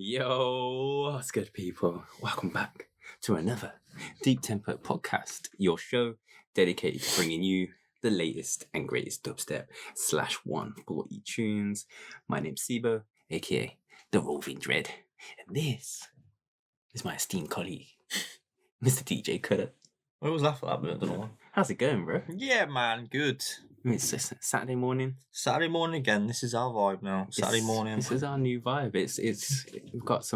Yo, what's good, people? Welcome back to another Deep Tempo podcast, your show dedicated to bringing you the latest and greatest dubstep /140 tunes. My name's Sibo, aka the Roving Dread, and this is my esteemed colleague, Mr. DJ Cutter. I always laugh at that bit, I don't know. How's it going, bro? Yeah, man, good. It's Saturday morning. Saturday morning again. This is our vibe now. Saturday morning. This is our new vibe. We've got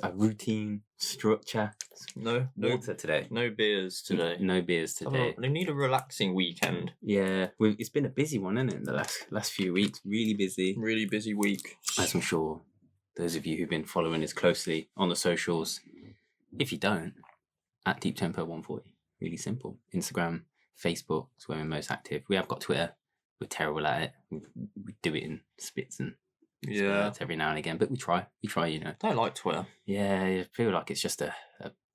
a routine structure. No Water today. No beers today. No beers today. I need a relaxing weekend. Yeah, it's been a busy one, isn't it? The last few weeks, really busy. Really busy week. As I'm sure those of you who've been following us closely on the socials, if you don't, at Deep Tempo 140. Really simple. Instagram, Facebook is where we're most active. We have got Twitter. We're terrible at it. We do it in spits and spurts every now and again, but we try, you know. I don't like Twitter. Yeah, I feel like it's just a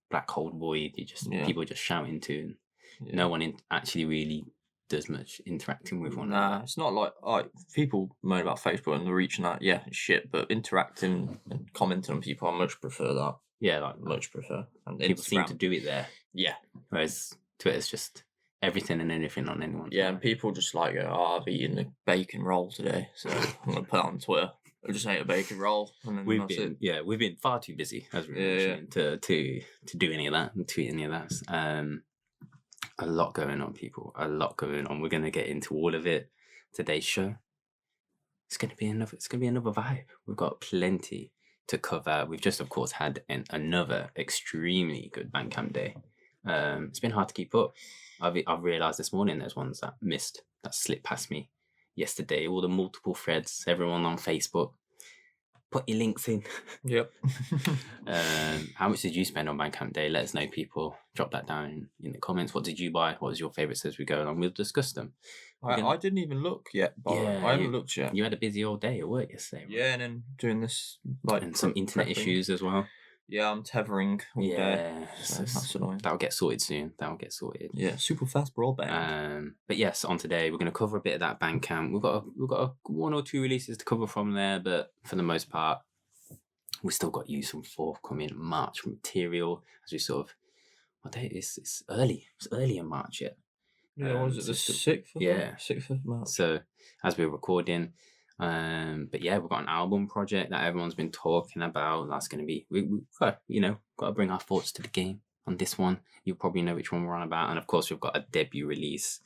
black hole void. People just shout into, and no one actually really does much interacting with one another. Nah, it's not like people moan about Facebook and the reach and that. Yeah, it's shit, but interacting and commenting on people, I much prefer that. Yeah, much prefer. And people Instagram seem to do it there. Yeah. Whereas Twitter's just everything and anything on anyone. Yeah, and people just like go, I've eaten a bacon roll today, so I'm going to put it on Twitter. I just ate a bacon roll, and then we've been far too busy, as we mentioned, to do any of that and tweet any of that. A lot going on, people. A lot going on. We're going to get into all of it. Today's show. It's going to be another vibe. We've got plenty to cover. We've just, of course, had another extremely good Bandcamp day. It's been hard to keep up. I've realised this morning there's ones that slipped past me yesterday. All the multiple threads, everyone on Facebook. Put your links in. Yep. How much did you spend on Bandcamp Day? Let us know, people. Drop that down in the comments. What did you buy? What was your favourites as we go along? We'll discuss them. I didn't even look yet. I haven't looked yet. You had a busy old day at work yesterday. Right? Yeah, and then doing this and some internet issues as well. Yeah, I'm tethering all day. So that's annoying. That'll get sorted soon. Yeah, super fast broadband. But yes, on today we're going to cover a bit of that Bandcamp. We've got one or two releases to cover from there, but for the most part, we've still got you some forthcoming March material as we sort of. What day is it's early? It's early in March yet. Yeah, was it the 6th? Yeah, 6th of March. So as we're recording. But yeah, we've got an album project that everyone's been talking about. That's going to be we've got to bring our thoughts to the game on this one. You probably know which one we're on about, and of course we've got a debut release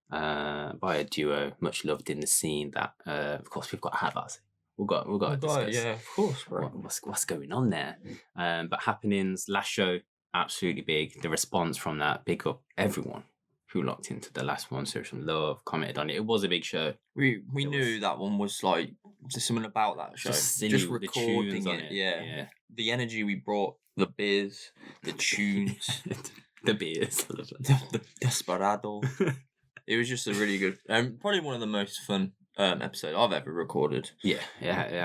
by a duo much loved in the scene. That of course we've got to have us. We've got to discuss. Yeah, of course, bro. What's going on there? But happenings last show absolutely big. The response from that, big up everyone who locked into the last one, so some love, commented on it. It was a big show. We knew that one was like just something about that show. Just recording it. Yeah. The energy we brought, the beers, the tunes, the beers, the desperado. It was just a really good, probably one of the most fun episodes I've ever recorded. Yeah.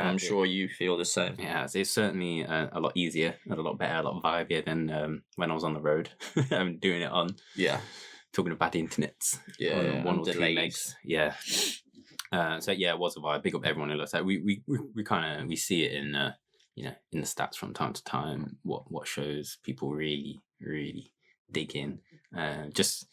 I'm sure you feel the same. Yeah, it's certainly a lot easier, a lot better, a lot vibier than when I was on the road. I'm doing it on. Yeah. Talking about internets, one or two legs, so it was a vibe. Big up everyone who looks at. We see it in in the stats from time to time. What shows people really dig in. Just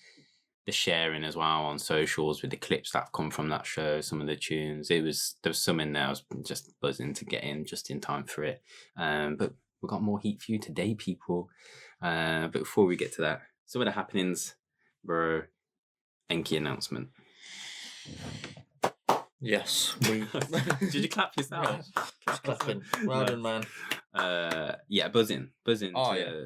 the sharing as well on socials with the clips that have come from that show. Some of the tunes. There was some in there. I was just buzzing to get in just in time for it. But we've got more heat for you today, people. But before we get to that, some of the happenings. Bro, Enki announcement. Yes. Did you clap yourself? Just clapping. Well done, man. Buzzing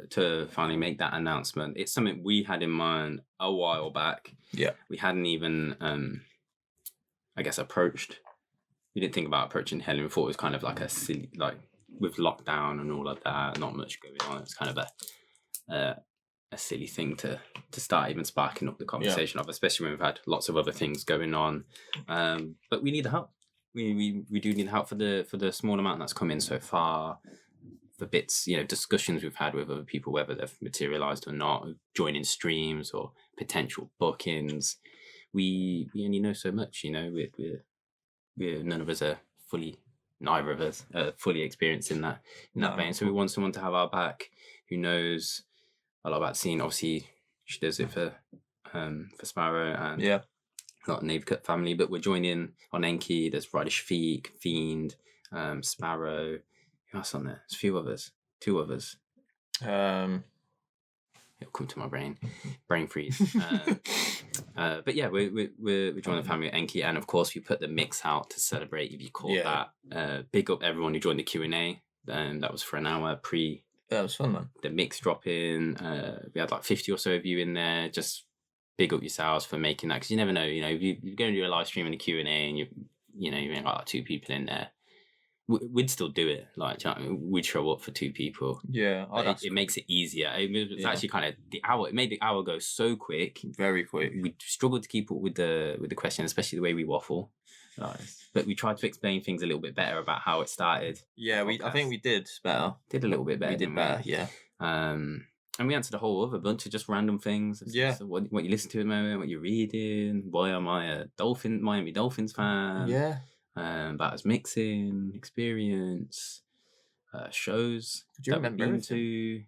to finally make that announcement. It's something we had in mind a while back. Yeah. We hadn't even, approached. We didn't think about approaching Helen. We thought it was kind of like a silly, like with lockdown and all of that, not much going on. It's kind of a silly thing to start even sparking up the conversation of, especially when we've had lots of other things going on. But we need the help. We do need help for the small amount that's come in so far. For bits, discussions we've had with other people, whether they've materialised or not, joining streams or potential bookings. We only know so much, we're none of us are fully neither of us are fully experienced in that vein. So we want someone to have our back who knows a lot about the scene. Obviously, she does it for Sparrow and not Nave Cut family, but we're joining on Enki. There's Ryder Shafiq, Fiend, Sparrow. Who else on there? There's a few others. 2 others. It'll come to my brain freeze. But yeah, we're joining the family at Enki, and of course we put the mix out to celebrate, if you call that. Big up everyone who joined the Q&A. That was for an hour pre. That was fun, man. The mix drop in. We had like 50 or so of you in there. Just big up yourselves for making that, because you never know. If you're going to do a live stream in the Q&A and you've got like 2 people in there, we'd still do it. Like, we'd show up for 2 people. Yeah, it makes it easier. It's actually kind of the hour. It made the hour go so quick, very quick. We struggled to keep up with the question, especially the way we waffle. Nice. But we tried to explain things a little bit better about how it started. Yeah, I think we did better. Did a little bit better. We did better. Yeah. And we answered a whole other bunch of just random things. So what you listen to at the moment, what you're reading. Why am I a Miami Dolphins fan? Yeah. About his mixing experience, shows do you that remember we've been to.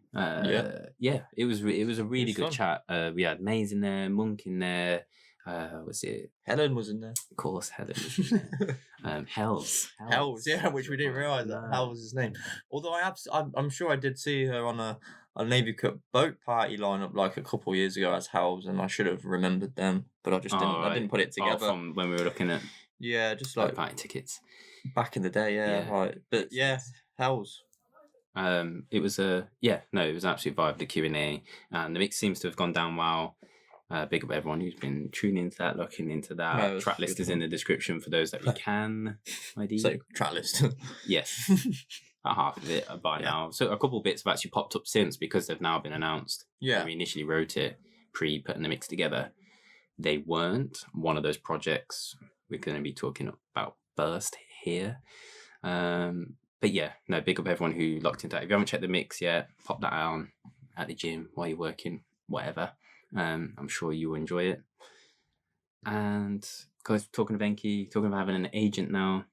It was a really good chat. We had Maze in there, Monk in there. Was it Helen was in there? Of course, Helen was in there. Hells, yeah, which we didn't realise that Hell was his name. Although I'm sure I did see her on a Navy Cup boat party lineup like a couple of years ago as Hells, and I should have remembered them, but I just didn't. I didn't put it together. From when we were looking at. Yeah, just like party tickets back in the day, right. But yeah, Hells. It was it was an absolute vibe, the Q&A, and the mix seems to have gone down well. Big up everyone who's been tuning into that, looking into that. Track list is in the description for those that we can. So track list. Yes. About half of it by now. So a couple of bits have actually popped up since because they've now been announced. Yeah. When we initially wrote it, putting the mix together. They weren't one of those projects we're going to be talking about first here. But yeah, no, big up everyone who locked into that. If you haven't checked the mix yet, pop that on at the gym while you're working, whatever. I'm sure you'll enjoy it. And because talking of Enki, talking about having an agent now,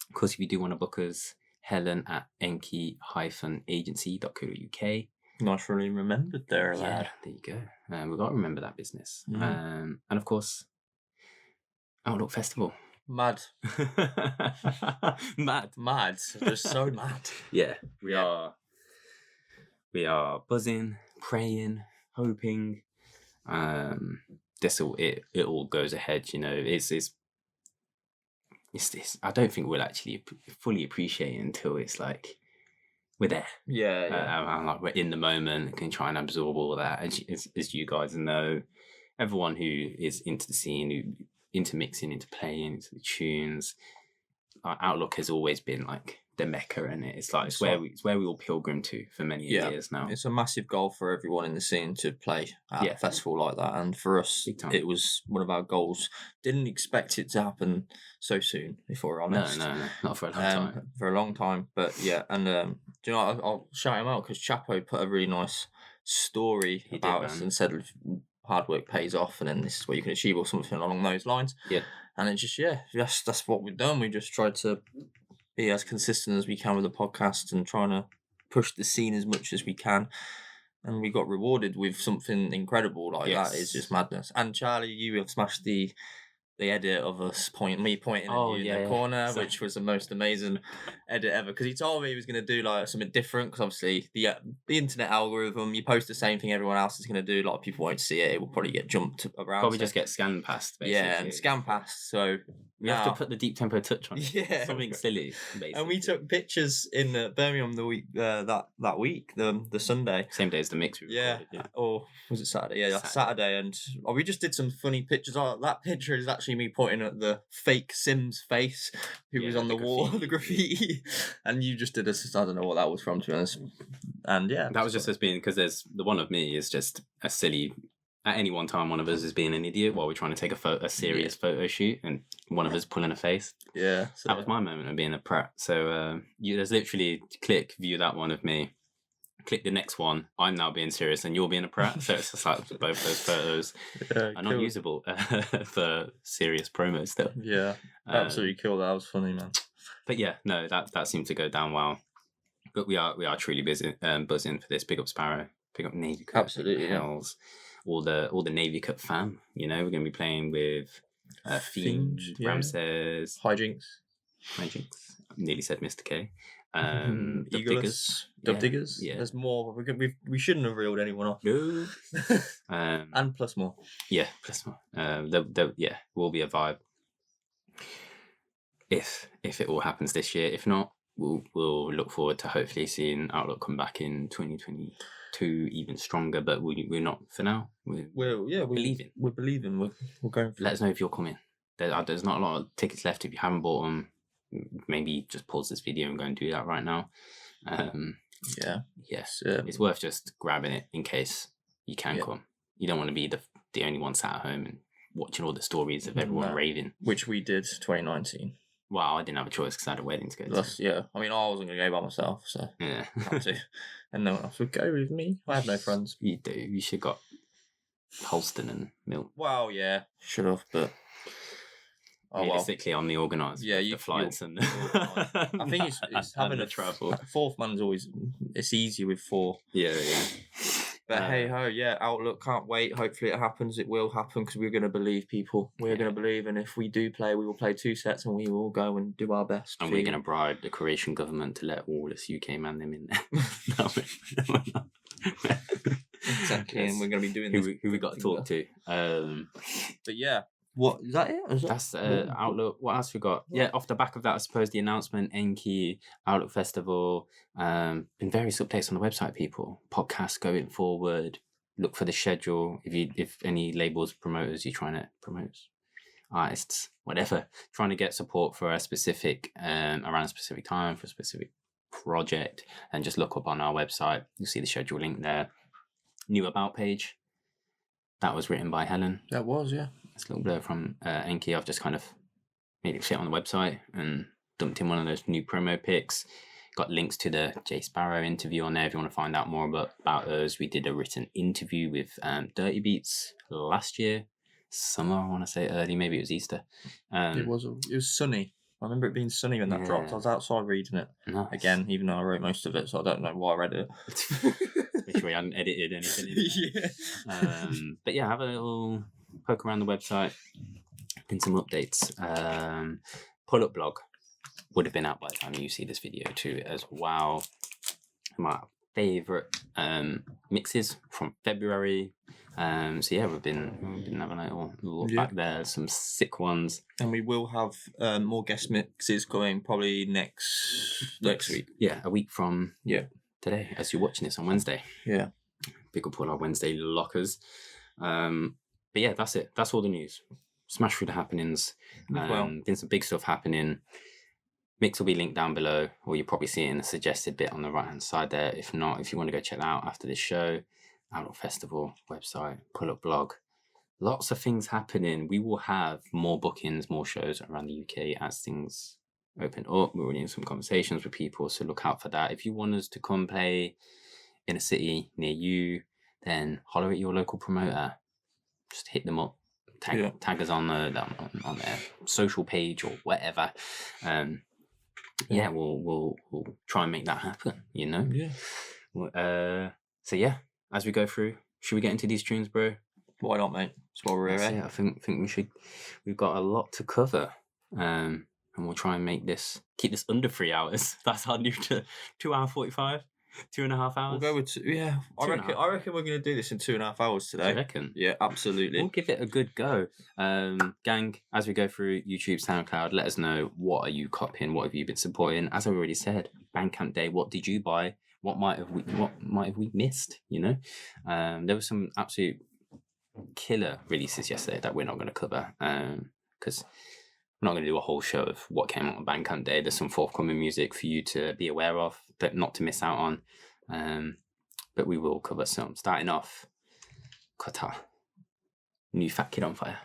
of course, if you do want to book us, Helen at Enki-Agency.co.uk. Nice, really remembered there, lad. There you go. We've got to remember that business. And of course, Outlook Festival. Mad. Mad. Just so mad. Yeah, we are buzzing, praying, hoping. It all goes ahead. It's I don't think we'll actually fully appreciate it until it's like we're there. And like we're in the moment, can try and absorb all of that. As you guys know, everyone who is into the scene, who into mixing, into playing, into the tunes, Outlook has always been like the mecca, and it's where we all pilgrim to for many years now. It's a massive goal for everyone in the scene to play at a festival like that, and for us it was one of our goals. Didn't expect it to happen so soon, if we're honest. No, not for a long time. For a long time, but yeah. And do you know what? I'll shout him out because Chapo put a really nice story about us and said hard work pays off, and then this is what you can achieve, or something along those lines. Yeah. And it's just that's what we've done. We just tried to be as consistent as we can with the podcast and trying to push the scene as much as we can. And we got rewarded with something incredible like that. It's just madness. And Charlie, you have smashed the edit of us pointing at you in the corner, which was the most amazing edit ever. Because he told me he was going to do like something different. Because obviously the internet algorithm, you post the same thing everyone else is going to do. A lot of people won't see it. It will probably get jumped around. Probably just get scanned past. Basically. Yeah, and scan past. So we have to put the deep tempo touch on. Something silly. Basically. And we took pictures in Birmingham the week that week, the Sunday. Same day as the mix. Or was it Saturday? Yeah, Saturday. And we just did some funny pictures. That picture is actually me pointing at the fake Sims face who was on the wall, the graffiti, and you just did I don't know what that was from, to be honest. And that was just as being, because there's the one of me is just a silly. At any one time, one of us is being an idiot while we're trying to take a serious photo shoot, and one of us pulling a face. Yeah, so that was my moment of being a prat. So there's literally view that one of me. Click the next one. I'm now being serious, and you're being a prat. So it's just like both those photos are not usable for serious promo stuff. Yeah, absolutely cool. That was funny, man. But yeah, no, that seemed to go down well. But we are truly busy, buzzing for this. Big up Sparrow, big up Navy Cup, Absolutely, Hells, all the Navy Cup fam. You know, we're going to be playing with Fiend, Ramses, Hijinks. Nearly said Mr. K. Dub Diggers. Dub Diggers. Yeah. There's more. We shouldn't have reeled anyone off. No. And plus more. Yeah, plus more. Yeah, will be a vibe. If it all happens this year, if not, we'll look forward to hopefully seeing Outlook come back in 2022 even stronger. But we're not for now. We're believing. We're believing. We're going. Let us know if you're coming. There's not a lot of tickets left. If you haven't bought them, maybe just pause this video and go and do that right now. Yes, it's worth just grabbing it in case you can come. You don't want to be the only one sat at home and watching all the stories of everyone raving, which we did 2019. Wow, I didn't have a choice because I had a wedding to go to. Yeah, I mean, I wasn't going to go by myself, so yeah, had to. And no one else would go with me. I have no friends. You do. You should got Holston and Milk. Well, yeah, should have, but realistically, I'm the organizer. Yeah, the flights and. I think it's having a travel. Fourth man's always easier with four. Yeah. But hey ho, yeah, Outlook, can't wait. Hopefully it happens. It will happen because we're going to believe people. We're going to believe, and if we do play, we will play 2 sets and we will go and do our best. And we're going to bribe the Croatian government to let all this UK man them in there. Exactly, and we're going to be doing this. Who we got to talk to. But yeah. What is that? That's Outlook. What else we got? Yeah, off the back of that, I suppose the announcement, Enki, Outlook Festival, been various updates on the website. People, podcasts going forward. Look for the schedule. If any labels, promoters, you're trying to promote, artists, whatever, trying to get support for a specific around a specific time for a specific project, and just look up on our website. You'll see the schedule link there. New about page. That was written by Helen. That was, yeah. It's a little blur from Enki. I've just kind of made it fit on the website and dumped in one of those new promo pics. Got links to the Jay Sparrow interview on there if you want to find out more about us. We did a written interview with Dirty Beats last year. Summer, I want to say early. Maybe it was Easter. It was sunny. I remember it being sunny when that dropped. I was outside reading it. Nice. Again, even though I wrote most of it, so I don't know why I read it. Make sure I hadn't edited anything in. But yeah, have a little poke around the website. Been some updates. Pull Up blog would have been out by the time you see this video too as well. My favourite mixes from February. So yeah, we've been having a little look back there. Some sick ones, and we will have more guest mixes coming probably next week. Yeah, a week from today, as you're watching this on Wednesday. Yeah, big up all our Wednesday lockers. But yeah, that's it. That's all the news. Smash through the happenings. Been some big stuff happening. Mix will be linked down below, or you'll probably see it in the suggested bit on the right hand side there. If not, if you want to go check that out after this show, Outlook Festival website, Pull Up blog. Lots of things happening. We will have more bookings, more shows around the UK as things open up. We're already in some conversations with people, so look out for that. If you want us to come play in a city near you, then holler at your local promoter. Just hit them up. Tag us on their social page or whatever. We'll try and make that happen. You know. Yeah. So yeah, as we go through, should we get into these tunes, bro? Why not, mate? That's what we're here. I think we should. We've got a lot to cover, and we'll try and keep this under 3 hours. That's our new 2 hour 45. 2.5 hours. We'll go with I reckon we're going to do this in 2.5 hours today. I reckon. Yeah, absolutely. We'll give it a good go. Gang, as we go through YouTube, SoundCloud, let us know what are you copying, what have you been supporting. As I already said, Bandcamp Day. What did you buy? What might have we missed? You know, there were some absolute killer releases yesterday that we're not going to cover because we're not going to do a whole show of what came out on Bandcamp Day. There's some forthcoming music for you to be aware of, that not to miss out on. But we will cover some. Starting off, Qatar. New FatKidOnFire.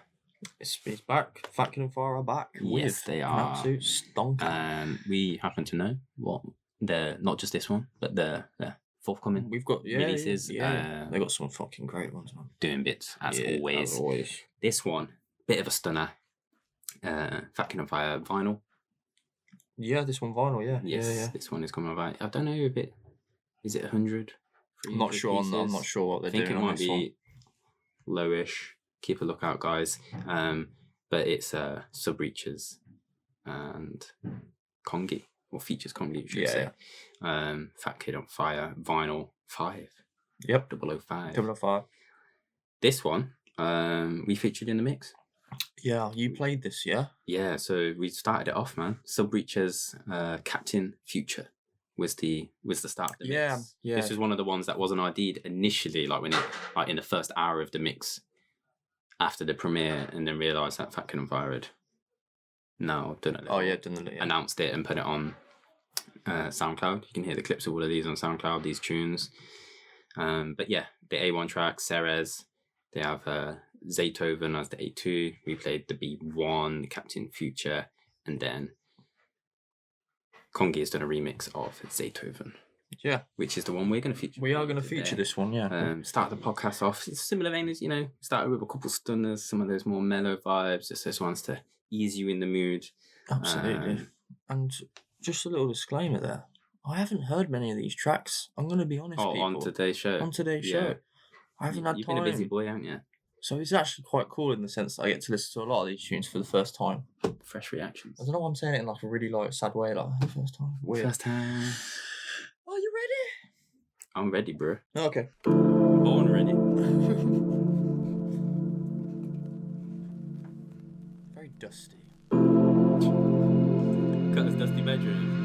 It's back. FatKidOnFire are back. Yes, they are. An absolute stonker. We happen to know what they're not just this one, but the forthcoming. We've got releases. Yeah. They got some fucking great ones, man. Doing bits as always. This one, bit of a stunner. FatKidOnFire vinyl. Yeah, this one vinyl. Yeah. Yes, this one is coming out. I don't know if it is it 100. I'm not sure. I'm not sure what they're doing. I think it might be lowish. Keep a lookout, guys. But it's Subreachers and Congi, or features Congi, should say. FatKidOnFire vinyl 5. Yep. 005. 005. This one, we featured in the mix. Yeah, you played this, yeah? Yeah, so we started it off, man. Subreachers Captain Future was the start of the mix. Yeah. This was one of the ones that wasn't ID'd initially, like in the first hour of the mix after the premiere, and then realised that FatKidOnFire had announced it and put it on SoundCloud. You can hear the clips of all of these on SoundCloud, these tunes. But yeah, the A1 track, Ceres, they have Zaytoven as the A2. We played the B1, Captain Future, and then Congi has done a remix of Zaytoven. Yeah. Which is the one we're going to feature. We are going to feature this one, yeah. Start the podcast off. It's similar vein as, started with a couple stunners, some of those more mellow vibes, just those ones to ease you in the mood. Absolutely. And just a little disclaimer there. I haven't heard many of these tracks. I'm going to be honest, people. On today's show. I haven't had time. You've been a busy boy, haven't you? So it's actually quite cool in the sense that I get to listen to a lot of these tunes for the first time. Fresh reactions. I don't know why I'm saying it in like a really sad way, like the first time. Weird. First time. Are you ready? I'm ready, bro. Okay. Born ready. Very dusty. Got his dusty bedroom.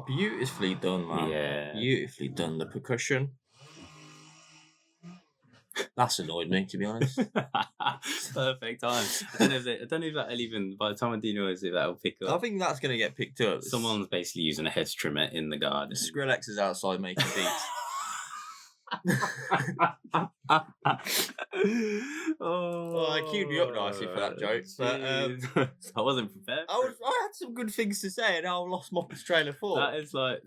Beautifully done, man. Yeah. Beautifully done. The percussion. That's annoyed me, to be honest. Perfect time. I don't know if that'll even, by the time I do noise, if that'll pick up. I think that's going to get picked up. Someone's basically using a hedge trimmer in the garden. Skrillex is outside making beats. I queued you up nicely for that joke, but I wasn't prepared. I had some good things to say, and now I lost my train of thought. That is like,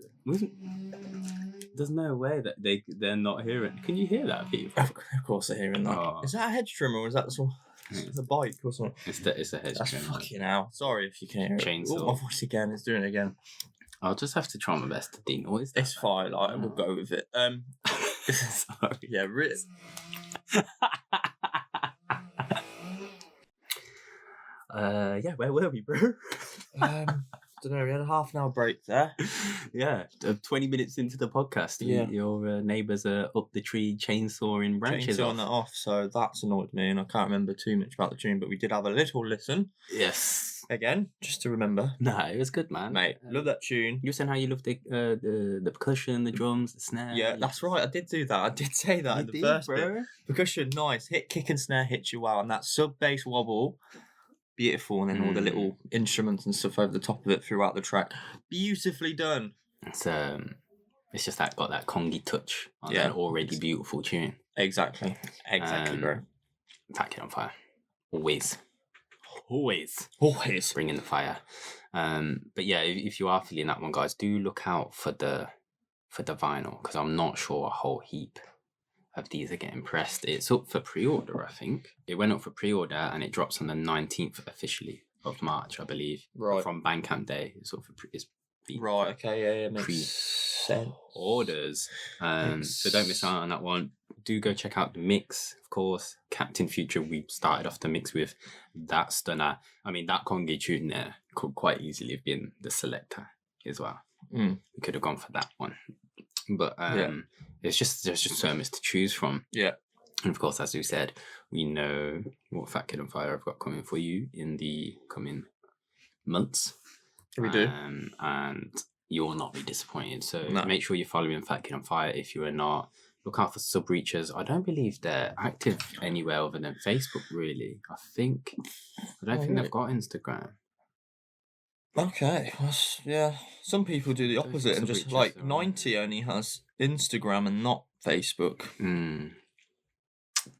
there's no way that they're not hearing. Can you hear that, people? Of course, they're hearing that. Oh. Is that a hedge trimmer, or is that some? It's a bike or something. It's a hedge trimmer. Fucking hell. Sorry if you can't hear it. Chainsaw. Oh, my voice again. It's doing it again. I'll just have to try my best to denoise that. It's fine. We'll go with it. Sorry. Yeah, yeah, where were we, bro? don't know. We had a half an hour break there. Yeah, 20 minutes into the podcast, your neighbours are up the tree chainsawing branches Chainsawing that off, so that's annoyed me, and I can't remember too much about the tune, but we did have a little listen. Yes. Again, just to remember. No, it was good, man. Mate, love that tune. You were saying how you love the percussion, the drums, the snare. Yeah, that's right. I did do that. I did say that in the first bit. Percussion, nice. Hit, kick and snare hits you well, and that sub-bass wobble, beautiful, and then all the little instruments and stuff over the top of it throughout the track. Beautifully done. It's just that got that Congi touch on an already beautiful tune. Exactly, bro. FatKidOnFire. Always bringing the fire. But yeah, if you are feeling that one, guys, do look out for the vinyl, because I'm not sure a whole heap of these are getting pressed. It's up for pre-order, I think. It went up for pre-order and it drops on the 19th officially of March, I believe. Right. From Bandcamp Day. It's up for right, okay, yeah, makes sense. Orders. So don't miss out on that one. Do go check out the mix, of course. Captain Future, we started off the mix with that stunner. I mean, that Congi tune there could quite easily have been the selector as well. We could have gone for that one. But there's just so much to choose from. Yeah. And of course, as we said, we know what FatKidOnFire have got coming for you in the coming months. We do. And you will not be disappointed. So make sure you're following FatKidOnFire if you are not. Look out for Subreachers. I don't believe they're active anywhere other than Facebook, really. I don't think they've got Instagram. Okay. Yeah. Some people do the opposite and just like 90 only has Instagram and not Facebook.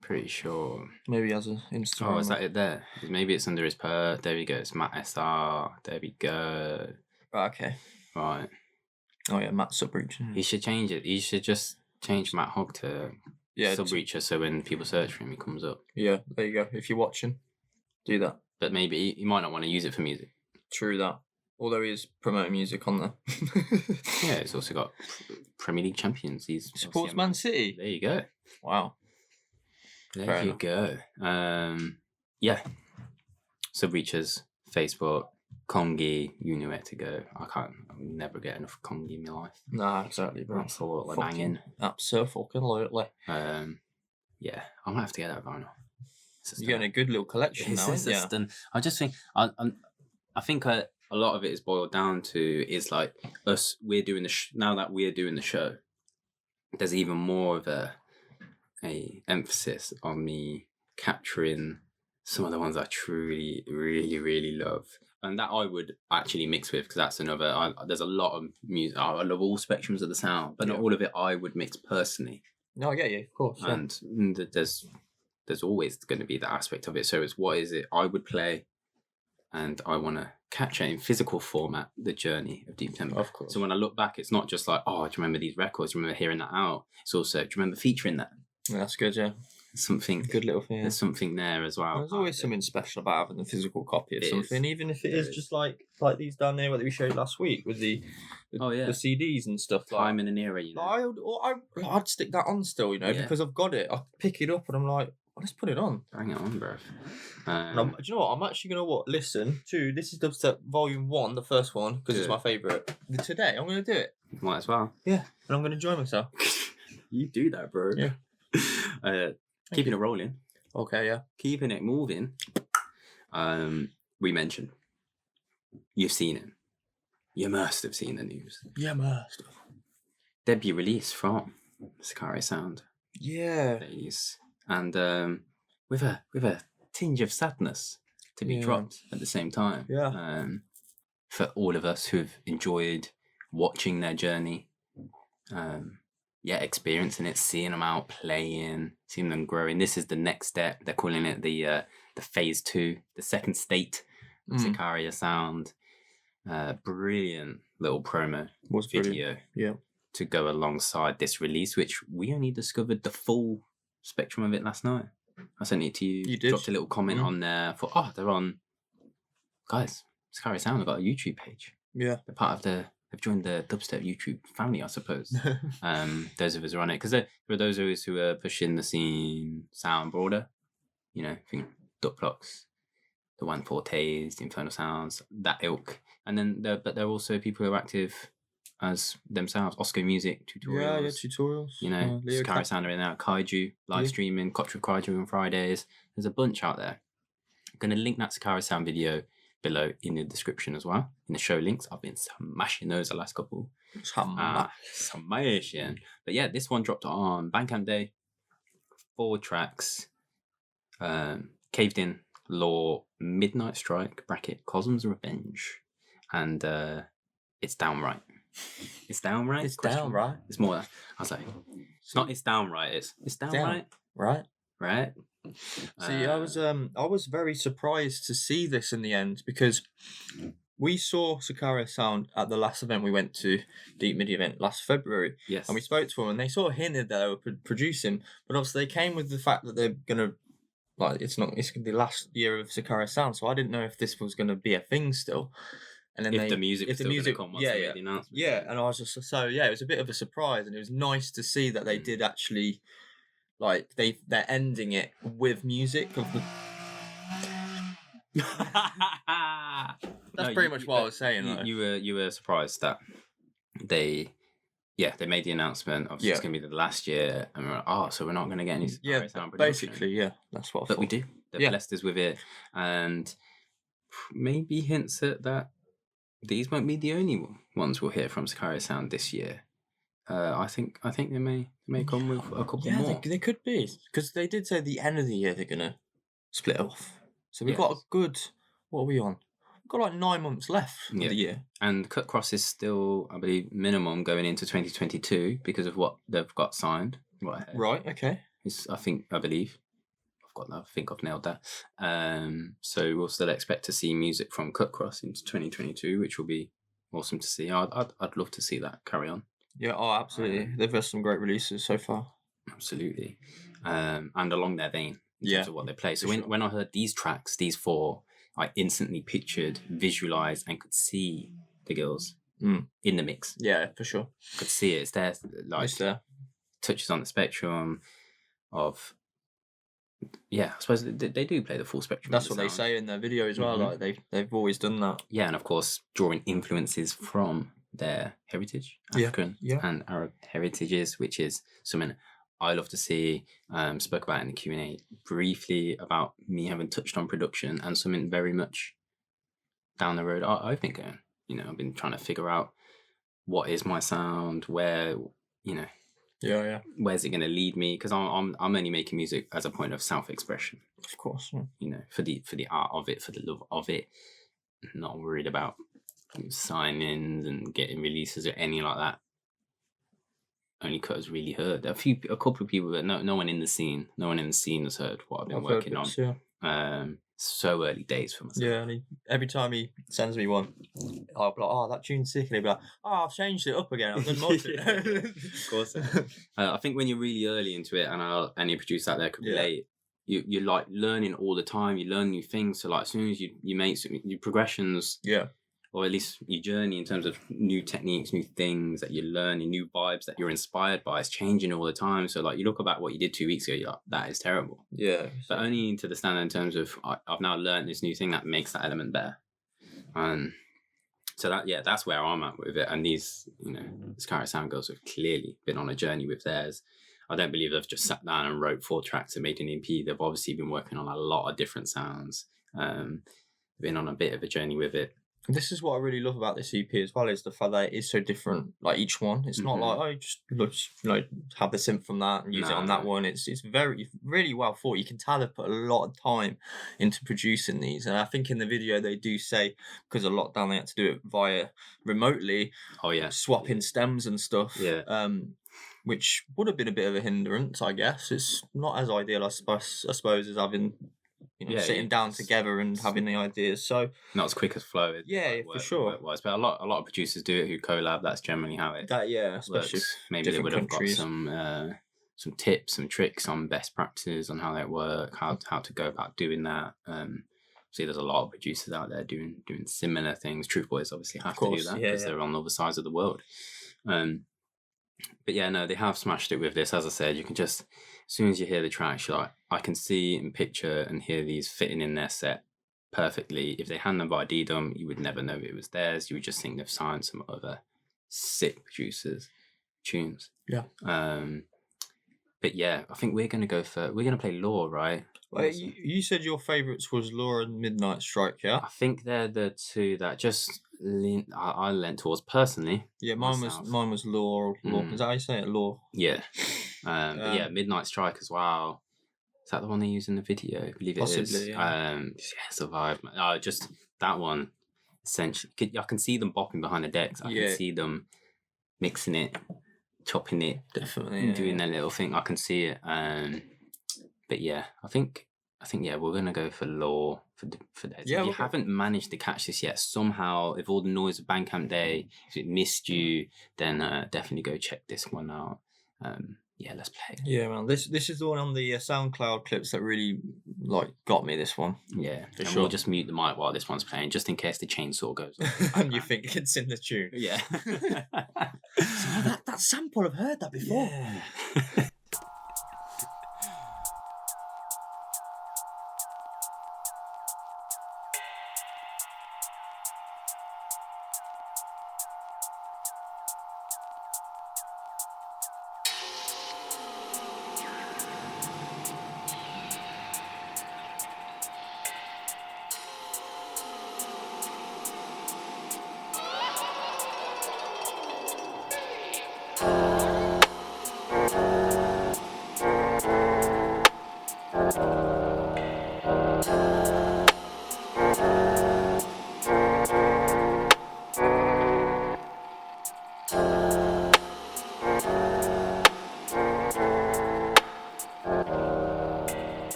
Pretty sure. Maybe he has an Instagram. Oh, is that it there? Maybe it's under his There we go. It's Matt SR. There we go. Okay. Right. Oh, yeah. Matt Subreachers. He should change it. He should just change Matt Hogg to Subreacher, so when people search for him, he comes up. Yeah, there you go. If you're watching, do that. But maybe he might not want to use it for music. True that. Although he is promoting music on there. Yeah, he's also got Premier League champions. He supports Man City. There you go. Wow. There you go. Yeah. Subreachers, Facebook, Congi, you know where to go. I'll never get enough Congi in my life. Nah, exactly, bro. Absolutely banging. Absolutely. Yeah, I might have to get that vinyl. You're getting a good little collection now, aren't you? I just think, I think a lot of it is boiled down to is like us, we're doing now that we're doing the show, there's even more of a emphasis on me capturing some of the ones I truly, really, really love. And that I would actually mix with, because that's another. There's a lot of music. I love all spectrums of the sound, but not all of it I would mix personally. No, I get you, of course. Yeah. And there's always going to be that aspect of it. So it's what is it I would play, and I want to capture in physical format the journey of Deep Tempo. Of course. So when I look back, it's not just like, oh, do you remember these records? Do you remember hearing that out? It's also, do you remember featuring that? Yeah, that's good, yeah. Something good little thing. There's something there as well. There's always something special about having a physical copy of something, even if it is just like these down there that we showed last week with the CDs and stuff. Time and an era, you know. I'd stick that on still, you know, because I've got it. I pick it up and I'm like, let's put it on. Bring it on, bro. Do you know what? I'm actually gonna listen to this is Dubstep Volume 1, the first one, because it's my favourite. Today I'm gonna do it. Might as well. Yeah, and I'm gonna enjoy myself. You do that, bro. Yeah. Keeping it rolling. Okay, yeah. Keeping it moving. We mentioned you've seen it. You must have seen the news. Yeah, must. Debut release from Sicaria Sound. Yeah. Ladies. And with a tinge of sadness to be dropped at the same time. Yeah. For all of us who've enjoyed watching their journey. Experiencing it, seeing them out playing, seeing them growing. This is the next step. They're calling it the phase 2, the second state of Sicaria Sound. Brilliant little promo video to go alongside this release, which we only discovered the full spectrum of it last night. I sent it to you. You did. Dropped a little comment on there. Thought, they're on. Guys, Sicaria Sound have got a YouTube page. Yeah, they're part of They've joined the Dubstep YouTube family, I suppose. Those of us who are on it. Because there are those of us who are pushing the scene sound broader. You know, I think Kloc, the 140s, the Infernal Sounds, that ilk. And then there are also people who are active as themselves. Oscar Music tutorials. Yeah, tutorials. You know, Sicaria Sound are in there. Kaiju live streaming. Kotra Kaiju on Fridays. There's a bunch out there. I'm going to link that Sicaria Sound video below in the description as well. In the show links. I've been smashing those the last couple. Smashing. But yeah, this one dropped on Bandcamp Day. 4 tracks. Caved In, Lour, Midnight Strike, Cosm's Revenge. And it's downright. It's downright? It's downright. It's more I'll say. It's not it's downright, it's downright. Right. Right? See, I was very surprised to see this in the end, because we saw Sicaria Sound at the last event we went to, Deep Midi event last February. Yes. And we spoke to them, and they sort of hinted that they were producing, but obviously they came with the fact that they're gonna, like, it's gonna be the last year of Sicaria Sound, so I didn't know if this was gonna be a thing still. And then if the music was still gonna come once they made the announcement. Yeah, and I was just it was a bit of a surprise, and it was nice to see that they did actually, like, they're ending it with music of the. That's pretty much what I was saying. You were surprised that they made the announcement. Obviously, it's going to be the last year, and we're like, so we're not going to get any. Sound production. Basically, that's what I thought. But we do. They've blessed us with it, and maybe hints at that these won't be the only ones we'll hear from Sicaria Sound this year. I think they may come with a couple more. They could be, because they did say at the end of the year they're going to split off. So we've got a good. What are we on? We've got like 9 months left of the year. And Cut Cross is still, I believe, minimum going into 2022 because of what they've got signed. Right. Okay. I believe. I think I've nailed that. So we'll still expect to see music from Cut Cross into 2022, which will be awesome to see. I'd love to see that carry on. Yeah, absolutely. They've had some great releases so far. Absolutely. And along their vein in terms of what they play. So when I heard these tracks, these 4, I instantly pictured, visualized, and could see the girls in the mix. Yeah, for sure. Could see it. It's there. It's there. Touches on the spectrum of. Yeah, I suppose they do play the full spectrum. That's what they say in their video as well. Mm-hmm. Like they've always done that. Yeah, and of course drawing influences from their heritage, African and Arab heritages, which is something I love to see. Spoke about in the Q&A briefly about me having touched on production, and something very much down the road I've been going. I've been trying to figure out what is my sound, where where's it going to lead me? Because I'm only making music as a point of self-expression. Of course, for the art of it, for the love of it. Not worried about sign-ins and getting releases or anything like that. Only because really heard a couple of people, but no one in the scene. No one in the scene has heard what I've been working on. Yeah. So early days for myself. Yeah, and every time he sends me one, I'll be like, that tune's sick, and he'll be like, I've changed it up again. I've done more to it. Of course. I think when you're really early into it, and any producer out there could relate, you're like learning all the time. You learn new things. So like as soon as you make your progressions, or at least your journey in terms of new techniques, new things that you're learning, new vibes that you're inspired by, it's changing all the time. So like you look about what you did 2 weeks ago, you're like, that is terrible. Yeah. But only to the standard in terms of I've now learned this new thing that makes that element better. And so that's where I'm at with it. And these, Sicaria Sound girls have clearly been on a journey with theirs. I don't believe they've just sat down and wrote 4 tracks and made an EP. They've obviously been working on a lot of different sounds. Been on a bit of a journey with it. This is what I really love about this EP as well, is the fact that it is so different, like each one. It's not like, just have the synth from that and use it on that one. It's very, really well thought. You can tell they've put a lot of time into producing these. And I think in the video they do say, because of lockdown, they had to do it via remotely. Oh, yeah. Swapping stems and stuff. Yeah. Which would have been a bit of a hindrance, I guess. It's not as ideal, I suppose, as having... sitting down together and having the ideas. So not as quick as flow. For sure. But a lot of producers do it who collab. That's generally how it. Especially maybe they would have got some tips, some tricks on best practices on how that work, how to go about doing that. See, there's a lot of producers out there doing similar things. Truth Boys obviously have to do that because they're on the other sides of the world. But they have smashed it with this. As I said, you can just, as soon as you hear the tracks, you're like, I can see and picture and hear these fitting in their set perfectly. If they hadn't ID'd them, you would never know it was theirs. You would just think they've signed some other sick producers' tunes. Yeah. But yeah, I think we're gonna play Lour, right? Well, you said your favourites was Lour and Midnight Strike, yeah? I think they're the two that just I lent towards personally. Yeah, mine was Lour. Is that how you say it, Lour? Yeah. But yeah, Midnight Strike as well. Is that the one they use in the video? I believe it is. Possibly, yeah. It's a vibe, man. Just that one. Essentially, I can see them bopping behind the decks. I can see them mixing it, chopping it, definitely doing their little thing. I can see it. But yeah, I think we're gonna go for Lour for that. Yeah, if you haven't managed to catch this yet, somehow, if all the noise of Bandcamp Day, if it missed you, then definitely go check this one out. Yeah, let's play. Yeah, man. This is the one on the SoundCloud clips that really got me. This one. Yeah, for sure. We'll just mute the mic while this one's playing, just in case the chainsaw goes off. And you think it's in the tune. Yeah. that sample, I've heard that before. Yeah.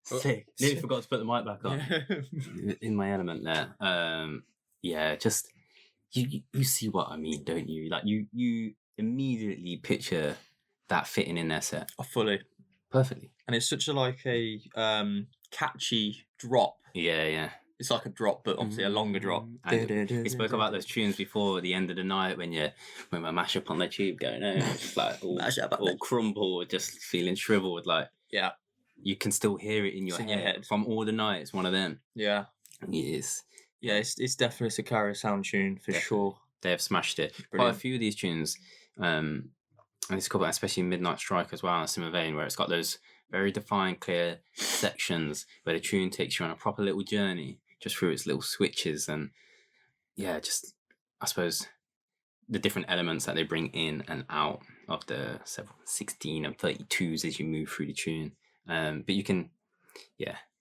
Sick. Nearly forgot to put the mic back on. In my element there. Yeah, just you see what I mean, don't you? Like you immediately picture that fitting in their set. Oh, fully. Perfectly. And it's such a catchy drop. Yeah. It's like a drop, but obviously a longer drop. We spoke about those tunes before at the end of the night when we mash up on the tube going, just like all crumbled, just feeling shriveled. Like, yeah, you can still hear it in your head from all the night. It's one of them. Yeah, it is. Yeah, it's definitely a Sicaria sound tune for sure. They have smashed it. Quite a few of these tunes, and it's cool, especially Midnight Strike as well, in a similar vein, where it's got those very defined, clear sections where the tune takes you on a proper little journey just through its little switches, and just I suppose the different elements that they bring in and out of the 16 and 32s as you move through the tune. But you can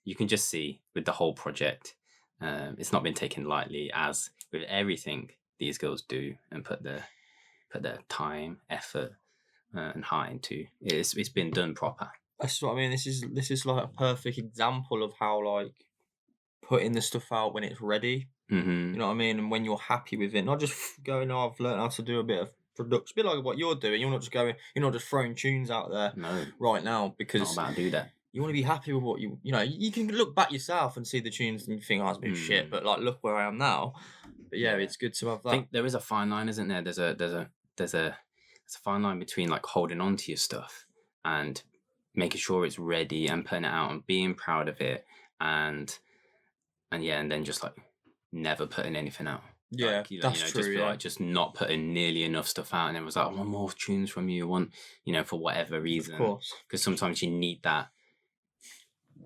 you can just see with the whole project, it's not been taken lightly, as with everything these girls do and put their time, effort, and heart into. It's been done proper. That's what I mean. This is like a perfect example of how like putting the stuff out when it's ready. Mm-hmm. You know what I mean? And when you're happy with it, not just going, "Oh, I've learned how to do a bit of production." A bit like what you're doing. You're not just throwing tunes out there right now because not about to do that. You want to be happy with what you know. You can look back yourself and see the tunes and you think, "Oh, it's a bit of shit," but like, look where I am now. But yeah, it's good to have that. I think there is a fine line, isn't there? There's a fine line between like holding on to your stuff and making sure it's ready and putting it out and being proud of it, and then just like never putting anything out. Yeah, like, that's true. Just like just not putting nearly enough stuff out, and it was like, I want more tunes from you. I want, for whatever reason. Of course, because sometimes you need that.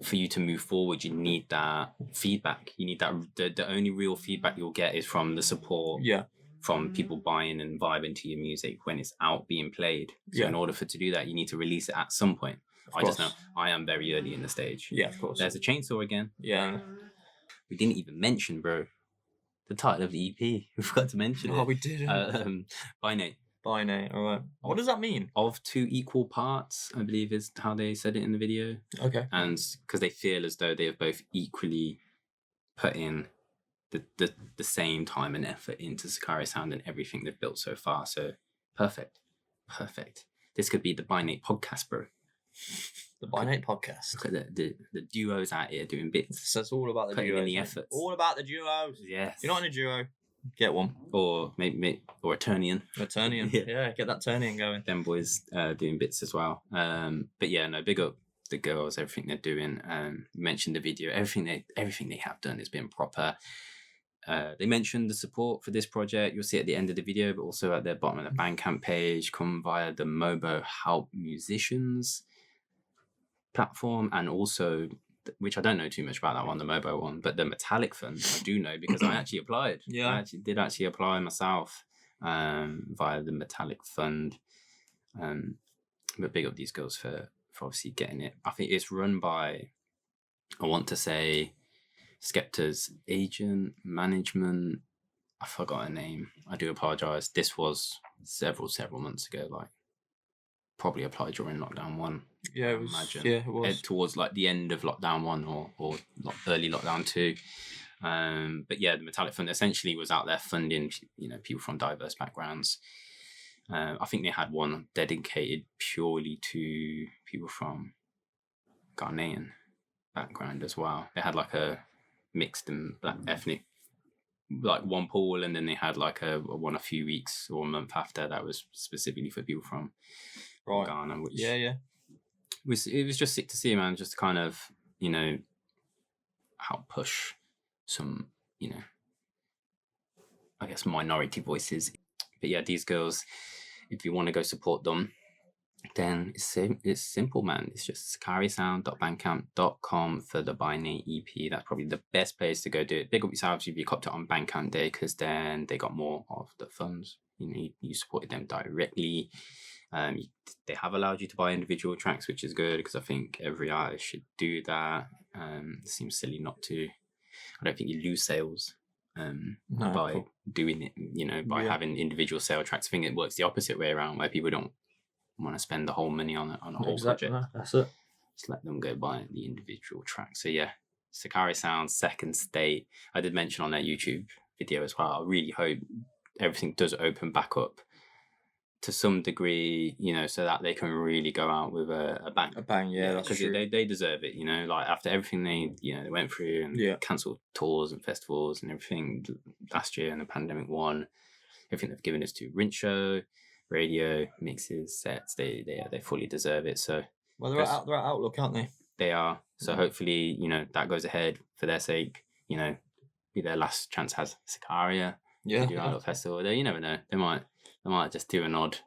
For you to move forward, you need that feedback. You need that. The only real feedback you'll get is from the support. Yeah. From people buying and vibing to your music when it's out being played. So in order to do that, you need to release it at some point. I just know I am very early in the stage. Yeah, of course. There's a chainsaw again. Yeah. We didn't even mention, bro, the title of the EP. We forgot to mention it. Oh, we didn't. Binate. Binate, all right. What does that mean? Of two equal parts, I believe is how they said it in the video. Okay. And because they feel as though they have both equally put in the same time and effort into Sicaria sound and everything they've built so far. So perfect. This could be the Binate podcast, bro. The Binate podcast. Look at the duos out here doing bits. So it's all about the putting duos. In the efforts. All about the duos. Yes. If you're not in a duo, get one. Or maybe a Turnian. Yeah, get that Turnian going. Them boys doing bits as well. But yeah, no, big up the girls, everything they're doing. Mentioned the video, everything they have done has been proper. They mentioned the support for this project. You'll see at the end of the video, but also at the bottom of the Bandcamp page. Come via the Mobo Help Musicians platform, and also, which I don't know too much about that one, the Mobo one, but the Metallic Fund I do know because I actually applied. Yeah, I did apply myself via the Metallic Fund. But big up these girls for obviously getting it. I think it's run by, I want to say, Skepta's agent, management. I forgot her name. I do apologise. This was several months ago. Like, probably applied during lockdown 1. Yeah, it was. Imagine. Yeah, it was towards like the end of lockdown 1 or early lockdown 2. But yeah, the Metallic Fund essentially was out there funding, people from diverse backgrounds. I think they had one dedicated purely to people from Ghanaian background as well. They had like a mixed and black ethnic, like one pool, and then they had like a one a few weeks or a month after that was specifically for people from Ghana. Which it was just sick to see, man. Just to kind of help push some I guess minority voices. But yeah, these girls, if you want to go support them, then it's simple, man. It's just sicariasound.bandcamp.com for the Binate EP. That's probably the best place to go do it. Big up yourselves if you copped it on Bandcamp Day, because then they got more of the funds. You supported them directly. They have allowed you to buy individual tracks, which is good, because I think every artist should do that. It seems silly not to. I don't think you lose sales by doing it, by having individual sale tracks. I think it works the opposite way around, where people don't want to spend the whole money on a whole project. That's it. Just let them go buy the individual tracks. So yeah, Sicaria Sound's Second State. I did mention on their YouTube video as well. I really hope everything does open back up to some degree, so that they can really go out with a bang. A bang, yeah, that's because true. They deserve it, like after everything they went through and cancelled tours and festivals and everything last year and the pandemic one, everything they've given us to Rinse Show, radio, mixes, sets, they fully deserve it. So they're at Outlook, aren't they? They are. So hopefully, that goes ahead for their sake, be their last chance as Sicaria. Yeah. Do Outlook Festival. You never know. They might just do a nod.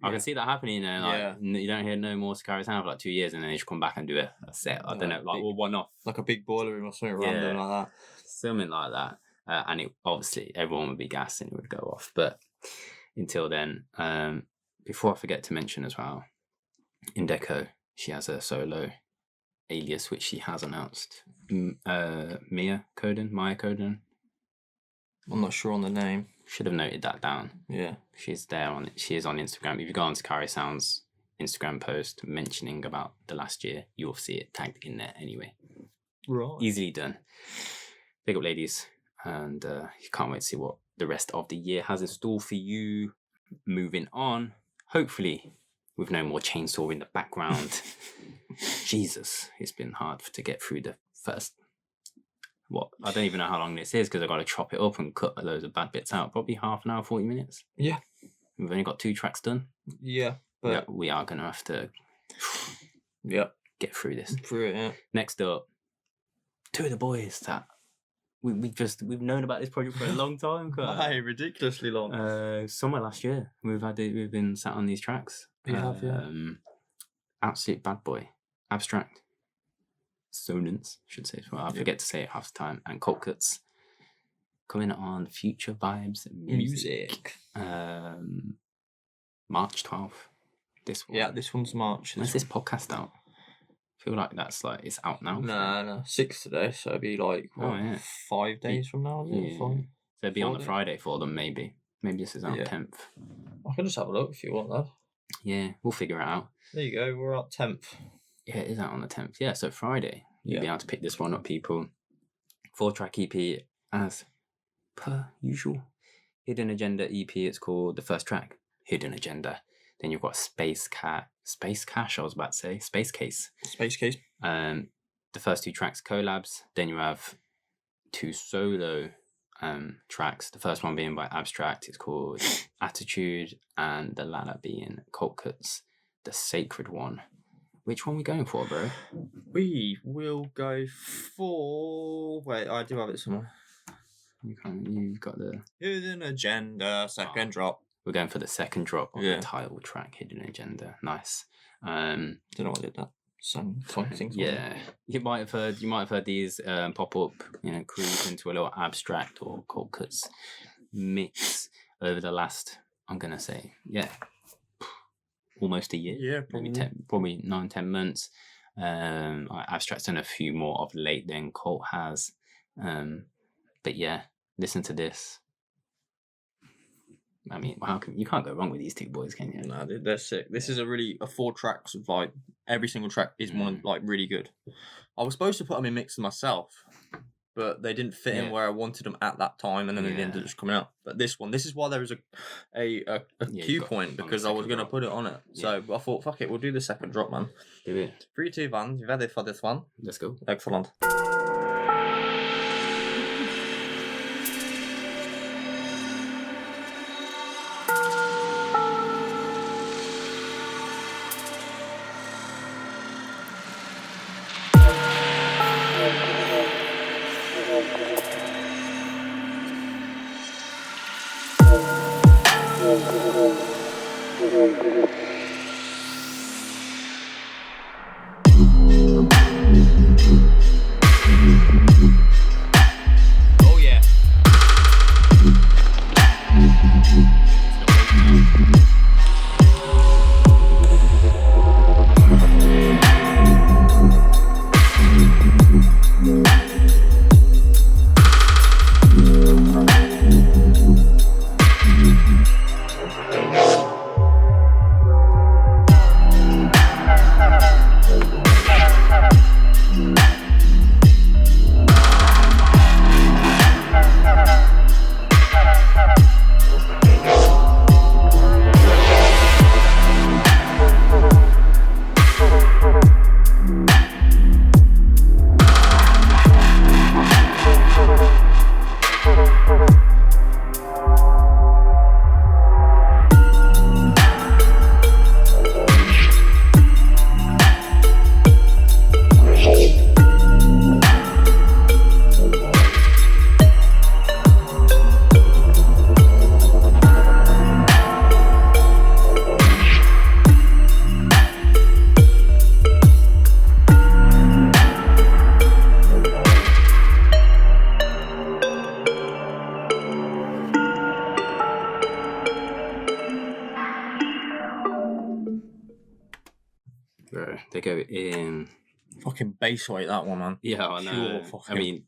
I can see that happening, you don't hear no more Sicaria Sound for like 2 years, and then they just come back and do a set. I don't know, one off. Like a big boiler room or something random like that. Something like that. And it obviously everyone would be gassed and it would go off. But until then, before I forget to mention as well, Indeko, she has a solo alias, which she has announced. Maya Coden. I'm not sure on the name. Should have noted that down. Yeah. She is on Instagram. If you go on Sicaria Sounds Instagram post mentioning about the last year, you'll see it tagged in there anyway. Right. Easily done. Big up, ladies. And you can't wait to see what the rest of the year has in store for you. Moving on, hopefully with no more chainsaw in the background. Jesus, it's been hard to get through the first. I don't even know how long this is because I've got to chop it up and cut loads of bad bits out. Probably half an hour, 40 minutes. Yeah. We've only got 2 tracks done. Yeah. But we are going to have to get through this. Through it, yeah. Next up, 2 of the boys that we've known about this project for a long time. Why? Ridiculously long. Summer last year, we've been sat on these tracks. We have, yeah. Absolute bad boy, Abstrakt, Sonance, should say. Well, I forget to say it half the time. And Colt Cuts coming on Future Vibes Music. March 12th. This one. Yeah, this one's March. When's this podcast out? I feel like it's out now. No, 6 today, so it'd be like 5 days from now. Yeah. So it'd be on the Friday for them, maybe. Maybe this is out 10th. I can just have a look if you want that. Yeah, we'll figure it out. There you go, we're at 10th. Yeah, it is out on the 10th. Yeah, so Friday. You'll be able to pick this one up, people. 4-track EP as per usual. Hidden Agenda EP, it's called. The first track, Hidden Agenda. Then you've got Space Cache, I was about to say. Space Case. The first 2 tracks, collabs. Then you have 2 solo tracks. The first one being by Abstrakt. It's called Attitude. And the latter being Colt Cuts, the sacred one. Which one are we going for, bro? We will go for... Wait, I do have it somewhere. You've got the... Hidden Agenda, second drop. We're going for the second drop of the title track, Hidden Agenda. Nice. Don't know what I did that. Some things. Yeah, you might have heard these pop up. Creep into a little Abstrakt or Colt Cuts mix over the last. I'm gonna say, almost a year. Yeah, probably 9-10 months. Abstrakt's done a few more of late than Colt has. But yeah, listen to this. I mean, you can't go wrong with these 2 boys, can you? Nah, they're sick. This is a 4 tracks vibe. Every single track is one really good. I was supposed to put them in mix myself, but they didn't fit in where I wanted them at that time, and then they ended up just coming out. But this is why there is a cue point, because I was going to put it on it. So I thought, fuck it, we'll do the second drop, man. Do it. 3, 2, 1. You ready for this one? Let's go. Excellent. Oh yeah. Bro, they go in Fucking bass weight, that one, man. Yeah, I know. Pure I mean,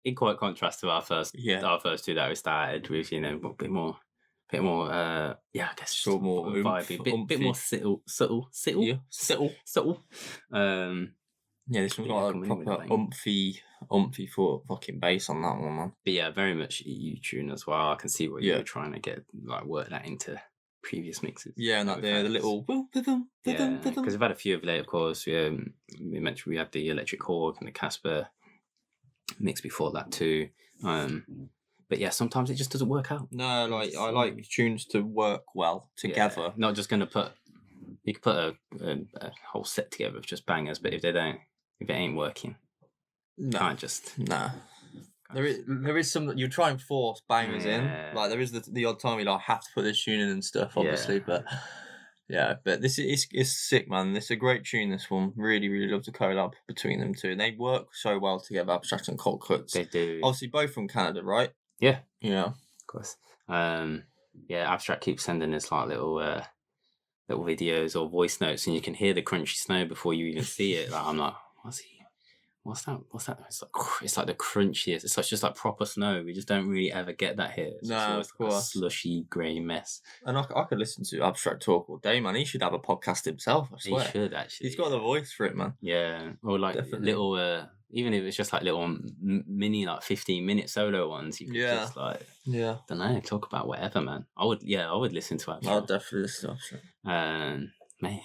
in quite contrast to our first two that we started with, you know, a bit more, I guess, So more vibey, bit more subtle. Yeah, subtle. Yeah, this one's got a proper umphy for fucking bass on that one, man. But yeah, very much EU tune as well. I can see what you're trying to get, like, work that into previous mixes. Yeah, and that the little... Yeah, because we've had a few of late, of course. We mentioned we had the Electric Hawk and the Casper mix before that too. But yeah, sometimes it just doesn't work out. No, like I like tunes to work well together. Yeah, not just going to put... You could put a whole set together of just bangers, but if it ain't working, can't just... Nah. There is some that you try and force bangers in. Like there is the odd time you like have to put this tune in and stuff, obviously. But but this is sick, man. This is a great tune. This one really, really love the collab between them two. And they work so well together. Abstrakt and Colt Cuts. They do. Obviously, both from Canada, right? Yeah, of course. Abstrakt keeps sending us like little videos or voice notes, and you can hear the crunchy snow before you even see it. Like I'm like, what's that? It's like the crunchiest. It's just like proper snow. We just don't really ever get that here. It's of course. Like a slushy grey mess. And I could listen to Abstrakt talk all day, man. He should have a podcast himself, I swear. He should, actually. He's got the voice for it, man. Yeah. Or like little, even if it's just like little mini, like 15-minute solo ones, you could just like, don't know, talk about whatever, man. I would listen to Abstrakt. I'll definitely listen to Abstrakt. Man,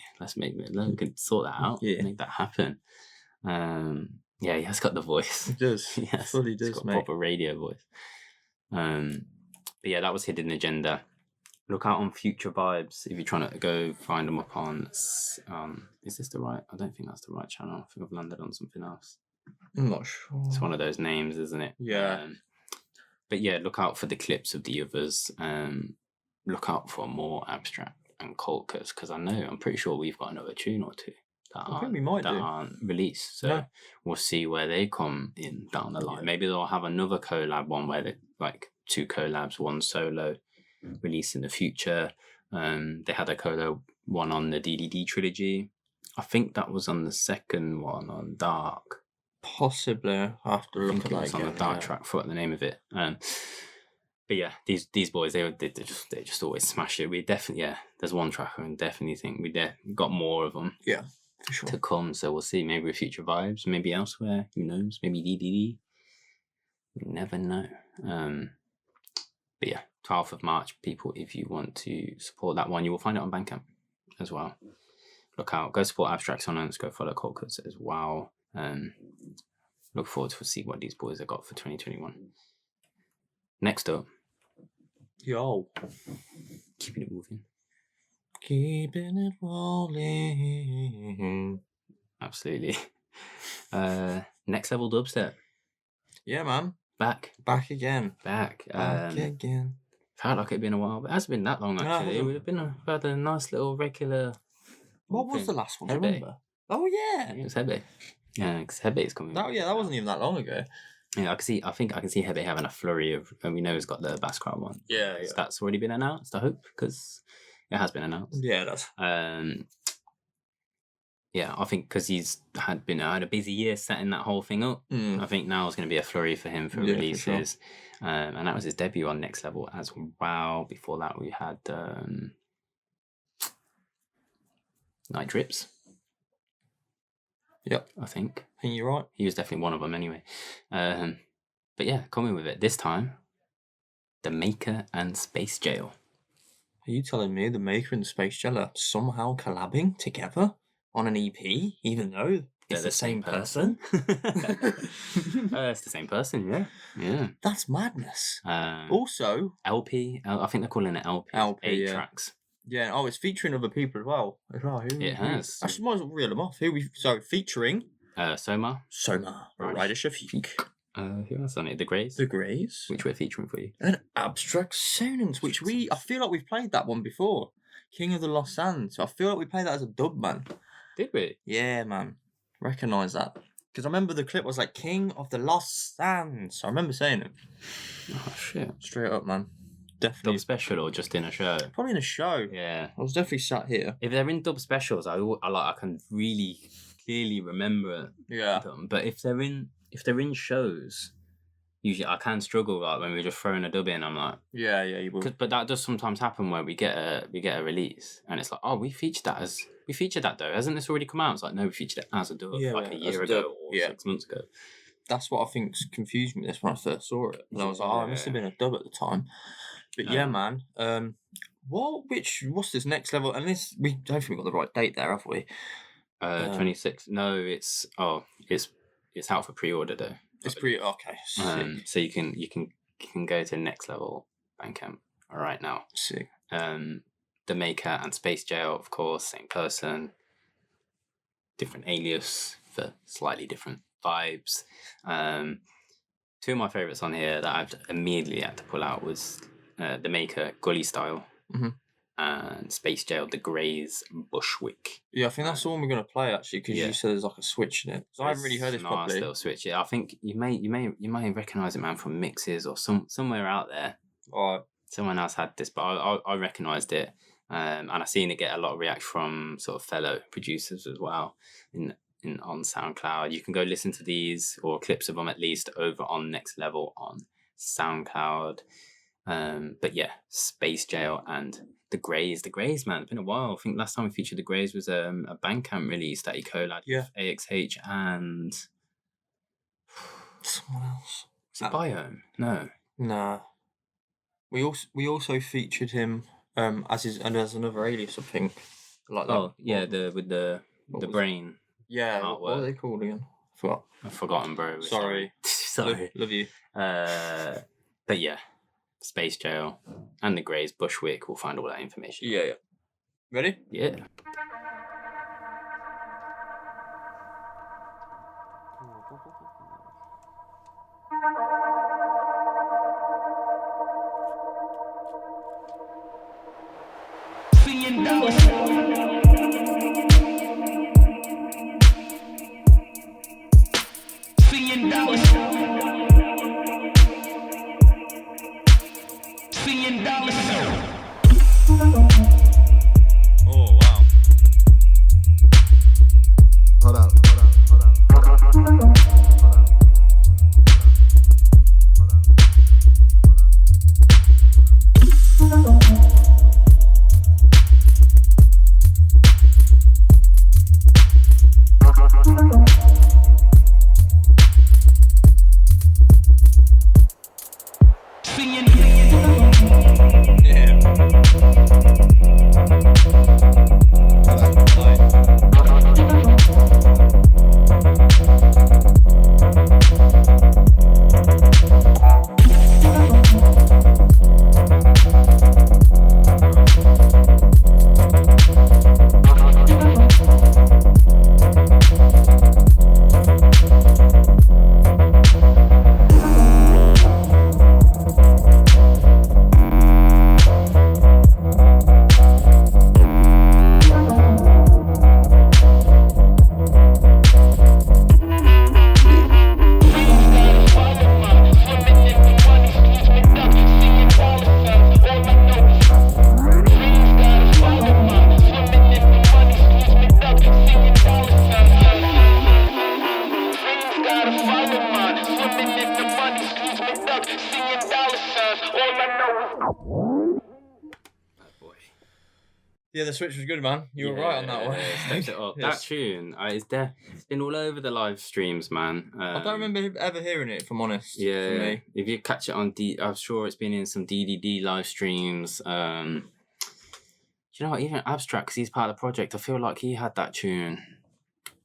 we can sort that out. Yeah. Make that happen. Yeah, he has got the voice. He does. Yes, fully does, he's got mate. Proper radio voice. But yeah, that was Hidden Agenda. Look out on Future Vibes if you're trying to go find them up on. Is this the right? I don't think that's the right channel. I think I've landed on something else. I'm not sure. It's one of those names, isn't it? Yeah. But yeah, look out for the clips of the others. Look out for more Abstrakt and Colt Cuts, because I'm pretty sure we've got another tune or two that aren't released. So we'll see where they come in down the line. Yeah. Maybe they'll have another collab one where they like 2 collabs, 1 solo release in the future. They had a collab one on the DDD trilogy. I think that was on the second one on Dark. Possibly. I have to look at that again. On the Dark track, forgot the name of it. But yeah, these boys, they just always smash it. We definitely, there's one track I definitely think we got more of them. Yeah. For sure. To come, so we'll see. Maybe with Future Vibes, maybe elsewhere. Who knows? Maybe DDD. We never know. But yeah, 12th of March, people. If you want to support that one, you will find it on Bandcamp as well. Look out. Go support Abstrakt, Sonance. Go follow Colt Cuts as well. Look forward to see what these boys have got for 2021. Next up, yo, keeping it moving. Keeping it rolling. Absolutely. Next Level Dubstep. Yeah, man. Back again. Felt like it'd been a while, but it hasn't been that long actually. It would have been had a nice little regular. What was the last one? I remember. Oh yeah. It was Hebe. Yeah, because Hebe is coming. Oh yeah, that wasn't even that long ago. Yeah, I think I can see Hebe having a flurry of, and we know he's got the Bass Crowd one. Yeah. That's already been announced, I hope, because it has been announced. Yeah, that's. Yeah, I think because he's had a busy year setting that whole thing up. I think now is going to be a flurry for him for releases. For sure. And that was his debut on Next Level as well. Before that, we had Night Drips. Yep. I think you're right. He was definitely one of them anyway. But yeah, coming with it. This time, The Maker and SpaceJail. Are you telling me The Maker and SpaceJail are somehow collabing together on an EP, even though it's the same person? It's the same person, yeah. That's madness. Also, LP, I think they're calling it LP. 8 tracks. Yeah, it's featuring other people as well. It has. I might as well reel them off. Featuring Soma, Ryder Shafiq. Who else on it? The Greys, which we're featuring for you, and Abstrakt Sonance, which I feel like we've played that one before. King of the Lost Sands. I feel like we played that as a dub, man. Did we? Yeah, man. Recognise that because I remember the clip was like King of the Lost Sands. I remember saying it. Oh shit! Straight up, man. Definitely dub special or just in a show? Probably in a show. Yeah, I was definitely sat here. If they're in dub specials, I can really clearly remember them. But if they're in shows, usually I can struggle like when we're just throwing a dub in. I'm like, you will. But that does sometimes happen where we get a release and it's like, oh, we featured that though. Hasn't this already come out? It's like, no, we featured it as a dub a year ago or 6 months ago. That's what I think's confused me this when I first saw it. And I was like, it must have been a dub at the time. But man. What's this next level? And this, we hopefully got the right date there, have we? 26. No, it's out for pre-order though. It's okay. So you can go to Next Level Bandcamp right now. Sick. The Maker and SpaceJail, of course, same person, different alias for slightly different vibes. Two of my favourites on here that I've immediately had to pull out was The Maker, Gully Style, and SpaceJail, The Greys, Bushwick. Yeah, I think that's the one we're going to play actually, because you said there's like a switch in it. So I haven't really heard this properly. Nice little switch. Yeah, I think you may recognise it, man, from mixes or somewhere out there. All right. Someone else had this, but I recognised it, and I seen it get a lot of reaction from sort of fellow producers as well on SoundCloud. You can go listen to these or clips of them at least over on Next Level on SoundCloud. But yeah, SpaceJail and The Greys, man. It's been a while. I think last time we featured The Greys was a Bandcamp release that he collabed with AXH and someone else. Was it Biome? No. Nah. We also featured him as another alias, I think. Like that. Oh yeah, with the brain. Yeah, artwork. What are they called again? I've forgotten, bro. Sorry. Love you. But yeah, SpaceJail and The Greys, Bushwick. We'll find all that information. Yeah. Ready? Yeah. Oh wow. Hold up. Yeah, the switch was good, man. You were right on that one. Stepped it up. That tune, it's been all over the live streams, man. I don't remember ever hearing it, if I'm honest. Yeah, for me. If you catch it on I'm sure it's been in some DDD live streams. Do you know what? Even Abstrakt, because he's part of the project, I feel like he had that tune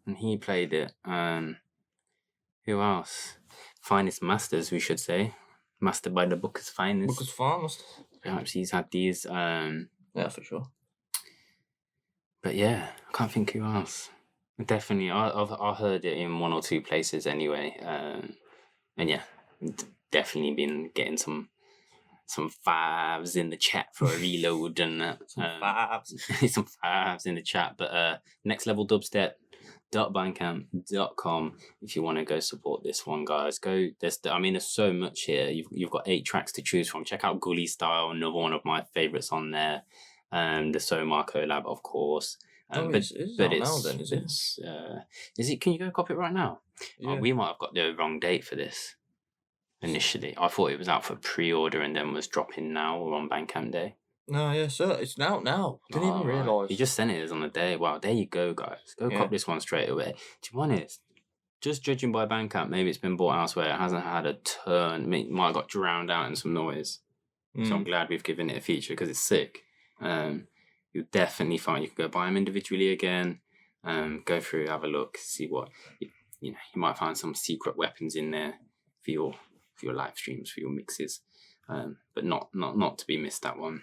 and he played it. Who else? Finest Masters, we should say. Mastered by the Booker's Finest. Booker's Finest. Perhaps he's had these. Yeah, for sure. But yeah, I can't think who else. Definitely, I heard it in one or two places anyway. And yeah, definitely been getting some fives in the chat for a reload and that. Some fives in the chat. But Next Level Dubstep. .bandcamp.com if you want to go support this one, guys. There's so much here. You've got 8 tracks to choose from. Check out Gully Style, another one of my favorites on there. The Somar collab, of course. It's out now then, is it? Is it? Can you go copy it right now? Yeah. We might have got the wrong date for this. Initially, I thought it was out for pre-order and then was dropping now or on Bandcamp Day. No, yeah, sir. It's out now. Didn't even realise. He just sent it as on the day. Wow, there you go, guys. Go cop this one straight away. To be honest, just judging by Bandcamp, maybe it's been bought elsewhere. It hasn't had a turn. It might have got drowned out in some noise. So I'm glad we've given it a feature because it's sick. You'll definitely find you can go buy them individually again. Go through, have a look, see what you might find some secret weapons in there for your live streams, for your mixes. But not to be missed, that one.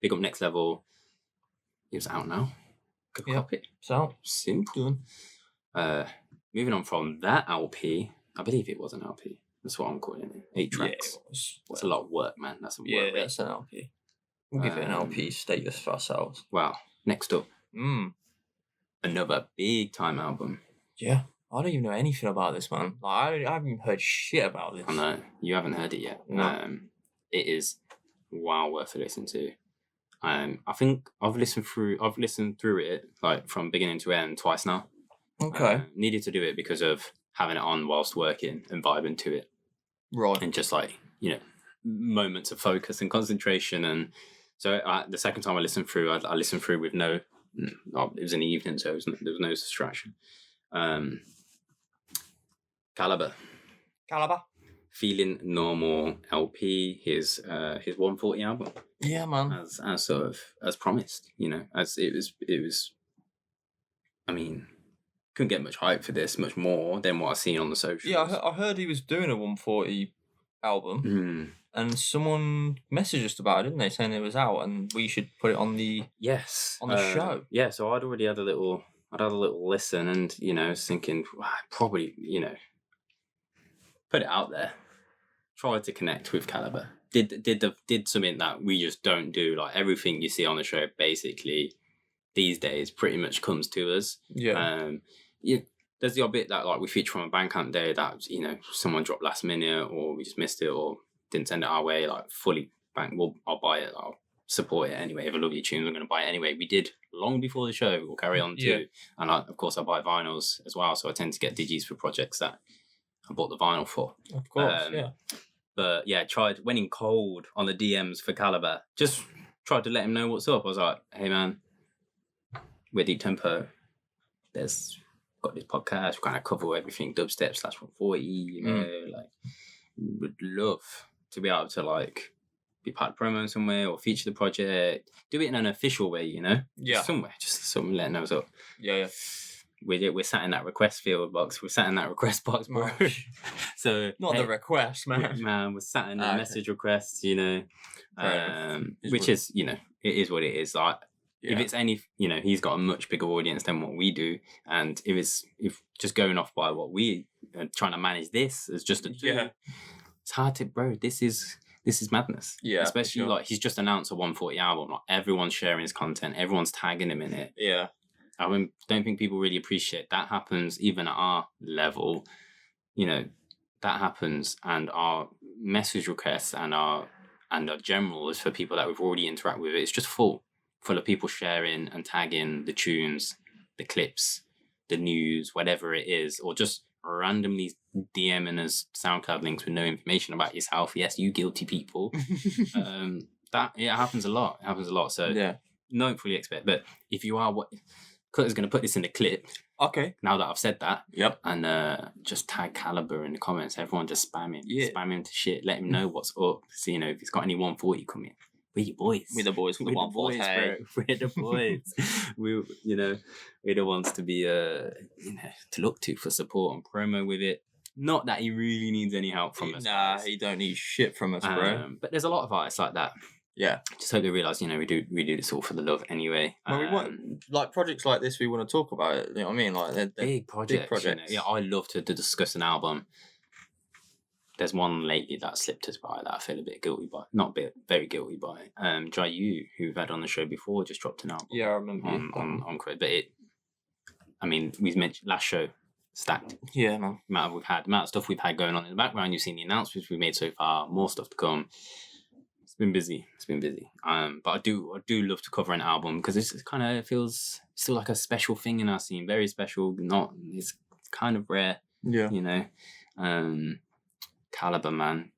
Big up Next Level. It was out now. Go cop it. It's out. Simple. Moving on from that LP, I believe it was an LP. That's what I'm calling it. 8 tracks. Yeah, it was. That's a lot of work, man. That's a work. That's an LP. We'll give it an LP status for ourselves. Wow. Next up. Another big time album. Yeah. I don't even know anything about this, man. Like, I haven't even heard shit about this. I know. You haven't heard it yet. No. It is worth a listen to. I think I've listened through it like from beginning to end twice now. Okay. Needed to do it because of having it on whilst working and vibing to it. Right. And just like, moments of focus and concentration. And so the second time I listened through, I listened through with it was in the evening, so there was no distraction. Calibre. Feeling Normal LP, his 140 album. Yeah, man. As sort of as promised, as it was. I mean, couldn't get much hype for this, much more than what I've seen on the socials. Yeah, I heard he was doing a 140 album, and someone messaged us about it, didn't they? Saying it was out and we should put it on the show. Yeah, so I'd already had a little listen, and I was thinking, probably put it out there. Tried to connect with Calibre. Did something that we just don't do. Like everything you see on the show, basically these days, pretty much comes to us. Yeah. There's the odd bit that like we feature from a Bandcamp day that someone dropped last minute, or we just missed it, or didn't send it our way. Like fully bank. Well, I'll buy it. I'll support it anyway. If I love your tunes, I'm going to buy it anyway. We did long before the show. We'll carry on too. And of course, I buy vinyls as well. So I tend to get digis for projects that I bought the vinyl for. Of course, But went in cold on the DMs for Calibre. Just tried to let him know what's up. I was like, hey man, we're Deep Tempo. Got this podcast. We kind of cover everything dubstep /140. Like, would love to be able to like be part of promo somewhere or feature the project. Do it in an official way, Yeah. Somewhere, just someone letting us up. Yeah. We're sat in that request field box. We're sat in that request box, bro. So not the request, man. Man, we're sat in the message requests, which is, it is what it is. Like, if it's any, he's got a much bigger audience than what we do, and if just going off by what we are trying to manage this as just a two, it's hard to, bro. This is madness. Yeah, especially like he's just announced a 140 album. Like everyone's sharing his content, everyone's tagging him in it. Yeah. I don't think people really appreciate that happens even at our level. That happens, and our message requests and our generals for people that we've already interacted with. It's just full of people sharing and tagging the tunes, the clips, the news, whatever it is, or just randomly DMing us SoundCloud links with no information about yourself. Yes, you guilty people. That happens a lot. It happens a lot. So don't fully expect. But if you are Cutter's going to put this in the clip. Okay. Now that I've said that. Yep. And just tag Calibre in the comments. Everyone just spam him. Yeah. Spam him to shit. Let him know what's up. So, if he's got any 140 coming. We're your boys. We're the boys for the 140. We're the boys. We're the ones to be, to look to for support and promo with it. Not that he really needs any help from us. Nah, he don't need shit from us, bro. But there's a lot of artists like that. Yeah. Just hope they realise, we do this all for the love anyway. Well, we want, like, projects like this, we want to talk about it. You know what I mean? Like, they're big projects. Yeah, I love to discuss an album. There's one lately that slipped us by that I feel a bit guilty by. Not very guilty by. Jabu, who we've had on the show before, just dropped an album. Yeah, I remember. On Crowley. But we've mentioned last show, stacked. Yeah, man. Amount of stuff we've had going on in the background. You've seen the announcements we've made so far. More stuff to come. been busy. It's been busy. But I do love to cover an album because it's kind of feels still like a special thing in our scene. Very special. It's kind of rare. Yeah. You know, Calibre, man.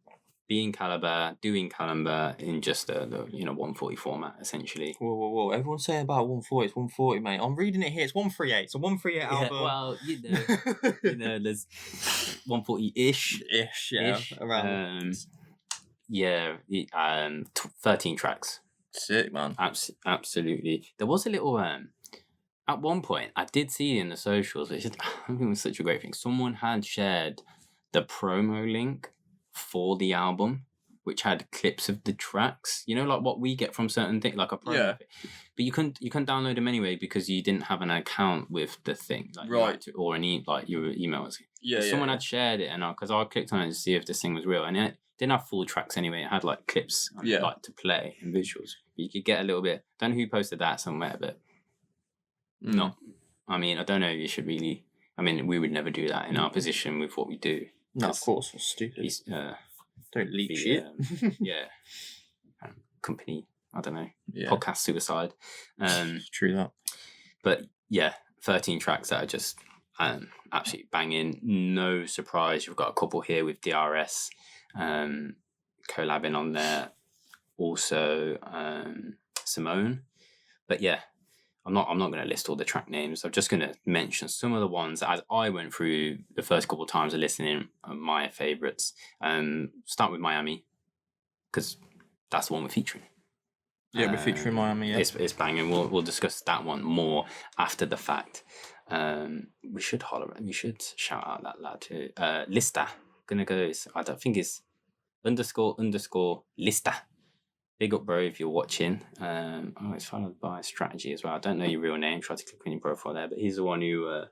Being Calibre, doing Calibre in just the 140 format, essentially. Whoa. Everyone's saying about 140. It's 140, mate. I'm reading it here. It's 138. It's a 138 album. Well, there's 140-ish. Yeah. Around. 13 tracks. Sick, man. Absolutely. There was a little... at one point, I did see in the socials, I think it was such a great thing, someone had shared the promo link for the album, which had clips of the tracks, like what we get from certain things, like a promo. Yeah. But you couldn't download them anyway because you didn't have an account with the thing, right? Or your emails. Yeah. Someone had shared it, and because I clicked on it to see if this thing was real, and it didn't have full tracks anyway. It had like clips, to play and visuals. You could get a little bit. Don't know who posted that somewhere, but no. I mean, I don't know if you should really. I mean, we would never do that in our position with what we do. No, of course, it's stupid. Don't leak shit. Company, I don't know. Yeah. Podcast suicide. It's true that. But 13 tracks that are just absolutely banging. No surprise, you've got a couple here with DRS collabing on there. Also, Simone. But I'm not going to list all the track names. I'm just going to mention some of the ones that, as I went through the first couple of times of listening, are my favourites. Start with Miami, because that's the one we're featuring. Yeah, we're featuring Miami. Yeah, it's banging. We'll discuss that one more after the fact. We should shout out that lad too. Lista. Gonna go. I don't think it's _ Lista. Big up, bro, if you're watching. It's followed by Strategy as well. I don't know your real name. Try to click on your profile there, but he's the one who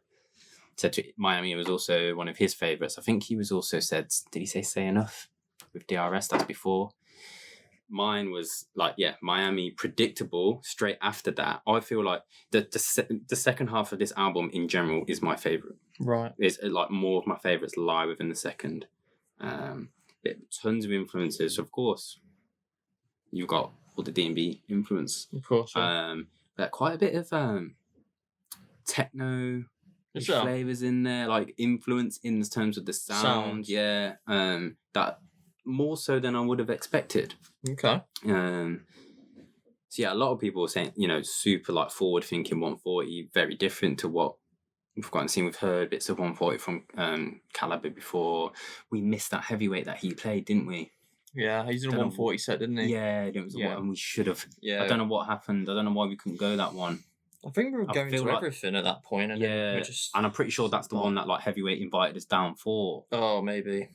said to Miami was also one of his favourites. I think he was also said, did he say Enough with DRS? That's before. Mine was Miami, Predictable. Straight after that, I feel like the second half of this album in general is my favourite. Right. It's like more of my favourites lie within the second. Tons of influences, of course. You've got all the D&B influence. Of course. But quite a bit of techno flavours in there, like influence in terms of the sound. Yeah. That more so than I would have expected. Okay. So a lot of people are saying, super like forward thinking 140, very different to what we've gotten seen. We've heard bits of 140 from Calibre before. We missed that heavyweight that he played, didn't we? Yeah, he's in a 140 set, didn't he? Yeah, it was and we should have. Yeah. I don't know what happened. I don't know why we couldn't go that one. I think we were going to everything at that point. And and I'm pretty sure that's the one that like heavyweight invited us down for. Oh, maybe.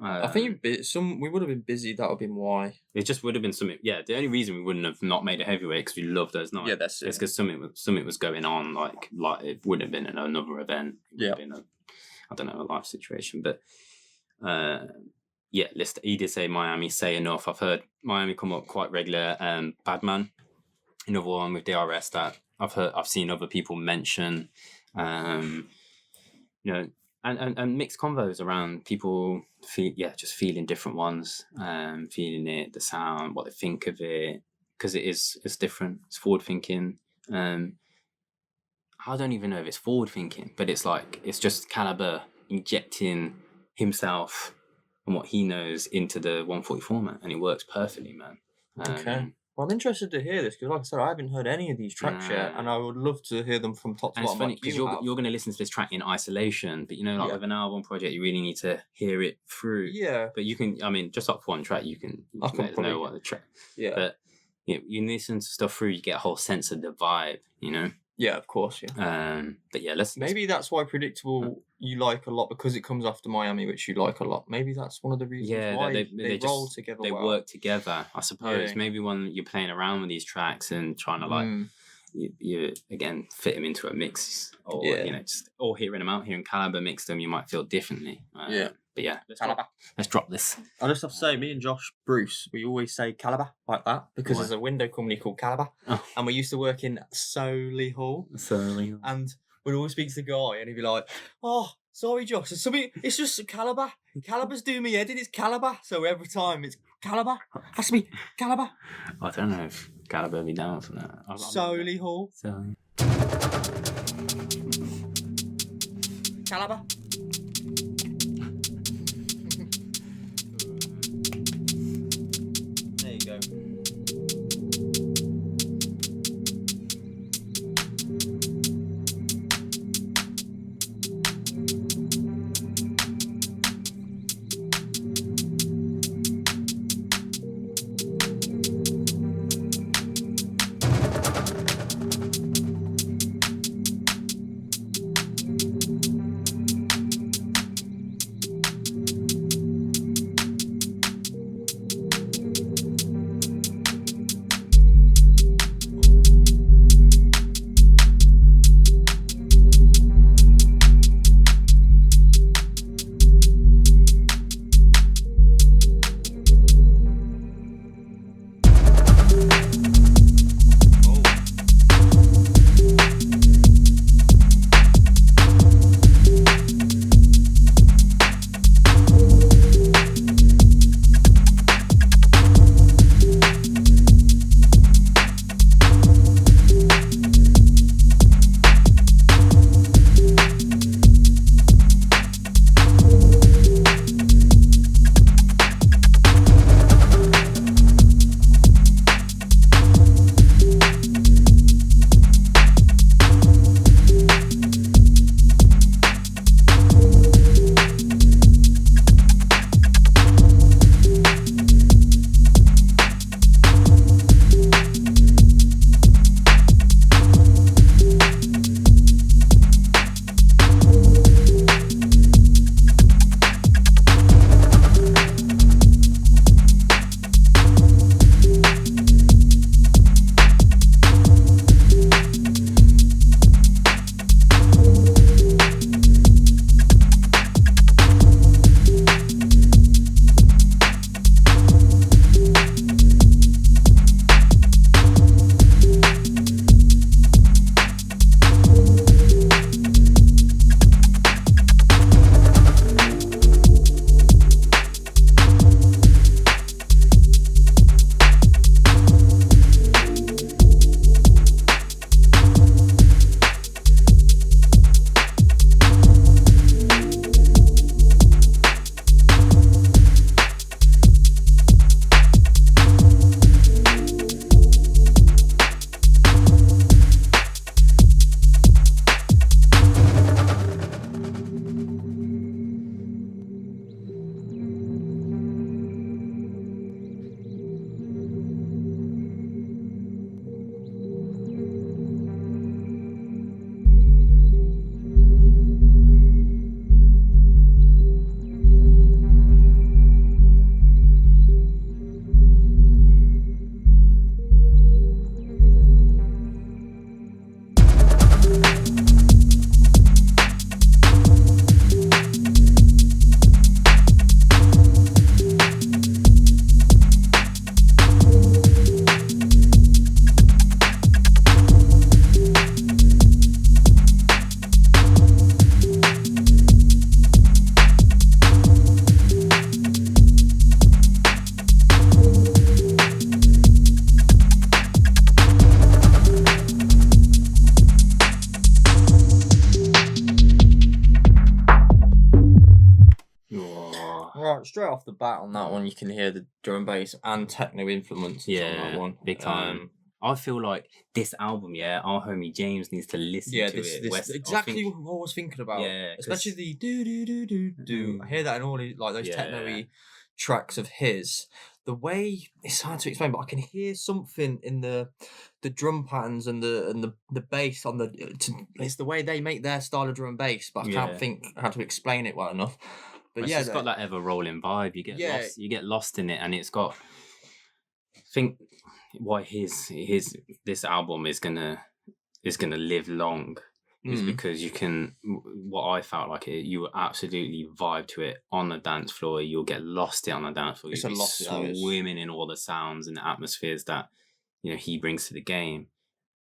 I think we would have been busy. That would have been why. It just would have been something. Yeah, the only reason we wouldn't have not made a heavyweight because we love those nights. Yeah, that's it. It's because something was going on. Like it would have been another event. It would have been a life situation, but. He did say Miami, Say Enough. I've heard Miami come up quite regular. Badman, another one with DRS that I've seen other people mention. And mixed convos around people just feeling different ones, feeling it, the sound, what they think of it, because it's different. It's forward thinking. I don't even know if it's forward thinking, but it's just Calibre injecting himself and what he knows into the 140 format, and it works perfectly, man. Okay. Well, I'm interested to hear this because, like I said, I haven't heard any of these tracks yet, and I would love to hear them from top to bottom. It's funny because you're going to listen to this track in isolation, but with an album project, you really need to hear it through. Yeah. But you can, just off one track, you can let us know what the track. Yeah. But you listen to stuff through, you get a whole sense of the vibe. Yeah, of course. Yeah. But maybe that's why Predictable you like a lot because it comes after Miami, which you like a lot. Maybe that's one of the reasons why they roll together. They work together, I suppose. Yeah. Maybe when you're playing around with these tracks and trying to you again fit them into a mix, or or hearing them out here in Calibre mix them, you might feel differently. But let's drop this. I just have to say, me and Josh Bruce, we always say Calibre like that because there's a window company called Calibre, and we used to work in Solihull. And would always speak to the guy, and he'd be like, "Oh, sorry, Josh, it's just Calibre. Calibre's doing me edit. It's Calibre." So every time it's Calibre. Has to be Calibre. I don't know if Calibre would be down for that. Solely Hall. So. Calibre. There you go. Right, straight off the bat on that one, you can hear the drum and bass and techno influences on that one. Big time. I feel like this album, our homie James needs to listen to it. This exactly what I was thinking about. Yeah, especially the do. I hear that in all like those techno-y tracks of his. The way it's hard to explain, but I can hear something in the drum patterns and the bass on it's the way they make their style of drum and bass, but I can't think how to explain it well enough. But it's got that ever rolling vibe. You get lost in it, and it's got. I think why this album is gonna live long is because you can. What I felt like you absolutely vibe to it on the dance floor. You'll get lost on the dance floor. You'll be swimming in all the sounds and the atmospheres that he brings to the game.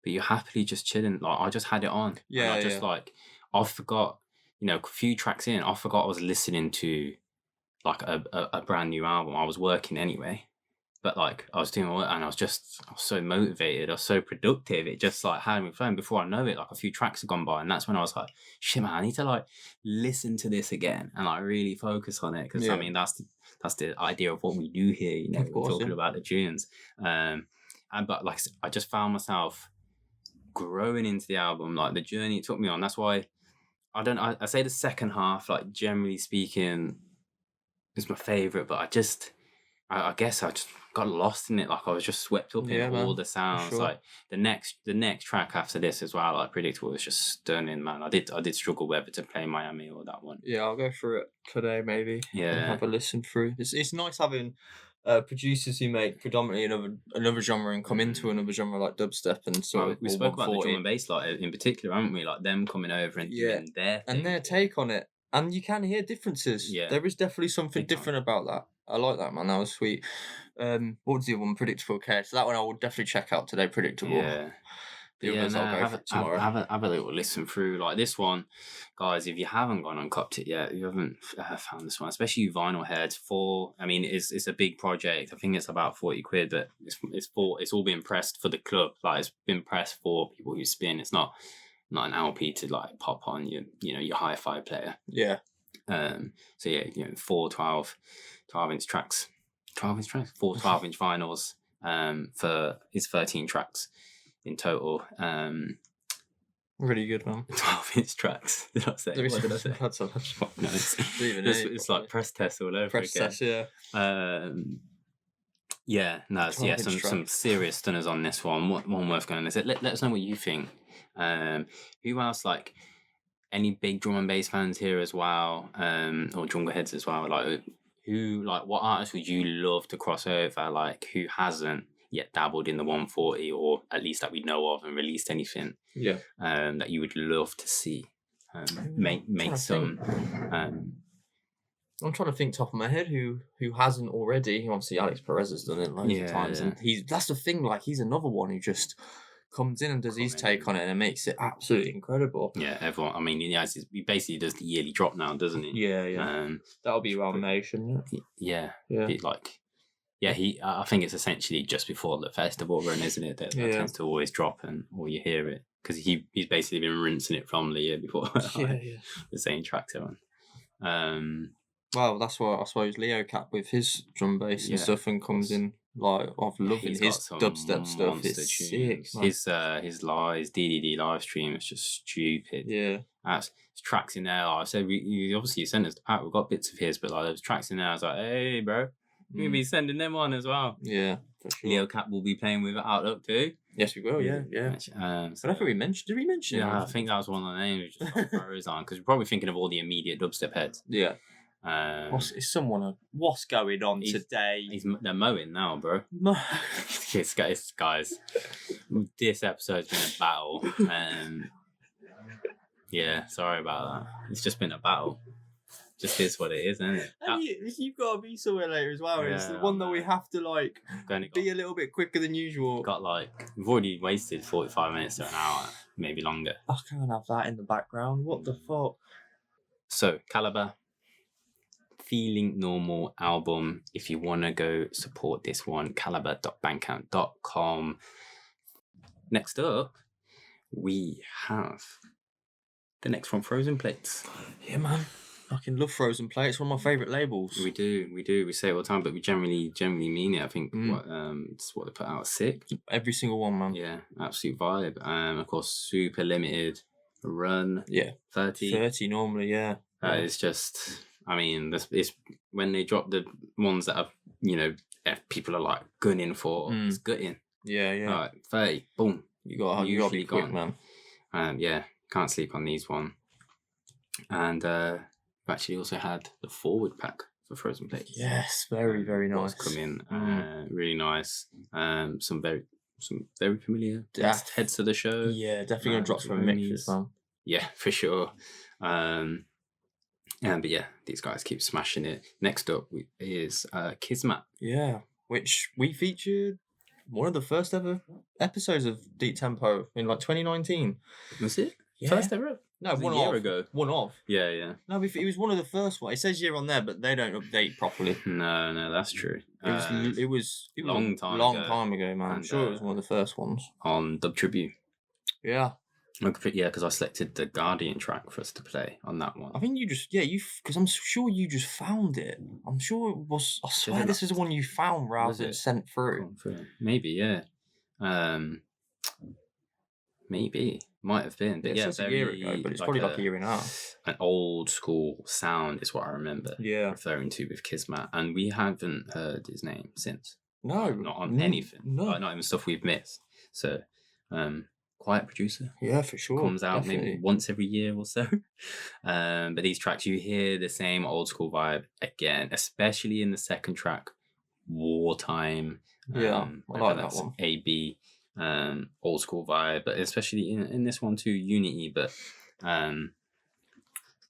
but you're happily just chilling. Like I just had it on. Yeah, and I just like I forgot, a few tracks in, I forgot I was listening to like a brand new album. I was working anyway, but like I was doing all and I was so motivated. I was so productive. It just like had me flowing. Before I know it, like a few tracks had gone by, and that's when I was like, shit, man, I need to like listen to this again and like really focus on it because I mean that's the idea of what we do here. We're talking about the tunes. But like I just found myself growing into the album, like the journey it took me on. That's why I say the second half, like generally speaking, is my favorite, but I guess I just got lost in it. Like I was just swept up in all the sounds. Sure. Like the next track after this as well, like Predictable, was just stunning, man. I did struggle whether to play Miami or that one. Yeah, I'll go through it today maybe. Yeah, and have a listen through. It's nice having producers who make predominantly another genre and come into another genre like dubstep and so. We spoke about the drum and bass like in particular, haven't we? Like them coming over and doing their thing. And their take on it. And you can hear differences. Yeah. There is definitely something different about that. I like that, man. That was sweet. What was the other one? Predictable Care. So that one I will definitely check out today. Predictable. Yeah. Have a little listen through. Like this one, guys, if you haven't gone and copped it yet, you haven't found this one, especially you vinyl heads. It's a big project. I think it's about 40 quid, but it's all been pressed for the club. Like it's been pressed for people who spin. It's not an LP to like pop on your hi-fi player. Yeah. So yeah, 4 12-inch tracks, 4 12-inch vinyls. For his 13 tracks in total. Really good, man. 12-inch tracks. Did I say? What did I say? That's so much fun. No, it's like press test all over press again. Test, yeah. Some serious stunners on this one. One worth going to let us know what you think. Who else, like any big drum and bass fans here as well, or jungle heads as well, like what artists would you love to cross over, like who hasn't yet dabbled in the 140 or at least that we know of and released anything that you would love to see make some I'm trying to think top of my head who hasn't already. Obviously Alex Perez has done it loads of times and that's the thing, like he's another one who just comes in and does his take on it and it makes it absolutely incredible. Yeah, everyone. I mean, he basically does the yearly drop now, doesn't he? Yeah. That'll be around May, shouldn't it? Yeah. I think it's essentially just before the festival run, isn't it? That tends to always drop or you hear it because he's basically been rinsing it from the year before. The same tracks on. Well, that's why I suppose Leo Cap with his drum bass and stuff and comes in. Like I've loved his dubstep stuff. It's sick. His DDD live stream is just stupid. Yeah, that's tracks in there. Like I said, you obviously sent us the pack. We've got bits of his, but like there's tracks in there. I was like, hey, bro, you'll be sending them on as well. Yeah, for sure. Leo Cap will be playing with Outlook too. Yes, we will. Yeah. But I think we mentioned. Did we mention? Yeah, I think that was one of the names. We just throws on because we're probably thinking of all the immediate dubstep heads. Yeah. What's going on today? They're mowing now, bro. Guys, this episode's been a battle. Sorry about that. It's just been a battle. Just is what it is, isn't it? And you've got to be somewhere later as well. It's the one that we have to be a little bit quicker than usual. We've already wasted 45 minutes to an hour, maybe longer. I can't have that in the background. What the fuck? So, Calibre. Feeling Normal album. If you want to go support this one, calibre.bandcamp.com. Next up, we have the next one, Frozen Plates. Yeah, man. I fucking love Frozen Plates. One of my favourite labels. We do. We say it all the time, but we generally mean it. I think it's what they put out, sick. Every single one, man. Yeah, absolute vibe. Of course, super limited run. Yeah. 30 normally, yeah. It's just... I mean, it's when they drop the ones that people are like gunning for. It's gutting. Yeah. All right, 30, boom. You got to be quick, man. Can't sleep on these one. And we've actually also had the forward pack for Frozen Plates. Yes, very, very nice. Come in, really nice. Some very familiar heads to the show. Yeah, definitely gonna drop some mixes, man. Yeah, for sure. But yeah, these guys keep smashing it. Next up is Kismat. Yeah, which we featured one of the first ever episodes of Deep Tempo in like 2019. Was it? Yeah. First ever? No, One year ago. One of. Yeah. No, it was one of the first ones. It says year on there, but they don't update properly. No, that's true. It was a long time ago, man. I'm and, sure it was one of the first ones. On Dub Tribute. Yeah. Yeah, because I selected the Guardian track for us to play on that one. I think because I'm sure you just found it. I'm sure it was. I swear this is the one you found rather than sent through. Maybe, yeah. Maybe might have been, but it's a year ago, but it's probably like a year and a half. An old school sound is what I remember. Yeah, referring to with Kismat, and we haven't heard his name since. No, not on anything. No, not even stuff we've missed. So, quiet producer. Yeah, for sure. Comes out maybe once every year or so. But these tracks, you hear the same old school vibe again, especially in the second track, Wartime. Yeah, I like that one. AB. Old school vibe, but especially in this one too, Unity. But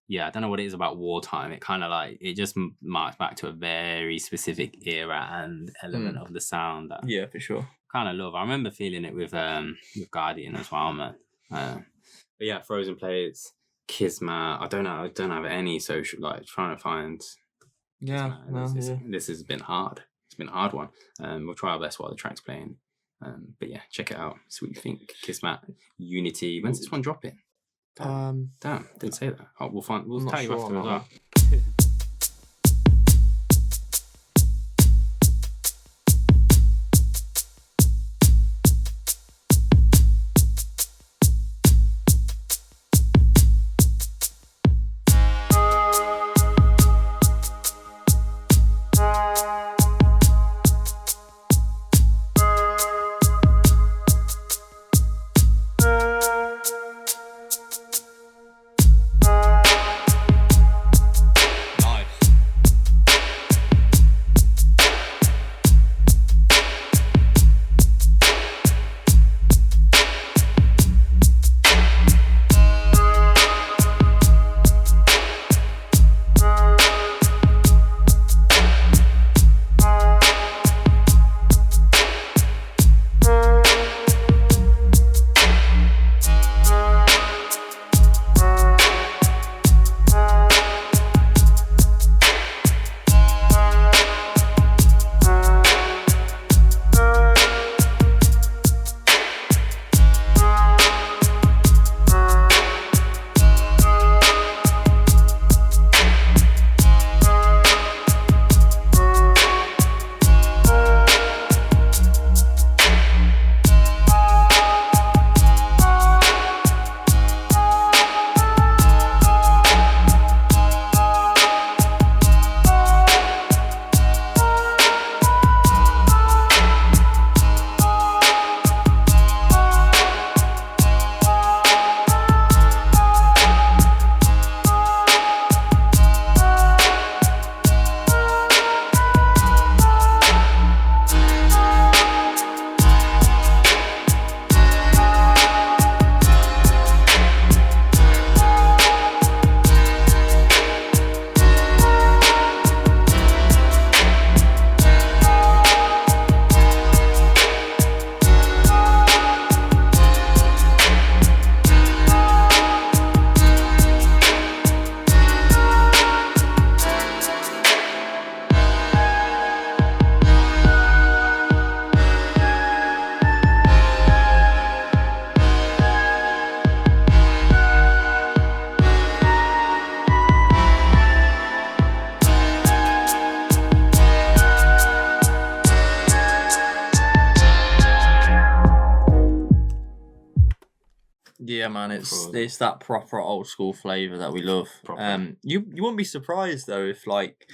yeah, I don't know what it is about Wartime. It kind of like it just marks back to a very specific era and element of the sound that for sure kind of love. I remember feeling it with Guardian as well, man. But yeah, Frozen Plates, Kismat. I don't have any social, like trying to find. Yeah, this has been hard. It's been a hard one. We'll try our best while the track's playing. But yeah, check it out. See what you think. Kismat, Unity. When's this one dropping? Damn, didn't say that. We'll tell you after as well. Yeah, man, it's that proper old school flavour that we love. You wouldn't be surprised though if like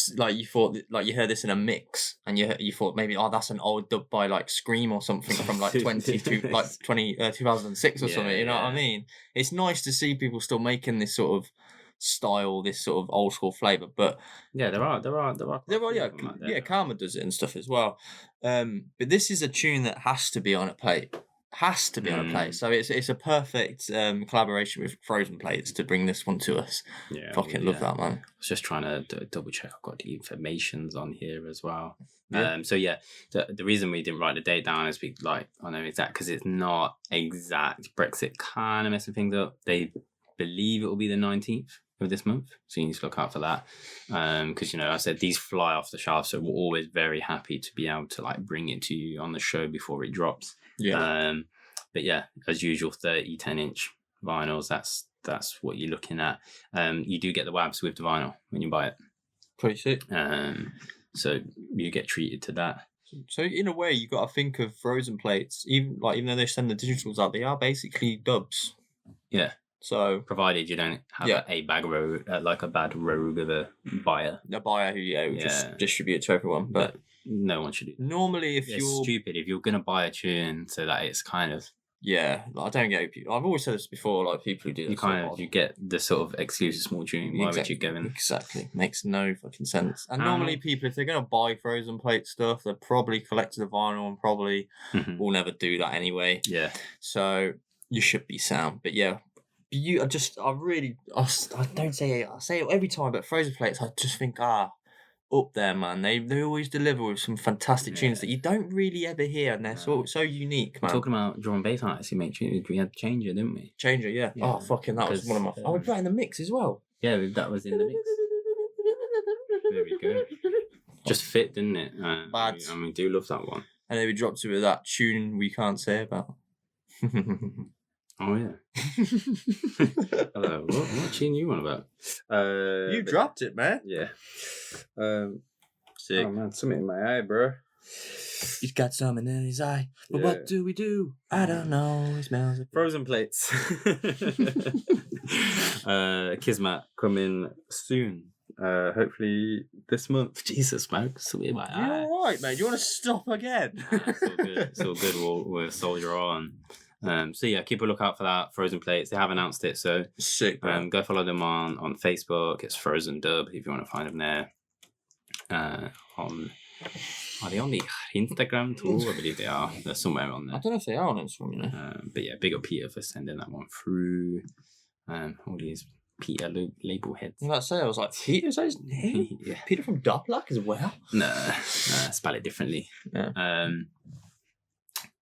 you thought like you heard this in a mix and you thought maybe that's an old dub by like Scream or something from like 2006 or something. You know what I mean? It's nice to see people still making this sort of style, this sort of old school flavour. But yeah, there are. Karma does it and stuff as well. But this is a tune that has to be on a plate. has to be on a plate. So it's a perfect collaboration with Frozen Plates to bring this one to us. Yeah, fucking love that, man. I was just trying to double check. I've got the informations on here as well. Yeah. So yeah, the reason we didn't write the date down is I know exact because it's not exact. Brexit kind of messing things up. They believe it will be the 19th of this month, so you need to look out for that. Because I said these fly off the shelf, so we're always very happy to be able to like bring it to you on the show before it drops. Yeah. But yeah, as usual, 30 10-inch vinyls. That's what you're looking at. You do get the WAVs with the vinyl when you buy it. Pretty sick. So you get treated to that. So in a way, you got to think of Frozen Plates, even though they send the digitals out, they are basically dubs. Yeah. So provided you don't have a bad rogue of a buyer. A buyer who just distribute it to everyone, but no one should do that. Normally, if it's stupid if you're gonna buy a tune so that it's kind of I don't get people. I've always said this before. Like people who do that, you get the sort of exclusive small tune. Why would you go in? Exactly, makes no fucking sense. And normally, people, if they're gonna buy Frozen Plate stuff, they're probably collected the vinyl and probably will never do that anyway. Yeah. So you should be sound, but yeah. I don't say it. I say it every time, but Frozen Plates, I just think up there, man. They always deliver with some fantastic tunes that you don't really ever hear, and they're so unique, man. Talking about drum and bass artists, we had Changer, didn't we? Changer, yeah. Oh, fucking, that was one of my. We put it in the mix as well. Yeah, that was in the mix. There we go. Just fit, didn't it? Bad. I do love that one. And then we dropped it with that tune we can't say about. Oh yeah. What tune you on about? You dropped it, man. Yeah. Sick. Oh man, something in my eye, bro. He's got something in his eye. But what do we do? I don't know. He smells it. Frozen Plates. Kismat coming soon. Hopefully this month. Jesus, man. Something in my eye. You're alright, mate. Do you want to stop again? It's all good. It's all good. We'll soldier on. So yeah, keep a lookout for that. Frozen Plates. They have announced it, so sick. Go follow them on Facebook. It's Frozen Dub if you want to find them there. Are they on the Instagram too? I believe they are. They're somewhere on there. I don't know if they are on Instagram, but yeah, big up Peter for sending that one through. All these Peter label heads. Let's say I was like, Peter's his name? Yeah. Peter from Doplac as well? No, spell it differently. Yeah.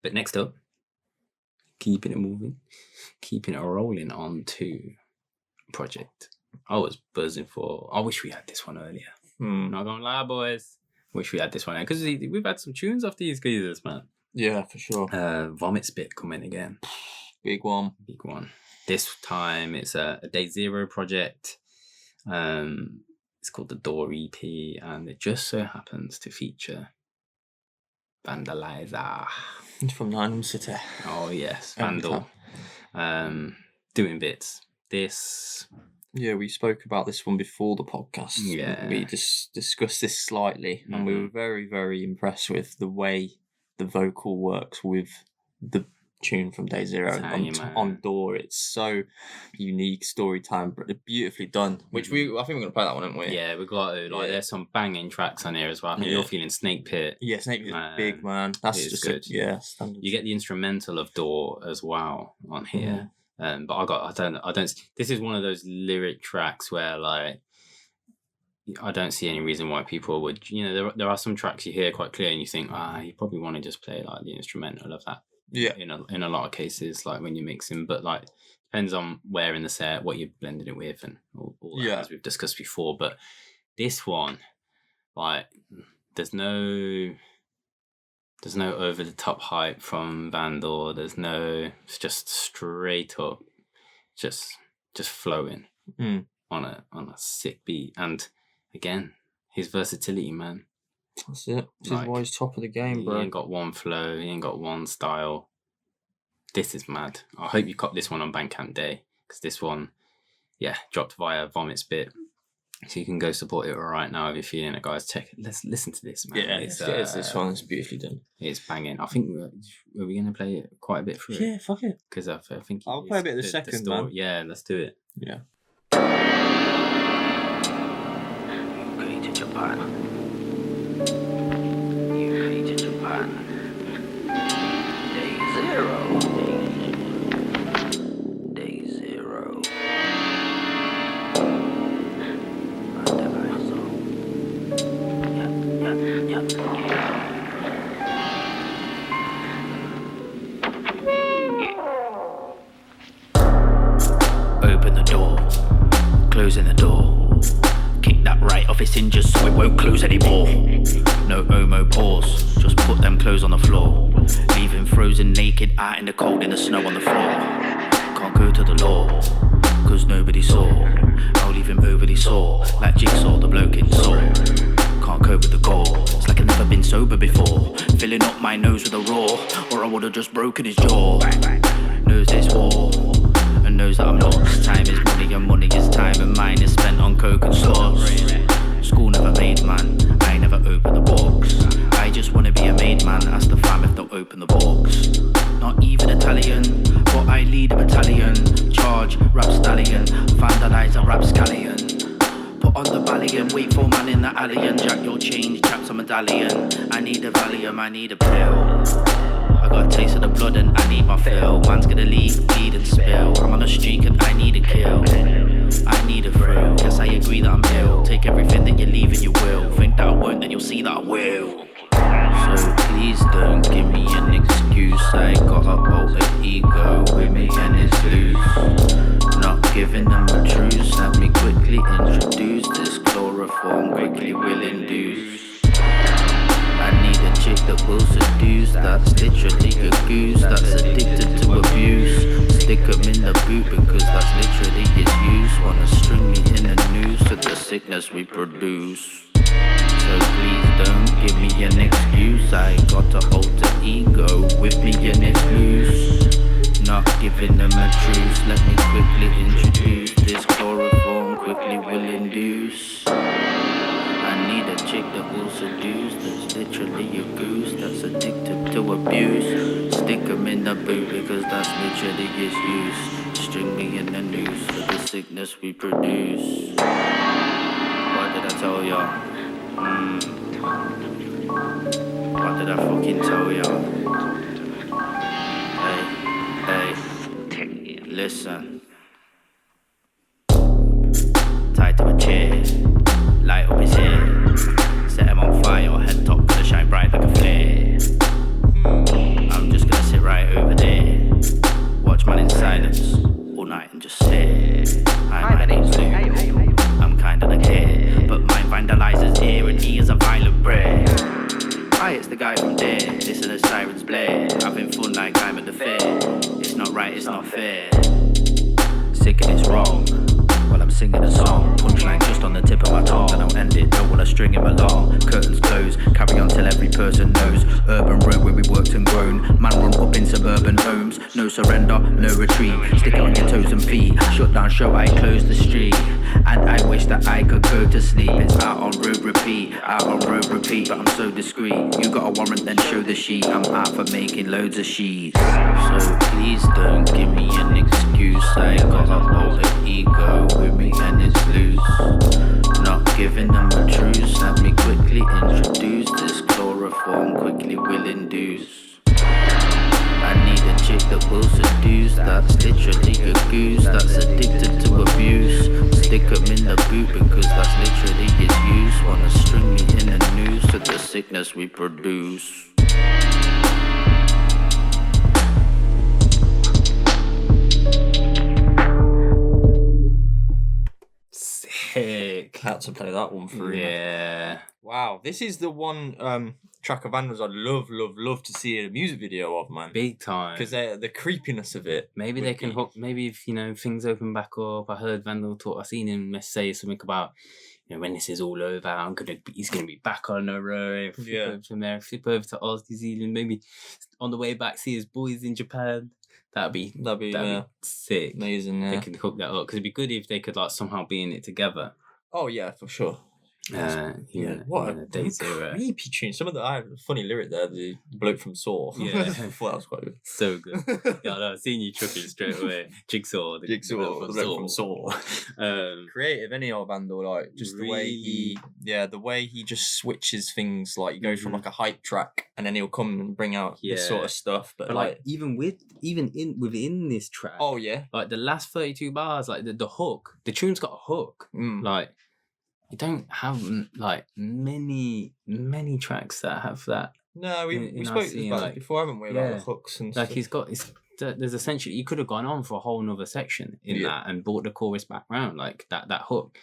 But next up, keeping it moving, keeping it rolling on to project. I was buzzing for. I wish we had this one earlier. Not gonna lie, boys. Wish we had this one because we've had some tunes off these geezers, man. Yeah, for sure. Vomitspit coming again. Big one. This time it's a Dayzero project. It's called the Door EP, and it just so happens to feature Vandalizer. From Nottingham City. Oh yes, Vandull. Doing bits. This. Yeah, we spoke about this one before the podcast. Yeah. We discussed this slightly, and we were very, very impressed with the way the vocal works with the tune from Dayzero on Door. It's so unique, story time, beautifully done. Which I think we're gonna play that one, aren't we? Yeah, we got to. There's some banging tracks on here as well. I think you're feeling Snake Pit. Yeah, Snake Pit is big, man. That's just good. Standard. You get the instrumental of Door as well on here. But I don't. This is one of those lyric tracks where like I don't see any reason why people would. There are some tracks you hear quite clear and you think, you probably want to just play like the instrumental of that. Yeah. In a lot of cases, like when you're mixing, but like depends on where in the set, what you're blending it with, and all that, as we've discussed before. But this one, like, there's no over the top hype from Vandull. It's just straight up, just flowing on a sick beat. And again, his versatility, man. That's it. This is why he's top of the game, bro. He ain't got one flow. He ain't got one style. This is mad. I hope you cop this one on Bandcamp Day, because this one, dropped via Vomitspit. So you can go support it right now if you're feeling it, guys. Let's listen to this, man. Yeah, this one is beautifully done. It's banging. I think are we going to play it quite a bit through? Yeah, fuck it. Because I think I'll play a bit of the second, man. Yeah, let's do it. Yeah. Okay, to Japan. You flee to Japan. Dayzero. won't close anymore. No homo pause, just put them clothes on the floor. Leaving frozen naked out in the cold in the snow on the floor. Can't go to the law, cause nobody saw. I'll leave him overly sore, like Jigsaw, the bloke in Saw. Can't cope with the gore, it's like I've never been sober before. Filling up my nose with a roar, or I would've just broken his jaw. Knows it's war, and knows that I'm lost. Time is money and money is time, and mine is spent on coke and sauce. School never made man, I never opened the box. I just wanna be a made man, ask the fam if they'll open the box. Not even Italian, but I lead a battalion. Charge, rap stallion, vandalize a rapscallion. Put on the Valium, wait for man in the alley and jack your change, chaps a medallion. I need a Valium, I need a pill. I got a taste of the blood and I need my fill. Man's gonna leave, bleed and spill. I'm on a streak and I need a kill. I need a thrill, yes I agree that I'm ill. Take everything that you leave and you will. Think that I won't, then you'll see that I will. So please don't give me an excuse. I got a alter ego with me and it's loose. Not giving them a truce. Let me quickly introduce this chloroform quickly will induce. I need a chick that will seduce. That's literally a goose that's addicted to abuse. Stick 'em in the boot because that's literally its use. Wanna string me in the noose to the sickness we produce. So please don't give me an excuse. I got an alter ego with me and it's loose. Not giving them a truce. Let me quickly introduce this chloroform quickly will induce. I need a chick that will seduce. That's literally a goose that's addicted to abuse. Stick 'em in the boot because that's literally its use. String me in the noose for the sickness we produce. What did I tell ya? What did I fucking tell ya? Hey, listen. Tied to a chair, light up his hair. Set him on fire, head top gonna shine bright like a flare. I'm just gonna sit right over there. Watch man in silence all night and just stare. Hi, my name's Lour. I'm kinda the care, but mine vandalizes ear and he is a violent brer. Hi, it's the guy from there. Listen to sirens blare. Having fun like I'm at the fair. It's not right, it's not fair. Sick and it's wrong. While I'm singing a song, punchline just on the tip of my tongue, and I'll end it. Don't wanna string him along. Curtains close, carry on till every person knows. Urban road where we worked and grown. Man run up in suburban homes. No surrender, no retreat. Stick it on your toes and feet. Shut down show, I close the street. And I wish that I could go to sleep. It's out on road repeat, but I'm so discreet. You got a warrant, then show the sheet. I'm out for making loads of sheets. So please don't give me an excuse. I got a alter ego with me and it's loose. Not giving them a truce. Let me quickly introduce this chloroform quickly will induce. I need a chick that will seduce. That's literally a goose that's addicted to abuse. Stick 'em in the boot because that's literally its use. Wanna string me in the noose to the sickness we produce. Sick. Had to play that one for you. Yeah. Wow, this is the one track of Vandals I'd love to see a music video of, man. Big time. Because the creepiness of it. Maybe they can hook. Maybe if things open back up. I heard Vandull talk. I seen him say something about when this is all over, he's gonna be back on the road. From there, flip over to Oz, New Zealand. Maybe on the way back, see his boys in Japan. That'd be sick. Amazing. Yeah. They can hook that up because it'd be good if they could somehow be in it together. Oh yeah, for sure. What a Dayzero. creepy tune. Some of the I have a funny lyric there. The bloke from Saw. Yeah, I thought that was quite good. So good. Yeah, I've seen you chucking straight away. Jigsaw, the bloke from Saw. Creative, any old Vandal, just the way he just switches things. He goes from a hype track, and then he'll come and bring out this sort of stuff. But within this track. Oh yeah. The last 32 bars, the hook. The tune's got a hook. You don't have many tracks that have that. No, we spoke about it before, haven't we? About the hooks and stuff. There's essentially, you could have gone on for a whole nother section in that and brought the chorus back round, that hook.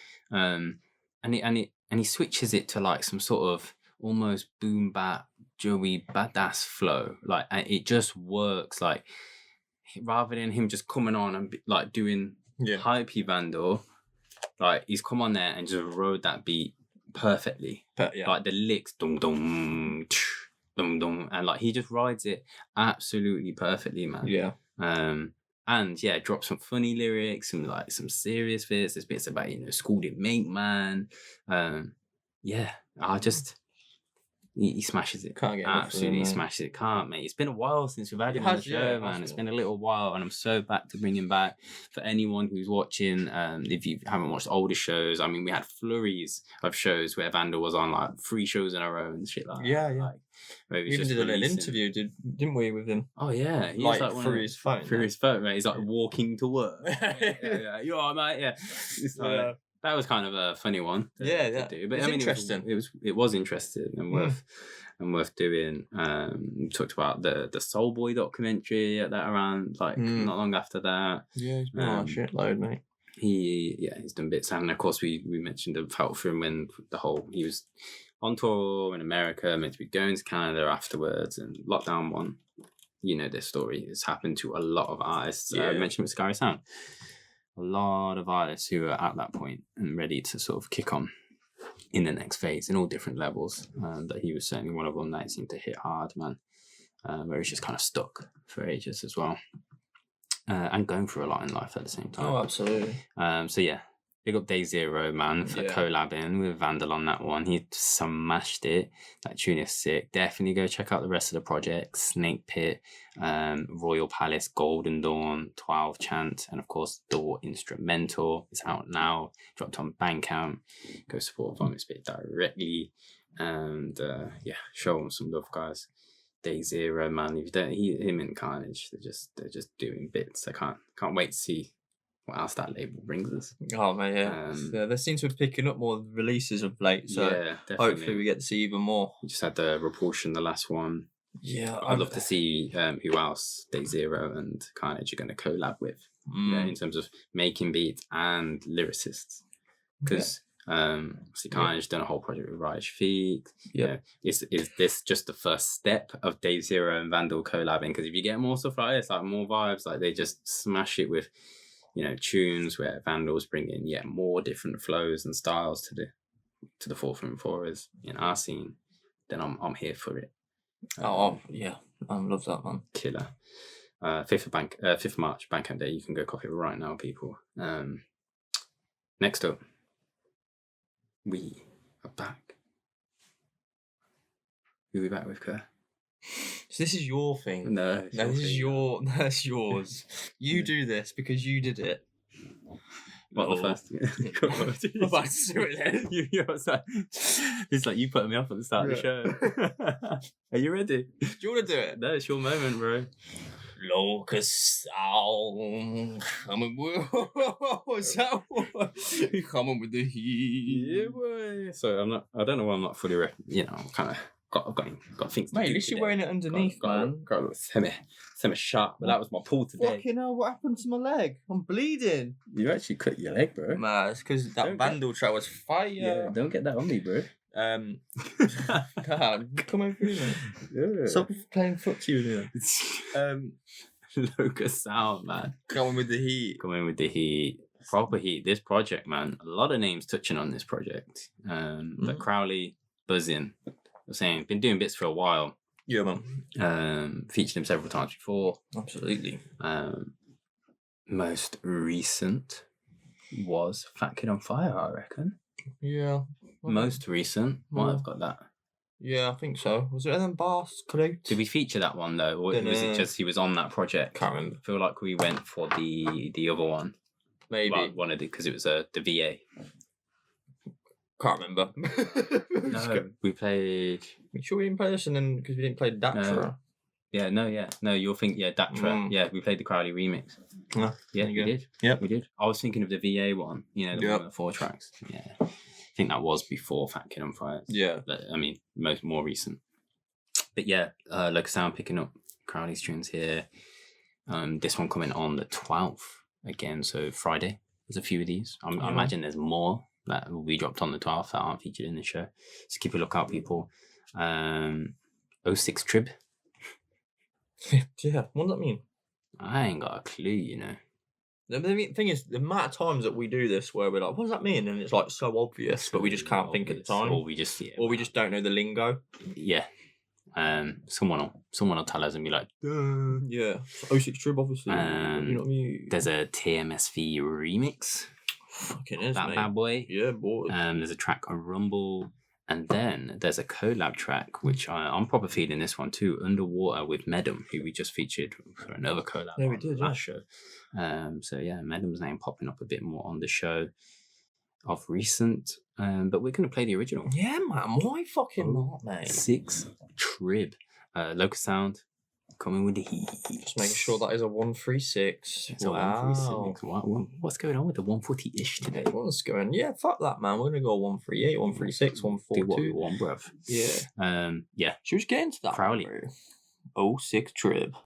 he switches it to like some sort of almost boom bap, Joey badass flow. Like, and it just works. Like, rather than him just coming on and like doing hypey Vandull, like he's come on there and just rode that beat perfectly. Like the licks, dum dum, dum dum, and like he just rides it absolutely perfectly, man. Yeah. And yeah, drop some funny lyrics, some serious bits. There's bits about, school didn't make man. He smashes it. Can't get absolutely smashes it. Can't, mate. It's been a while since we've had him on the show, man. It's been a little while, and I'm so back to bring him back. For anyone who's watching, if you haven't watched older shows, I mean, we had flurries of shows where Vandull was on like 3 shows in a row and shit like that. Yeah. Like, we even did a little interview, didn't we, with him? Oh yeah, he was like through his phone. Through his phone, mate. He's like walking to work. You all right, mate? Yeah. It's like, that was kind of a funny one. To do. But it's interesting. It was interesting and worth doing. We talked about the Soulboy documentary that around not long after that. Yeah, he's been on a shitload, mate. He's done bits, and of course we mentioned the felt for him when he was on tour in America, meant to be going to Canada afterwards, and lockdown one. You know this story. It's happened to a lot of artists. I mentioned with Sicaria Sound. A lot of artists who are at that point and ready to sort of kick on in the next phase in all different levels. That he was certainly one of them that seemed to hit hard, man. Where he's just kind of stuck for ages as well. And going through a lot in life at the same time. Oh, absolutely. So yeah, big up Dayzero, man, for collabing with Vandull on that one. He smashed it. That tune is sick. Definitely go check out the rest of the project. Snake Pit, Royal Palace, Golden Dawn, 12 Chant, and of course Door Instrumental. It's out now. Dropped on Bandcamp. Go support Vomitspit directly. And show them some love, guys. Dayzero, man. If you don't, him and Carnage, they're just doing bits. I can't wait to see what else that label brings us. Oh man, yeah. They seem to be picking up more releases of late, so hopefully we get to see even more. We just had the Repulsion, the last one. Yeah, I'd love to see who else Dayzero and Carnage are going to collab with, in terms of making beats and lyricists. Because Carnage done a whole project with Raj Feet. Yeah, is this just the first step of Dayzero and Vandull collabing? Because if you get more stuff like this, like more vibes, like they just smash it with tunes where Vandull's bringing more different flows and styles to the forefront for us in our scene, then I'm here for it. I love that, man. Killer. 5th of March, Bandcamp Day. You can go copy it right now, people. Next up, we are back. Who are we back with, Kerr? So this is your thing. No, that's yours. You do this because you did it. What, the first? I'm about to do it then. It's like you put me off at the start of the show. Are you ready? Do you want to do it? No, it's your moment, bro. Locus, coming with coming with the heat. Yeah, boy. So I don't know why I'm not fully kind of got things to mate, do at least you're wearing it underneath, man. Got a little semi sharp, but that was my pull today. Fucking hell, what happened to my leg? I'm bleeding. You actually cut your leg, bro. Man, it's because that Vandull track was fire. Yeah, don't get that on me, bro. God, come over here, man. Yeah. Stop playing footsie with me. Locus Sound, man. Coming with the heat. Proper heat. This project, man. A lot of names touching on this project. But Crowley, Bassin. I'm saying, been doing bits for a while. Yeah, man. Featured him several times before. Absolutely. Most recent was FatKidOnFire, I reckon. Yeah. Most recent. Might have got that. Yeah, I think so. Was it then Bassin? Did we feature that one though, or was it just he was on that project? Can't remember. I feel like we went for the other one. Maybe. Well, one of because it was the VA. Can't remember. No, we played. You sure we didn't play this, and then because we didn't play Datra? No, you'll think Datra. Yeah, we played the Crowley remix. Yeah, we did. Yeah, we did. I was thinking of the VA one. The one with the 4 tracks. Yeah, I think that was before FatKidOnFire. Yeah, but, I mean, more recent. But yeah, Locus Sound picking up Crowley's tunes here. This one coming on the 12th again, so Friday. There's a few of these. I imagine there's more. that will be dropped on the 12th that aren't featured in the show. So keep a lookout, people. 06 Trib. Yeah, what does that mean? I ain't got a clue, you know. The thing is, the amount of times that we do this where we're like, what does that mean? And it's like so obvious, but we just can't think at the time. Or we just don't know the lingo. Yeah. Someone will tell us and be like, duh. Yeah. 06 Trib, obviously. You know what I mean? There's a TMSV remix. Fucking is, that mate. bad boy. Yeah, boy. There's a track on Rumble. And then there's a collab track, which I'm proper feeling this one too, Underwater with Medum, who we just featured for another collab on the last show. So yeah, Medum's name popping up a bit more on the show of recent. But we're going to play the original. Yeah, man. Why fucking not, mate? 6 Trib. Locus sound. Coming with the heat. Just making sure that is a 136. It's a 136. What's going on with the 140-ish today? What's going? Yeah, fuck that, man. We're gonna go 138, 136, 142. Do what we want, bruv. Yeah. Yeah. Should we just get into that? Crowley. 06 Trib.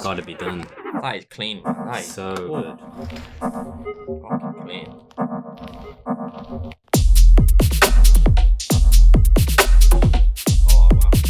Gotta be done. That is clean, man. That is so good. Fucking clean. Oh, wow.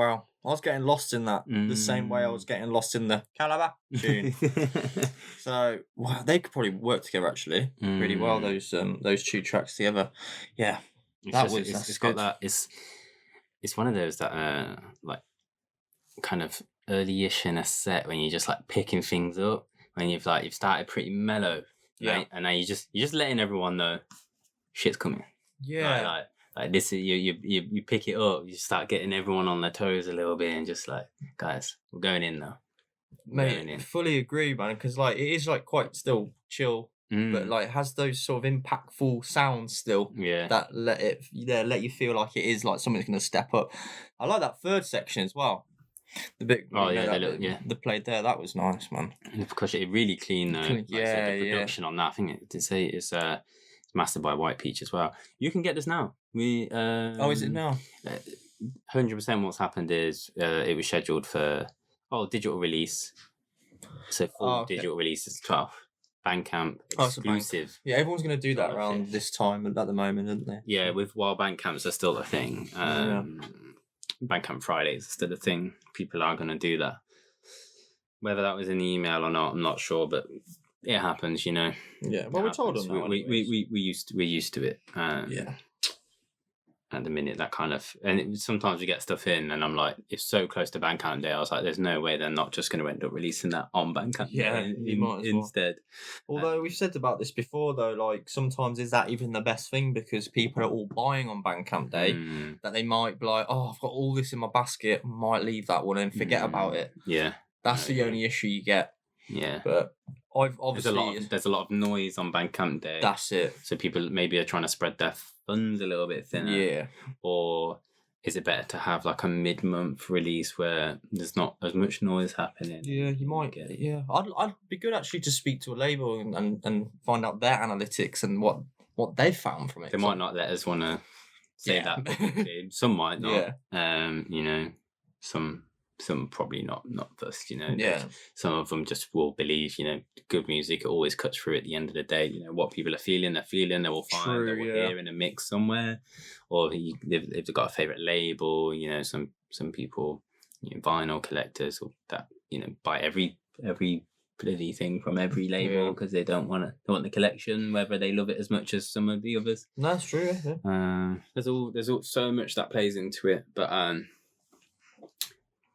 wow. I was getting lost in that the same way I was getting lost in the Calibre tune. So wow, they could probably work together actually really well. Those two tracks together. Yeah, it's got that. It's one of those that like kind of early-ish in a set when you're just like picking things up when you've started pretty mellow, right? And now you're just letting everyone know shit's coming. Yeah. Like this is you pick it up, you start getting everyone on their toes a little bit, and just like, guys, we're going in now. Mate, fully agree, man. Because like it is like quite still chill, but like has those sort of impactful sounds still. Yeah. That let you feel like it is like something's going to step up. I like that third section as well. The bit. The played there. That was nice, man. Because it really clean though. The production on that. I think it did say it's mastered by White Peach as well. You can get this now. Is it now? 100% what's happened is it was scheduled for digital release. So full digital release is 12th. Bandcamp exclusive. Yeah, everyone's going to do that around this time at the moment, aren't they? Yeah, while Bandcamps are still a thing. Bandcamp Fridays is still a thing. People are going to do that. Whether that was in the email or not, I'm not sure, but it happens, you know. Yeah, well, we told them that. We're used to it. At the minute, that kind of, and sometimes we get stuff in, and I'm like, it's so close to Bandcamp Day. I was like, there's no way they're not just going to end up releasing that on Bandcamp Day instead. Although we've said about this before, though, like sometimes is that even the best thing because people are all buying on Bandcamp Day that they might be like, I've got all this in my basket, might leave that one and forget about it. Yeah, that's the only issue you get. Yeah, but I've obviously there's a lot of noise on Bandcamp Day. That's it. So people maybe are trying to spread their funds a little bit thinner. Yeah. Or is it better to have like a mid-month release where there's not as much noise happening? Yeah, you might get it. Yeah, I'd be good actually to speak to a label and find out their analytics and what they've found from it. They might not let us want to say that publicly. Some might not. Yeah. You know, some probably not first, you know. Yeah. Some of them just will believe, you know, good music always cuts through at the end of the day. You know, what people are feeling, they will find, they will hear in a mix somewhere. Or if they've got a favourite label, you know, some people, you know, vinyl collectors or that, you know, buy every bloody thing from every label because they want the collection, whether they love it as much as some of the others. That's true, yeah. There's all so much that plays into it, but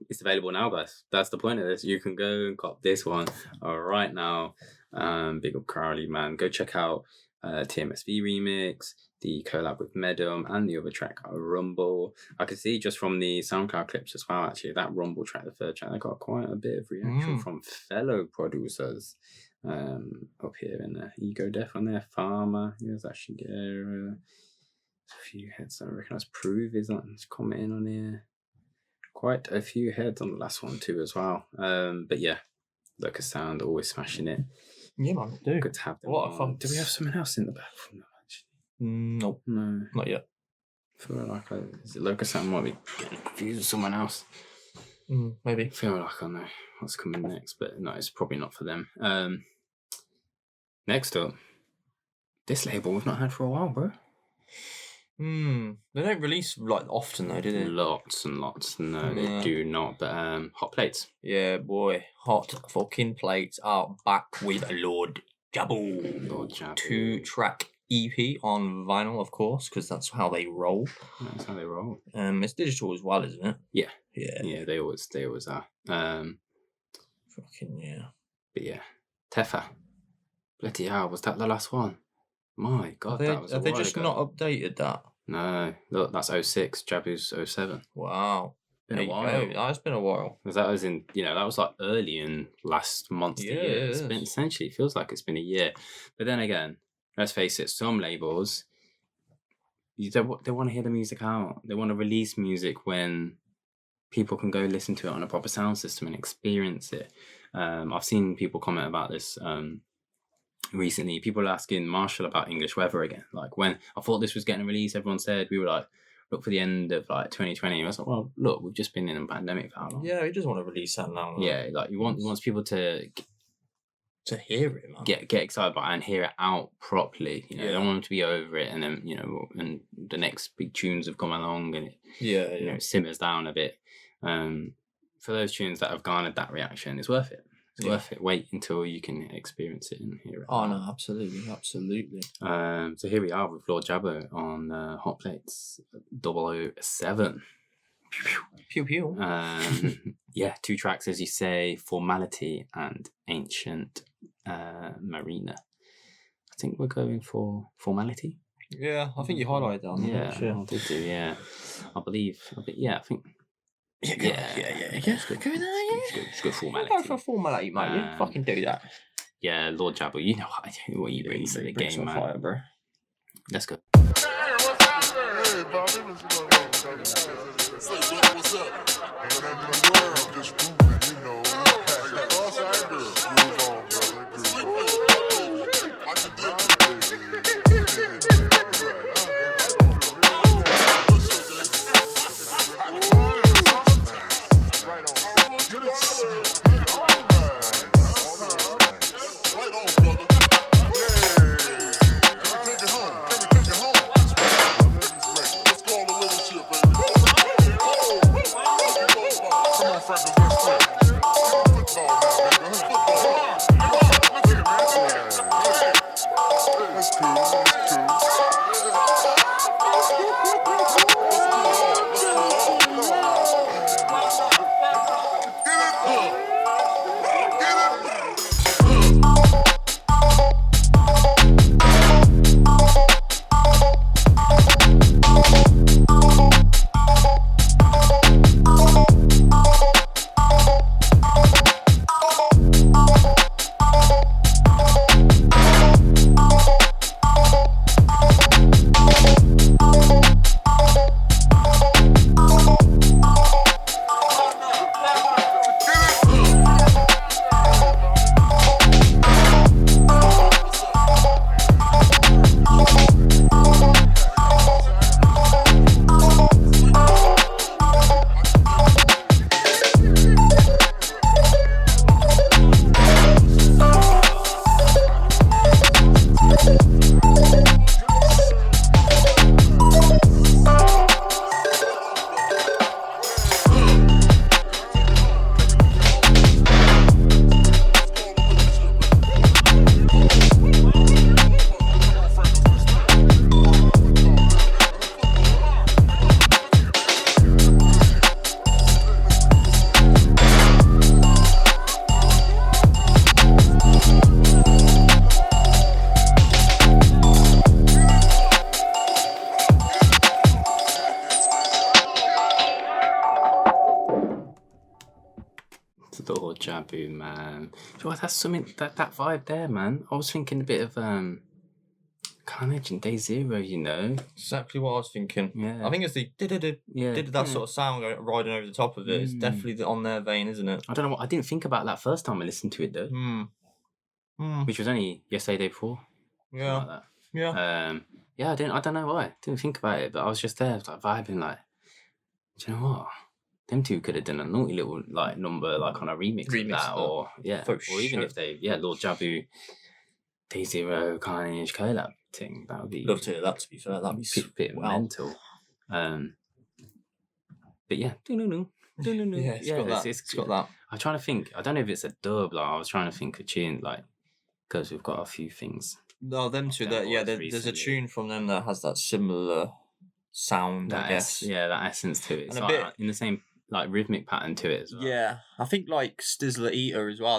it's available now, guys. That's the point of this. You can go and cop this one right now. Big up Crowley, man. Go check out TMSV Remix, the collab with Medum, and the other track, Rumble. I could see just from the SoundCloud clips as well, actually, that Rumble track, the third track, I got quite a bit of reaction from fellow producers up here in there. Ego Def on there, Farmer, here's that Shigeru. A few heads I recognise. Prove is commenting on here. Quite a few heads on the last one too as well. But yeah, Locus Sound always smashing it. Yeah, man, do. Good to have them. What a fun. Do we have someone else in the back from them actually? Nope. No, not yet. I feel like is it Locus Sound? Might be getting confused with someone else. Maybe. I feel like I know what's coming next, but no, it's probably not for them. Next up, this label we've not had for a while, bro. They don't release like often though, do they? Lots and lots. No, they do not. But Hotplates. Yeah, boy, Hot fucking Plates are back with Lord Jabu. 2-track EP on vinyl, of course, because that's how they roll. That's how they roll. It's digital as well, isn't it? Yeah. Yeah. They always are. Fucking yeah. But yeah, Tefa. Bloody hell, was that the last one? My God, that was a while ago. Have they just not updated that? No, look, that's 06. Jabu's 07. Wow, Been a while. That's been a while. Because that was in, that was like early in last month's year. It's been essentially, it feels like it's been a year. But then again, let's face it, some labels, they want to hear the music out. They want to release music when people can go listen to it on a proper sound system and experience it. I've seen people comment about this. Recently, people are asking Marshall about English Weather again. Like, when I thought this was getting released, everyone said, we were like, look for the end of like 2020. I was like, well, look, we've just been in a pandemic for how long? Yeah, he does want to release that now. Yeah, like he wants people to hear it, man. Get excited about it and hear it out properly. They don't want them to be over it, and then and the next big tunes have come along and it it simmers down a bit. For those tunes that have garnered that reaction, it's worth it. It's worth it. Wait until you can experience it and hear it. Oh no, absolutely. So here we are with Lord Jabu on Hotplates 007. Pew pew. Yeah, 2 tracks, as you say, Formaltiy and Ancient Marina. I think we're going for Formaltiy. Yeah, I think you highlighted that. Yeah, I did do. Yeah, I believe. I think. Yeah. Let's go Formaltiy. Go for Formaltiy, mate. You fucking do that. Yeah, Lord Jabu, you know what you bring to the game, man. Fire, bro. Let's go. Hey, Bobby, what's up? Ain't nothing in the world, just grooving, you know. Cross-eyed girl, groove on, brother. I can do Lord Jabu, man. So that's something that vibe there, man. I was thinking a bit of Carnage and Dayzero, you know. Exactly what I was thinking. Yeah. I think it's the did that sort of sound riding over the top of it. It's definitely on their vein, isn't it? I don't know what I didn't think about that first time I listened to it though. Which was only yesterday, day before. Yeah. Like that. Yeah. Yeah, I don't know why. Didn't think about it, but I was just there, like vibing, like, do you know what? Them two could have done a naughty little like number, like on a remix of that, or even if they, Lord Jabu, Dayzero, Carnage, collab thing, that would be. Love to hear that. To be fair, that'd be a bit mental. But yeah, yeah, it's got that. I'm trying to think. I don't know if it's a dub. Like I was trying to think of tune, like because we've got a few things. No, them two. There's a tune from them that has that similar sound. I guess. That essence to it. It's and like, a bit in the same like rhythmic pattern to it as well. Yeah, I think like Stizzler Eater as well.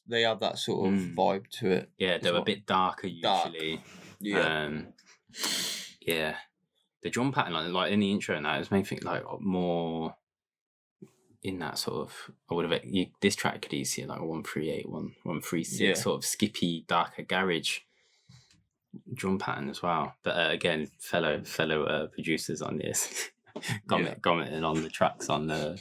They have that sort of vibe to it. Yeah, they're a bit darker usually. Yeah. Yeah. The drum pattern, like in the intro and that, it made me think like more in that sort of. I would have this track could easily like 138, 136 sort of skippy, darker garage drum pattern as well. But again, fellow producers on this commenting on the tracks on the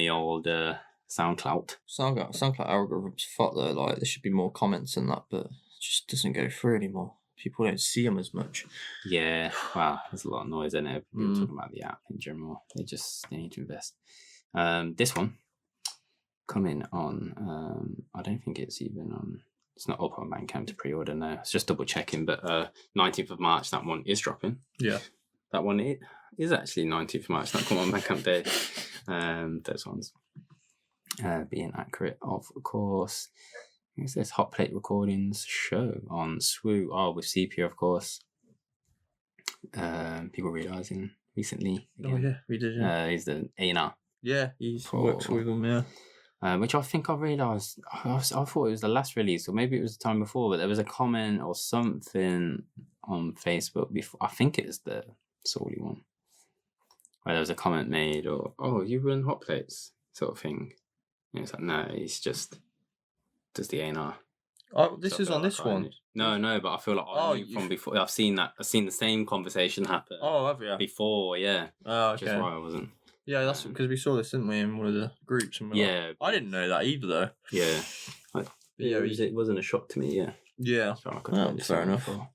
old SoundCloud. SoundCloud algorithms fuck though. Like there should be more comments than that, but it just doesn't go through anymore. People don't see them as much. Yeah, wow, there's a lot of noise in it. People talking about the app in general. They need to invest. This one coming on. I don't think it's even on. It's not up on Bandcamp to pre-order now. It's just double checking. But 19th of March, that one is dropping. Yeah, that one is actually 19th of March. Not come on Bandcamp day. Those ones being accurate, of course. What's this? Hotplate Recordings show on Swoo. Oh, with Sepia, of course. People realising recently. Again. Oh, yeah, we did, yeah. He's the A&R. Yeah, he works with them, yeah. Which I think I realised, I thought it was the last release, or maybe it was the time before, but there was a comment or something on Facebook before. I think it was the Sawley one. Where there was a comment made, or, oh, you run Hotplates, sort of thing. And it's like, no, he's just does the A&R. Oh, this So I is feel on like this I one. knew- No, but I feel like I knew from before. I've seen the same conversation happen Oh, have you? before, yeah. Oh, Just okay. why I wasn't. Yeah, that's because we saw this, didn't we, in one of the groups? And we were like, Yeah. I didn't know that either, though. Yeah. Yeah, it wasn't a shock to me, yeah. Yeah. So I could Oh, find it fair enough. before.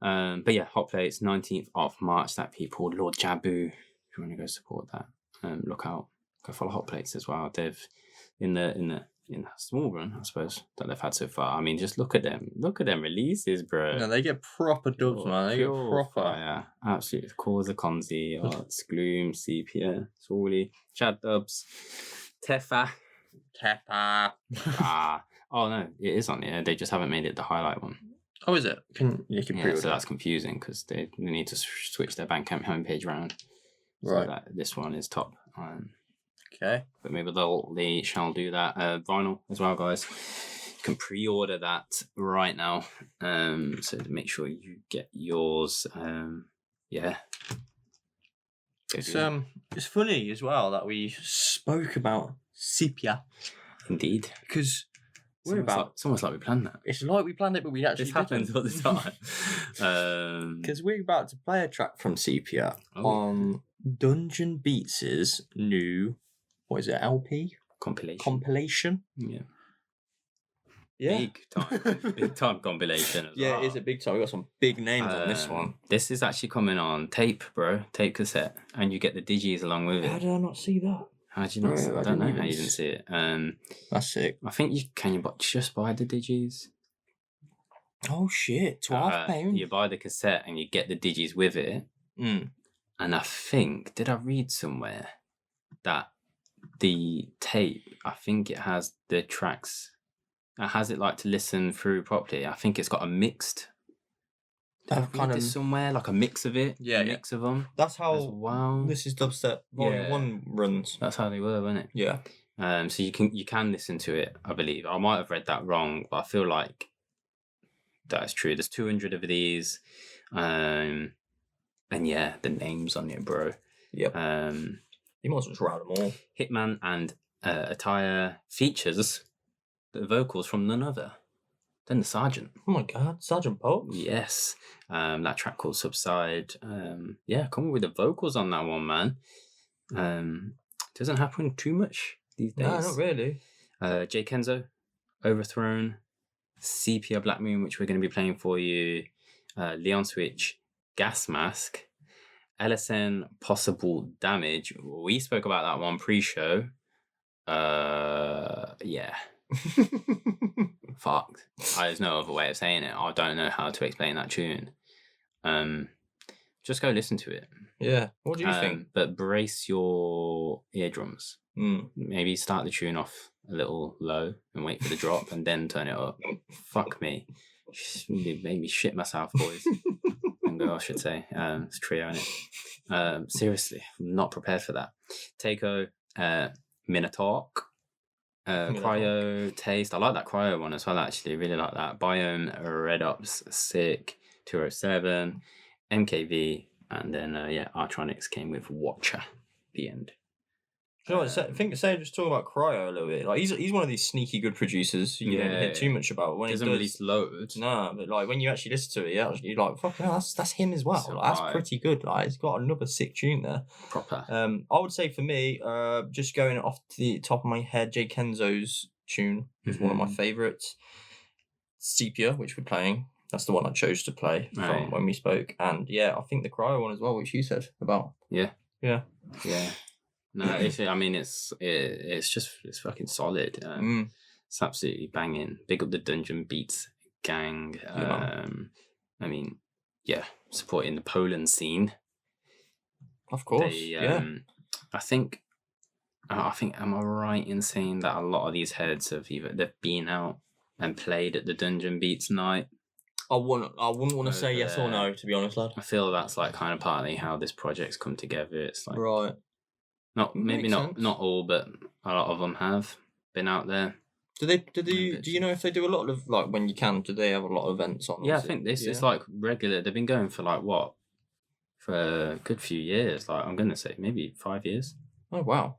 But yeah, Hotplates, 19th of March, that people, Lord Jabu, if you want to go support that, look out. Go follow Hotplates as well. They've in the small run, I suppose, that they've had so far. I mean, just look at them. Look at them releases, bro. No, they get proper dubs, man. They get Pure proper. fire. Absolutely. Cause of Congi, Arts, Gloom, Sepia, Sawley, Chad Dubs, Tefa. Oh no, it is on there. They just haven't made it the highlight one. Oh, is it? You can pre-order. So that's confusing because they need to switch their Bandcamp homepage around. Right. So that this one is top. Okay. But maybe they shall do that. Vinyl as well, guys. You can pre-order that right now. So make sure you get yours. Yeah. It's funny as well that we spoke about Sepia Indeed. because we're It's almost like we planned that. It's like we planned it, but we actually This happens didn't. all the time. Because we're about to play a track from Sepia Oh. on Dungeon Beats' new, what is it, LP? compilation. Yeah. Yeah. Big time compilation. As Yeah, well. it is a big time. We got some big names on this one. This is actually coming on tape, bro. Tape cassette, and you get the digis along with How it. did I not see that? How did you not? Bro, See? I I don't didn't know even how you didn't see it. That's sick. I think you just buy the digis. Oh shit, £12. You buy the cassette and you get the digis with it. Mm. And I think, did I read somewhere that the tape? I think it has the tracks. It has it like to listen through properly. I think it's got a mixed. That kind of somewhere like a mix of it. Yeah, a yeah. mix of them. That's As how well. this is Dubstep Volume Yeah. 1 runs. That's how they were, weren't it? Yeah. So you can listen to it. I believe I might have read that wrong, but I feel like that is true. There's 200 of these, and yeah, the names on it, bro. Yep. You might as well just round them all. Hitman and Attire features the vocals from none other than the Sergeant. Oh my god, Sergeant Pokes? Yes. That track called Subside. Yeah, come with the vocals on that one, man. Doesn't happen too much these days. No, not really. J Kenzo, Overthrown, Sepia Black Moon, which we're going to be playing for you, Leon Switch, Gas Mask, LSN Possible Damage. We spoke about that one pre-show. Yeah. Fucked. There's no other way of saying it. I don't know how to explain that tune. Just go listen to it. Yeah. What do you think? But brace your eardrums. Mm. Maybe start the tune off a little low and wait for the drop and then turn it up. Fuck me. It made me shit myself, boys. And go, I should say. It's trio, innit? Seriously, I'm not prepared for that. Takeo, Minotaur, Cryo Taste. I like that Cryo one as well, actually. Really like that. Biome, Red Ops, Sick, 207, MKV, and then, Artronics came with Watcher, the end. You know what, I think say just talking about Cryo a little bit. Like he's one of these sneaky good producers you don't hear too much about. When Doesn't he release loads. No, but like when you actually listen to it, you're like, fuck hell, that's him as well. So Like, that's right. pretty good. Like he's got another sick tune there. Proper. I would say for me, just going off the top of my head, J Kenzo's tune is one of my favourites. Sepia, which we're playing. That's the one I chose to play from when we spoke. And yeah, I think the Cryo one as well, which you said about. Yeah. Yeah. Yeah. No, it's fucking solid. It's absolutely banging. Big up the Dungeon Beats gang. Supporting the Poland scene. Of course. I think I think, am I right in saying that a lot of these heads they've been out and played at the Dungeon Beats night? I wouldn't want to say yes or no, to be honest, lad. I feel that's like kind of partly how this project's come together. It's like Right. maybe not all, but a lot of them have been out there. Do you know if they do a lot of, like, when you can, do they have a lot of events on? Yeah, I think it's like regular. They've been going for like what? For a good few years. Like, I'm gonna say maybe 5 years. Oh wow.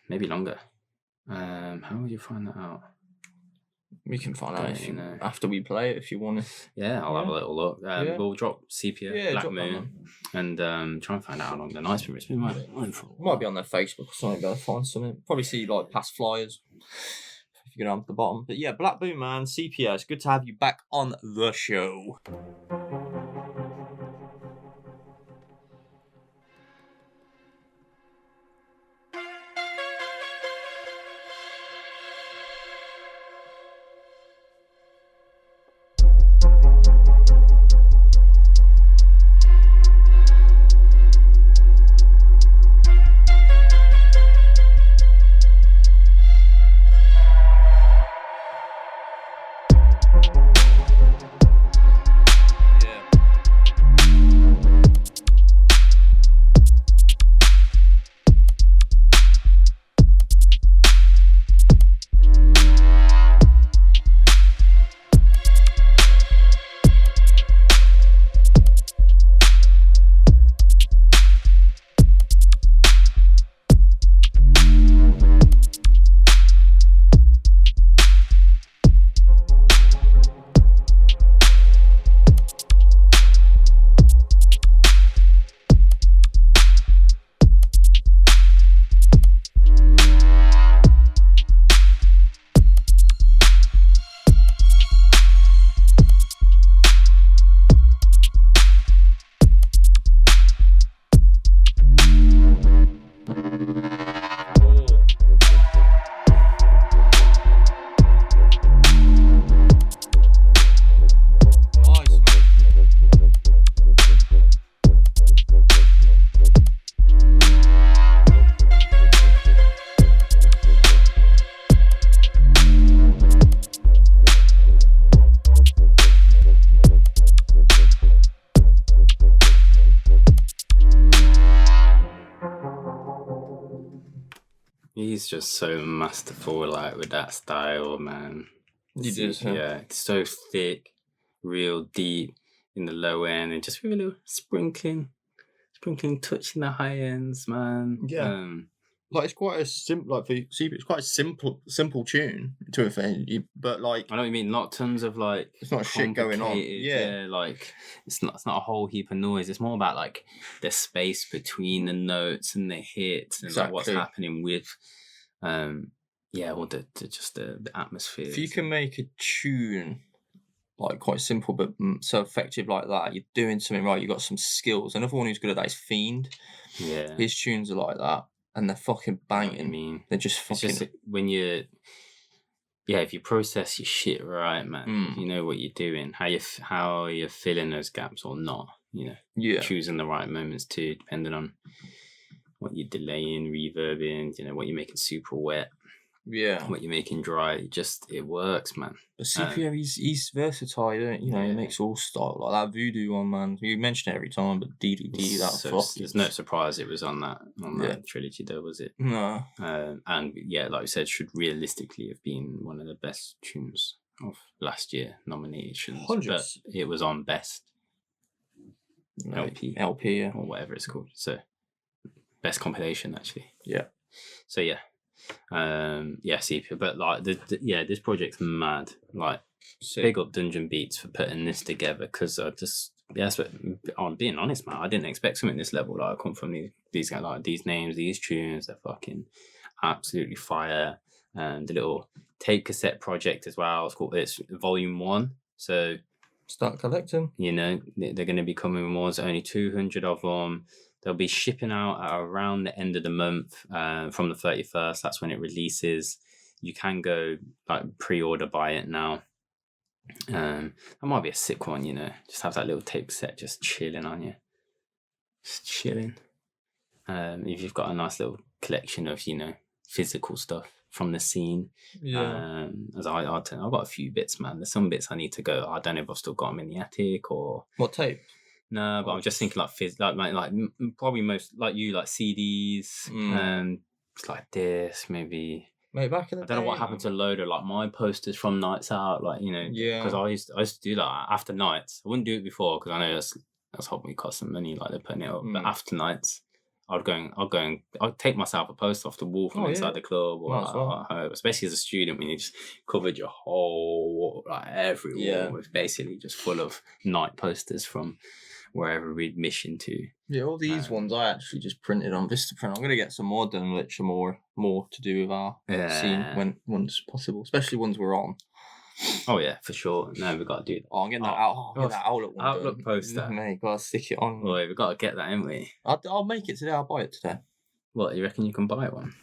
Maybe longer. How would you find that out? We can find out if you after we play it, if you want to. Yeah, I'll have a little look. We'll drop Sepia, Black Moon, and try and find out how long the night's been. It's been might be on their Facebook or something. Better find something. Probably see like past flyers if you go down to the bottom. But yeah, Black Moon, man, Sepia. It's good to have you back on the show. He's just so masterful, like with that style, man. Yeah, it's so thick, real deep in the low end, and just with a little sprinkling touch in the high ends, man. Yeah. Like it's quite a simple, like for Sepia, it's quite a simple tune to a thing, but like I know what you mean. Not tons of like it's not shit going on. Yeah, like it's not a whole heap of noise. It's more about like the space between the notes and the hits and like what's happening with, all the atmosphere. If you can make a tune like quite simple but so effective like that, you're doing something right. You got some skills. Another one who's good at that is Fiend. Yeah, his tunes are like that. And they're fucking banging. I mean, they're just fucking. It's just when if you process your shit right, man, you know what you're doing, how you're filling those gaps or not. You know, choosing the right moments too, depending on what you're delaying, reverbing. You know, what you're making super wet. Yeah, what you're making dry. It works, man. But Sepia, he's versatile. He makes all style like that Voodoo one, man. You mention it every time, but DDD there's no surprise it was on that trilogy, though, was it? No. And yeah, like I said, should realistically have been one of the best tunes of last year nominations. 100%. But it was on best LP, or whatever it's called. So best compilation, actually. Yeah. So yeah. Sepia, but like this project's mad. Like, big up Dungeon Beats for putting this together, because I'm being honest, man, I didn't expect something this level. Like, I come from these guys, like these names, these tunes, they're fucking absolutely fire. And the little tape cassette project as well. It's Volume 1, so start collecting. You know, they're going to be coming with more. There's only 200 of them. They'll be shipping out at around the end of the month, from the 31st. That's when it releases. You can go like pre-order buy it now. That might be a sick one, you know. Just have that little tape set just chilling on you. Just chilling. If you've got a nice little collection of, you know, physical stuff from the scene. Yeah. As I've got a few bits, man. There's some bits I need to go. I don't know if I've still got them in the attic or What tape? no, but I'm just thinking like probably most like you like CDs and like this maybe. Mate, back in the I don't know what happened to a load of like my posters from nights out, like because I used to do that after nights. I wouldn't do it before because I know that's helping me cost some money, like they're putting it up. But after nights, I'd take myself a poster off the wall from inside the club or at home, especially as a student when you just covered your whole every wall was basically just full of night posters from wherever we'd mission to. Yeah, all these ones I actually just printed on Vistaprint. I'm going to get some more done, literally more to do with our scene once possible, especially ones we're on. Oh yeah, for sure. No, we've got to do that. Oh, I'm getting that Outlook one. Outlook poster. Mate, got to stick it on. Boy, we've got to get that, haven't we? I'll make it today. I'll buy it today. What, you reckon you can buy one?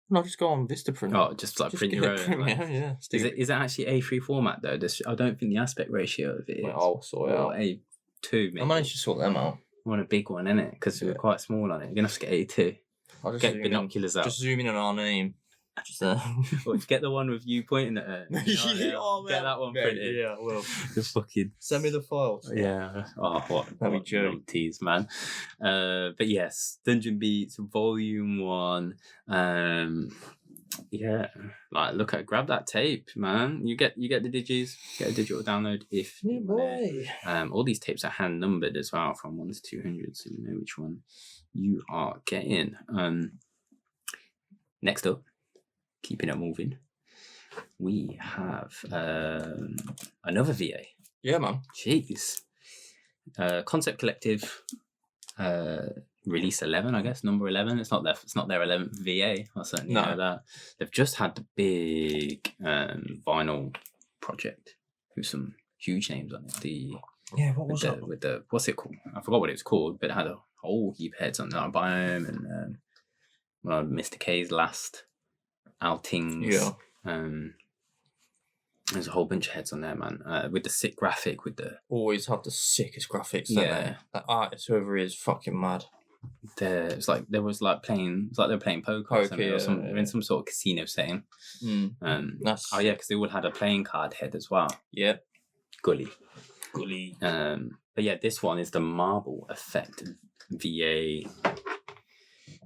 No, just go on Vistaprint. Oh, just print your own. Like. Yeah. Is it actually A3 format though? I don't think the aspect ratio of it is. I'll sort it out. A2 maybe. I managed to sort them out. I want a big one, innit? Because we're quite small on it. You're going to have to get A2. I'll just get binoculars out. Just zoom in on our name. Just Or get the one with you pointing at it. Get that one printed. Yeah, I will. Just fucking... Send me the files. Yeah. Oh, what tease, man. But yes, Dungeon Beats, Volume 1. Yeah, like grab that tape, man. You get the digis, get a digital download if you want. All these tapes are hand numbered as well from 1 to 200, so you know which one you are getting. Next up, keeping it moving, we have another VA. Yeah, man. Jeez. Concept Collective. Release 11, I guess, number 11. It's not their 11th VA. I certainly know that. They've just had the big vinyl project with some huge names on it. What was that? With the what's it called? I forgot what it was called, but it had a whole heap of heads on there. Biome and Mr. K's last outings. Yeah. There's a whole bunch of heads on there, man. With the sick graphic, with the always have the sickest graphics. Yeah, that artist whoever is fucking mad. It's like they were playing poker or something, or in some sort of casino setting. Because they all had a playing card head as well. Yeah, Gully. But yeah, this one is the Marble Effect VA.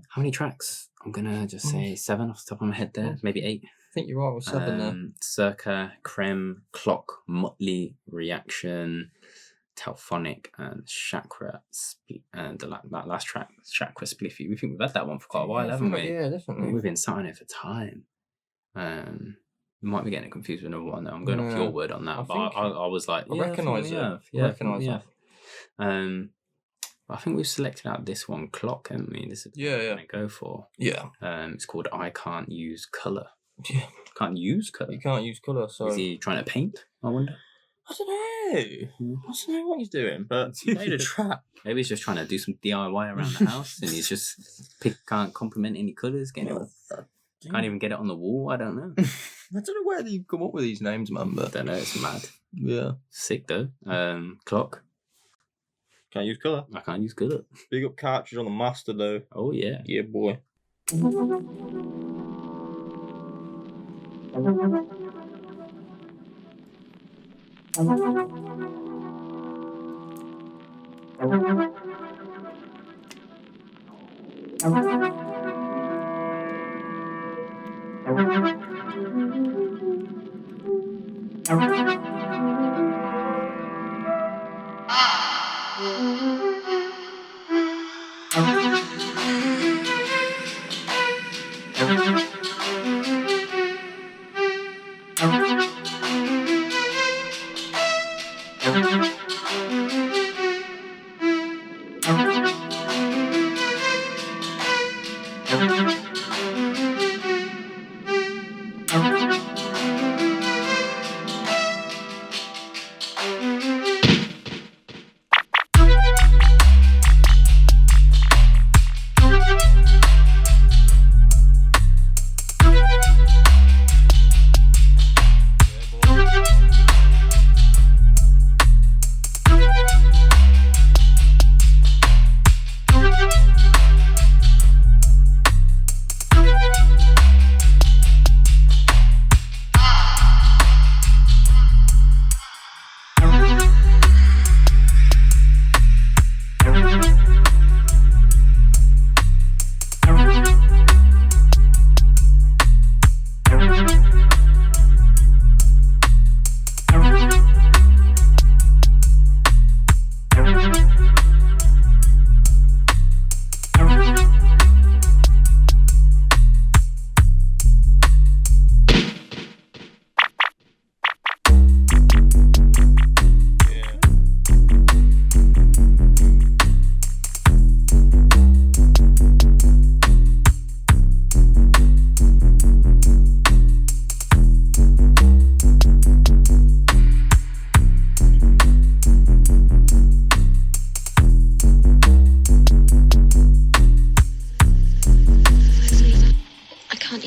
How many tracks? I'm gonna just say 7 off the top of my head there, maybe 8. I think you're right with 7 there. Circa, Creme, Kloc, Motley, Reaction, Telphonic, and Chakra, and that last track, Chakra Spliffy. We think we've had that one for quite a while, haven't we? Yeah, definitely. We've been signing it for time. We might be getting confused with another one though. I'm going off your word on that, I was like, I recognise it. I recognise it. I think we've selected out this one, Kloc, haven't we? This is what we're going to go for. Yeah. It's called I Can't Use Colour. Yeah. Can't use colour? You can't use colour, so... Is he trying to paint, I wonder? I don't know. I don't know what he's doing, but he made a track. Maybe he's just trying to do some DIY around the house and he's just can't complement any colours, can't even get it on the wall, I don't know. I don't know where you come up with these names, man, but... I don't know, it's mad. Yeah. Sick though. Kloc. Can't use colour. I can't use colour. Big up cartridge on the master though. Oh yeah. Yeah, boy.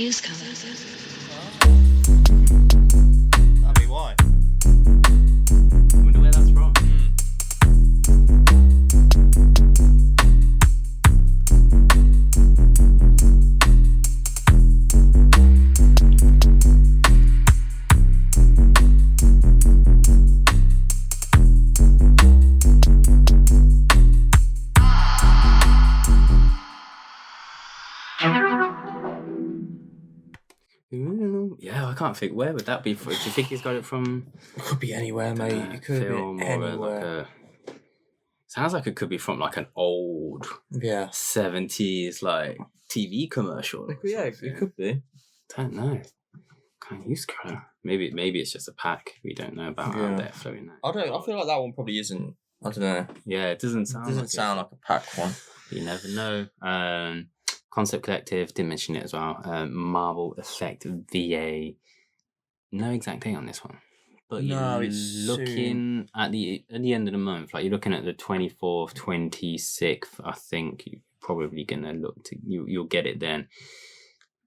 use colours. That'd be why. I wonder where that's from. Yeah, I can't think. Where would that be from? Do you think he's got it from? It could be anywhere, mate. It could film be or anywhere. Sounds like it could be from like an old Yeah. 70s like TV commercial. or Yeah, something. it could be. Don't know. Can't use colour. Maybe it's just a pack we don't know about Yeah. out there floating there. I feel like that one probably isn't. I don't know. Yeah, it doesn't sound. It doesn't like sound like a pack one. You never know. Concept Collective did mention it as well. Marble Effect VA. No exact date on this one, but No, you're it's looking at the end of the month. Like you're looking at the 24th, 26th. I think you're probably gonna look to you'll get it then.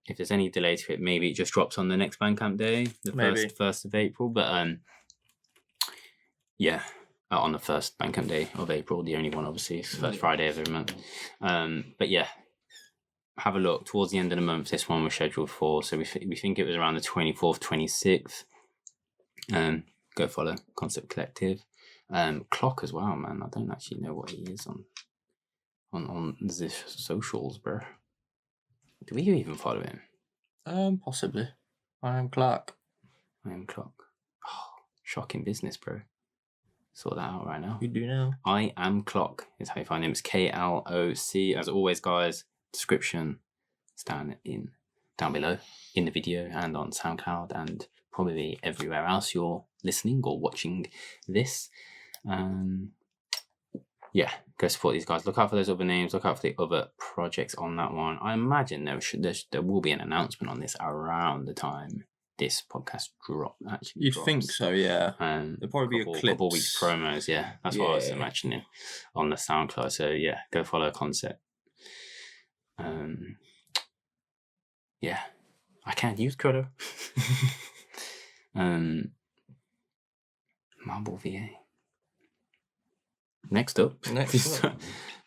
If there's any delay to it, maybe it just drops on the next Bandcamp day, the Maybe. first of April. But yeah, on the first Bandcamp day of April, the only one obviously, it's the first Friday of every month. But yeah, have a look towards the end of the month. This one was scheduled for, so we think it was around the 24th, 26th. Go follow Concept Collective. Kloc as well, man. I don't actually know what he is on the socials, bro. Do we even follow him? Possibly. I am Clark. I am Kloc. Oh, shocking business, bro. Sort that out right now. You do now. I am Kloc is how you find him. It's KLOC. As always, guys, description is down below in the video and on SoundCloud and probably everywhere else you're listening or watching this. Yeah, go support these guys. Look out for those other names. Look out for the other projects on that one. I imagine there will be an announcement on this around the time this podcast drops. You'd think so, yeah. There'll probably be a couple weeks promos. Yeah, that's what I was Yeah. imagining on the SoundCloud. So yeah, go follow Concept. Yeah, I can't use Crowley. Marble VA. Next up.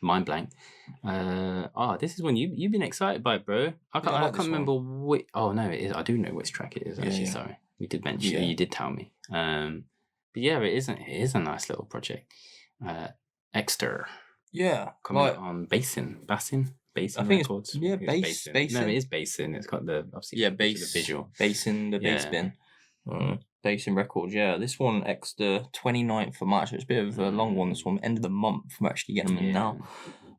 Mind blank. This is one you've been excited by, bro. I can't remember which. Oh no, it is. I do know which track it is. Actually, Yeah. sorry, we did mention. You did tell me. But yeah, it is a nice little project. Ekstr. Yeah. Coming Like, out on Bassin. I think Records. it's Bassin. No, it is Bassin. It's got the obviously yeah, the bass visual. Bassin, the bass Yeah. bin. Bassin Records, yeah. This one, Ekstr, 29th of March. It's a bit of a long one, this one. End of the month. I'm actually getting them now.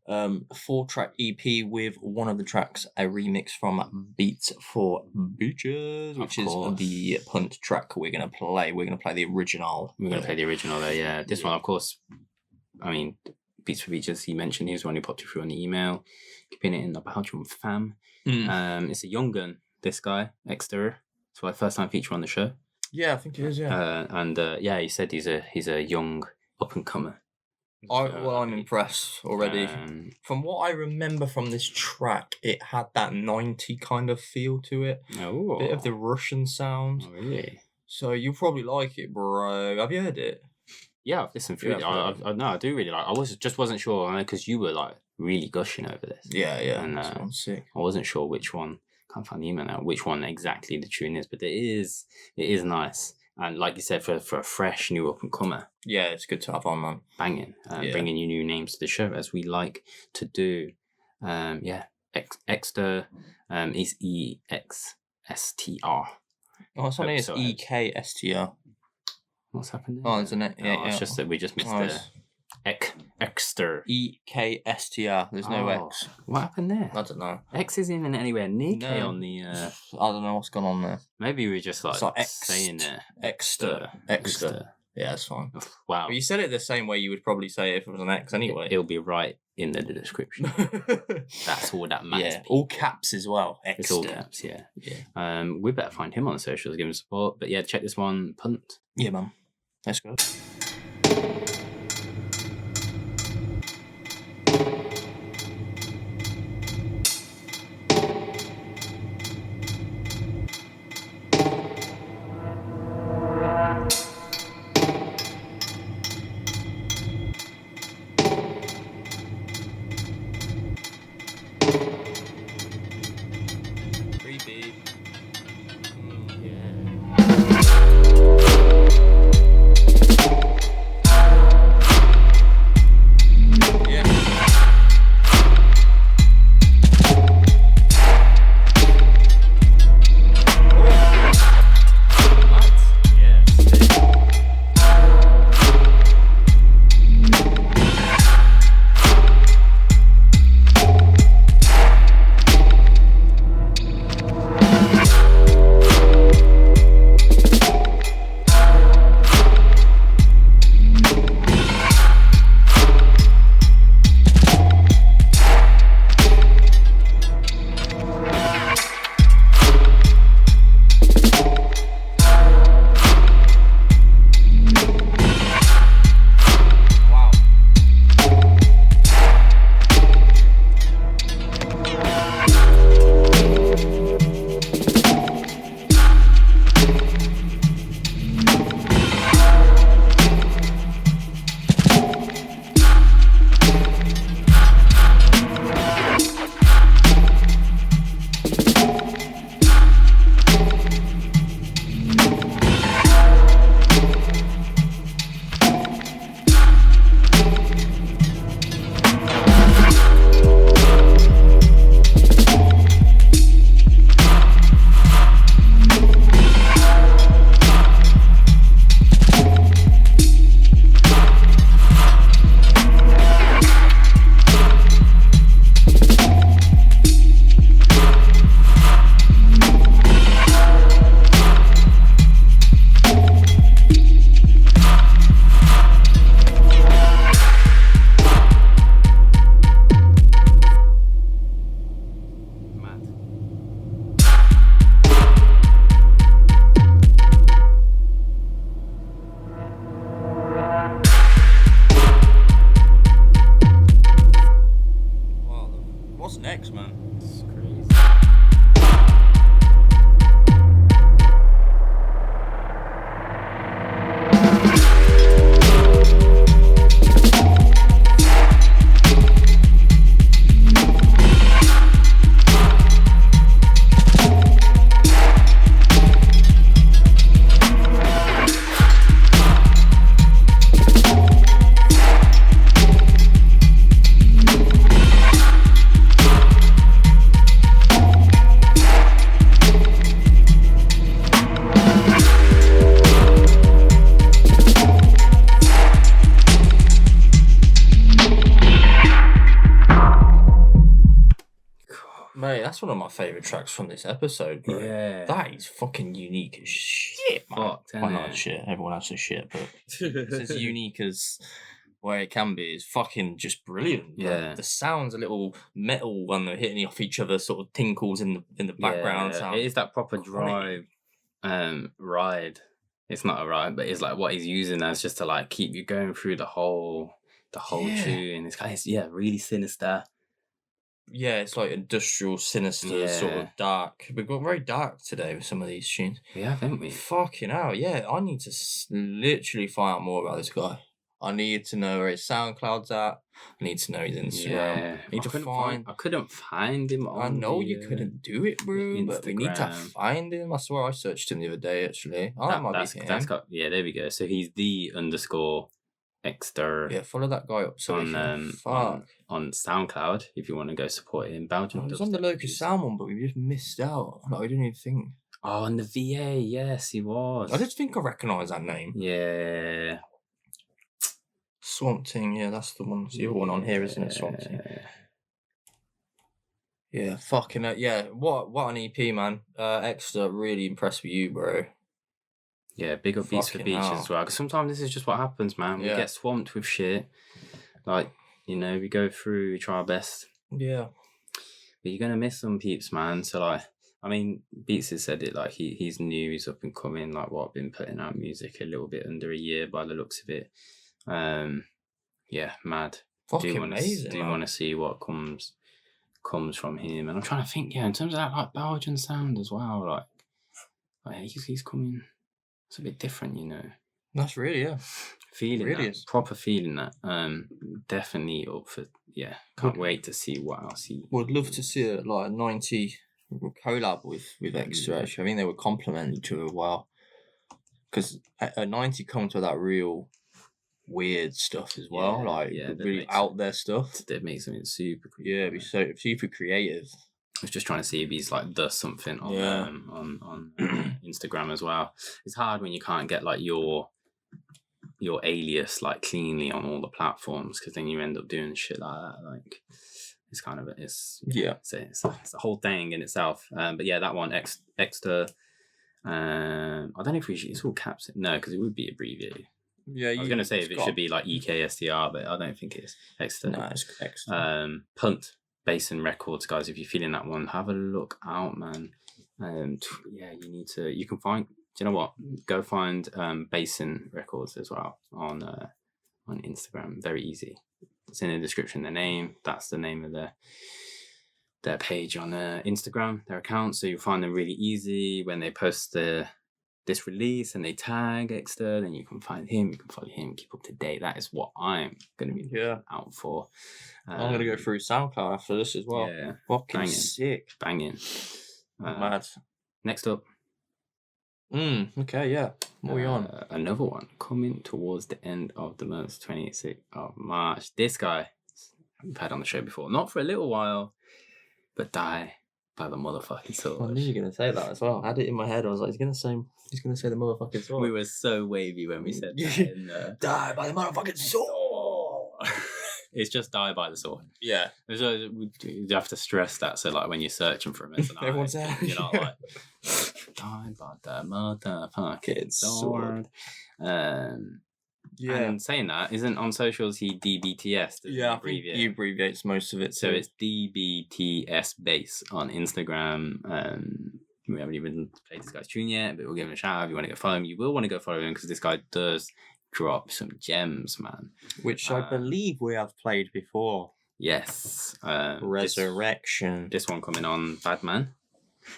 4-track EP with one of the tracks a remix from Beats for Butchers, which is the Punt track we're gonna play. We're gonna play the original. We're gonna play the original there, yeah. This one, of course. I mean, Beats for Butchers. He mentioned he was the one who popped it through on the email. Keeping it in the Belgium fam. It's a young gun. This guy Ekstr. It's my first time feature on the show. Yeah, I think it is. Yeah. He said he's a young up and comer. I'm impressed already. From what I remember from this track, it had that 90 kind of feel to it. Oh, Bit of the Russian sound. Oh, really? So you'll probably like it, bro. Have you heard it? Yeah, I've listened through it. I do really like. I wasn't sure because you were like really gushing over this. Yeah. And, This one's sick. I wasn't sure which one. Can't find the email now. Which one exactly the tune is, but it is nice. And like you said, for a fresh new up and comer, Yeah, it's good to have on, man. banging, bringing you new names to the show as we like to do. Ekstr is EXSTR. Oh, it's on here. It's So- EKSTR. What's happened? Oh, there's an It's just that we just missed the Ekstr. EKSTR. There's no X. What happened there? I don't know. X isn't even anywhere near K No. on the. I don't know what's gone on there. Maybe we're just like So saying it. Ekstr. Ekstr. Yeah, it's fine. Wow. Well, you said it the same way you would probably say it if it was an X anyway. It'll be right in the description. That's all that matters. Yeah, all caps as well. It's all Ekstr. caps, yeah. We better find him on the socials, give him support. But yeah, check this one, Punt. Yeah, man. Let's go. Creepy. next, man. It's crazy. Mate, that's one of my favourite tracks from this episode, bro. Yeah. That is fucking unique as shit, man. Fucked, Well, innit? not shit. Everyone else is shit, but it's as unique as where it can be. Is fucking just brilliant. Bro. Yeah. The sounds a little metal when they're hitting off each other, sort of tinkles in the background. Yeah, Sound. it is that proper drive ride. It's not a ride, but it's like what he's using as just to like keep you going through the whole Yeah. tune. It's kind of, really sinister. Yeah, it's like industrial, sinister, sort Yeah. of dark. We've got very dark today with some of these tunes. We have, haven't we? Fucking hell, yeah. I need to literally find out more about this guy. I need to know where his SoundCloud's at. I need to know his Instagram. Yeah, I need to find. I couldn't find him. I On know the, you couldn't do it, bro, but we need to Instagram. find him. I swear I searched him the other day, actually. Oh, that might That's be him. got there we go. So he's the _ Ekstr Yeah, follow that guy up. So we can on SoundCloud if you want to go support him. Belgian. He was on the Locus Sound one, but we just missed out. Like, we didn't even think. Oh, on the VA, yes, he was. I just think I recognise that name. Yeah. Swamp Thing, yeah, that's the one. It's the other one on here, isn't it? Swamp Thing. Yeah, fucking yeah. What an EP, man. Ekstr, really impressed with you, bro. Yeah, big up Beats for Fucking Beach hell. as well. Because sometimes this is just what happens, man. We Yeah. get swamped with shit. Like, we go through, we try our best. Yeah. But you're going to miss some peeps, man. So, like, I mean, Beats has said it, like, he's new, he's up and coming. Like, been putting out music a little bit under a year by the looks of it. Yeah, mad. Fucking amazing. Do you want to see what comes from him? And I'm trying to think, in terms of that, like, Belgian sound as well, like he's coming. It's a bit different, That's really Feeling Really that, is. proper feeling that. Definitely up for Can't wait to see what else he. Would love to see a 90 collab with Ekstr. Actually, I think they would complement each other well. Because a 90 comes with that real weird stuff as well, the really out there stuff. They'd make something super cool. Yeah, it'd be so super creative. I was just trying to see if he's like does something on Instagram as well. It's hard when you can't get like your alias like cleanly on all the platforms, because then you end up doing shit like that. Like it's kind of it's a whole thing in itself. But yeah, that one Ekstr. I don't know if it's all caps. No, because it would be abbreviated. Yeah, I was going to say if it should be like EKSTR, but I don't think it's Ekstr. No, it's Ekstr. Punt, Bassin Records, guys. If you're feeling that one, have a look out, man. You need to. You can find. Do you know what? Go find Bassin Records as well on Instagram. Very easy. It's in the description. Their name. That's the name of their page on Instagram. Their account. So you'll find them really easy when they post this release and they tag Ekstr. Then you can find him. You can follow him. Keep up to date. That is what I'm going to be looking out for. I'm going to go through SoundCloud after this as well. Yeah, fucking sick. Banging. Mad. Next up. Okay, yeah. What are we on? Another one coming towards the end of the month, 26th of March. This guy we've had on the show before, not for a little while, but Die by the motherfucking sword. I knew you were gonna say that as well. I had it in my head. I was like, he's gonna say the motherfucking sword. We were so wavy when we said that. Die by the motherfucking sword. It's just Die by the sword. Yeah. You have to stress that, so like when you're searching for him as an everyone's there. you're not like Die by the motherfucking sword. And saying that, isn't on socials he DBTS? Yeah, I think he abbreviates most of it. So it's DBTS base on Instagram. We haven't even played this guy's tune yet, but we'll give him a shout out. If you want to go follow him, you will want to go follow him, because this guy does drop some gems, man. Which I believe we have played before. Yes. Resurrection. This one coming on Badman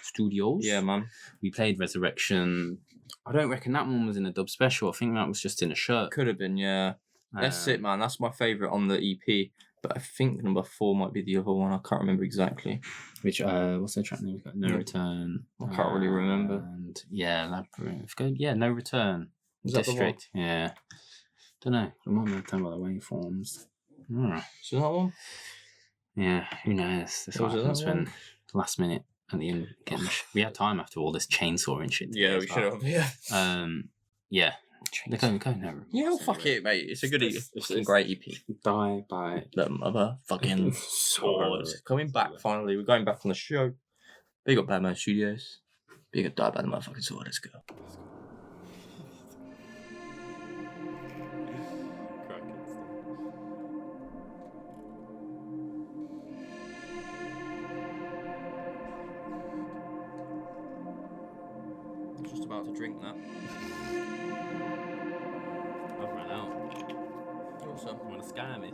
Studios. Yeah, man. We played Resurrection. I don't reckon that one was in a dub special. I think that was just in a shirt. Could have been, yeah. That's it, man. That's my favourite on the EP. But I think number 4 might be the other one. I can't remember exactly. Which, what's the track name? We've got No Return. I can't really remember. And yeah, Labyrinth. Yeah, No Return. Is that District. Yeah. Don't know. I might not know by the waveforms. Is that one? Yeah, who knows? This one happens when last minute at the end. We had time after all this chainsaw and shit. Yeah, we should have. Yeah. Yeah. Go never. Yeah, fuck it, mate. It's a good EP. It's a great EP. Die by the motherfucking sword. Coming back finally. We're going back on the show. Big up Badman Studios. Big up Die by the motherfucking sword. Let's go. Just about to drink that. I've run out. Awesome. You want to scam me?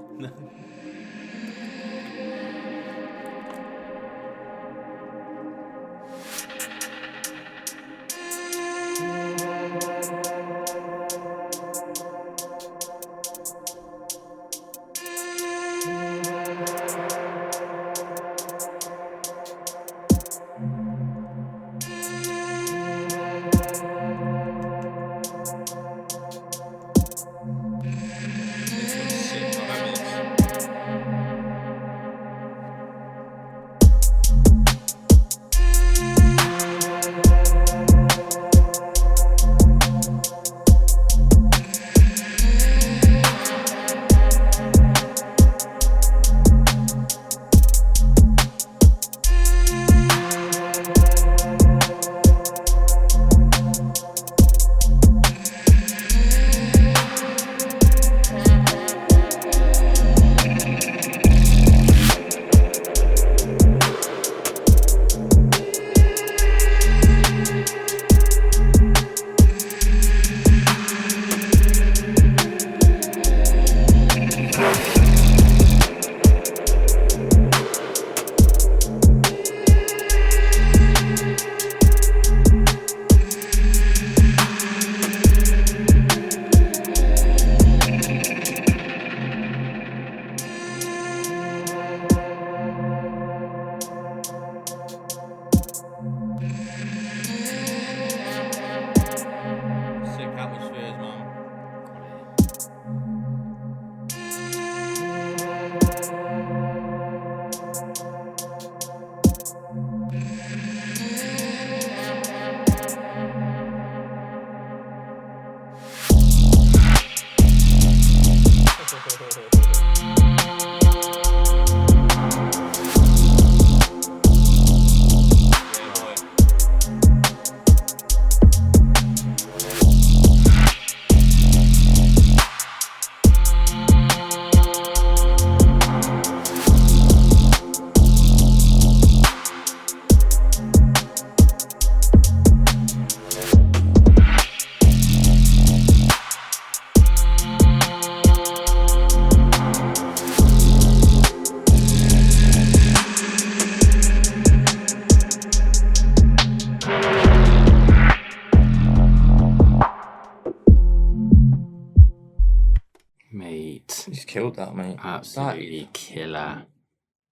good, that, mate. Absolutely killer.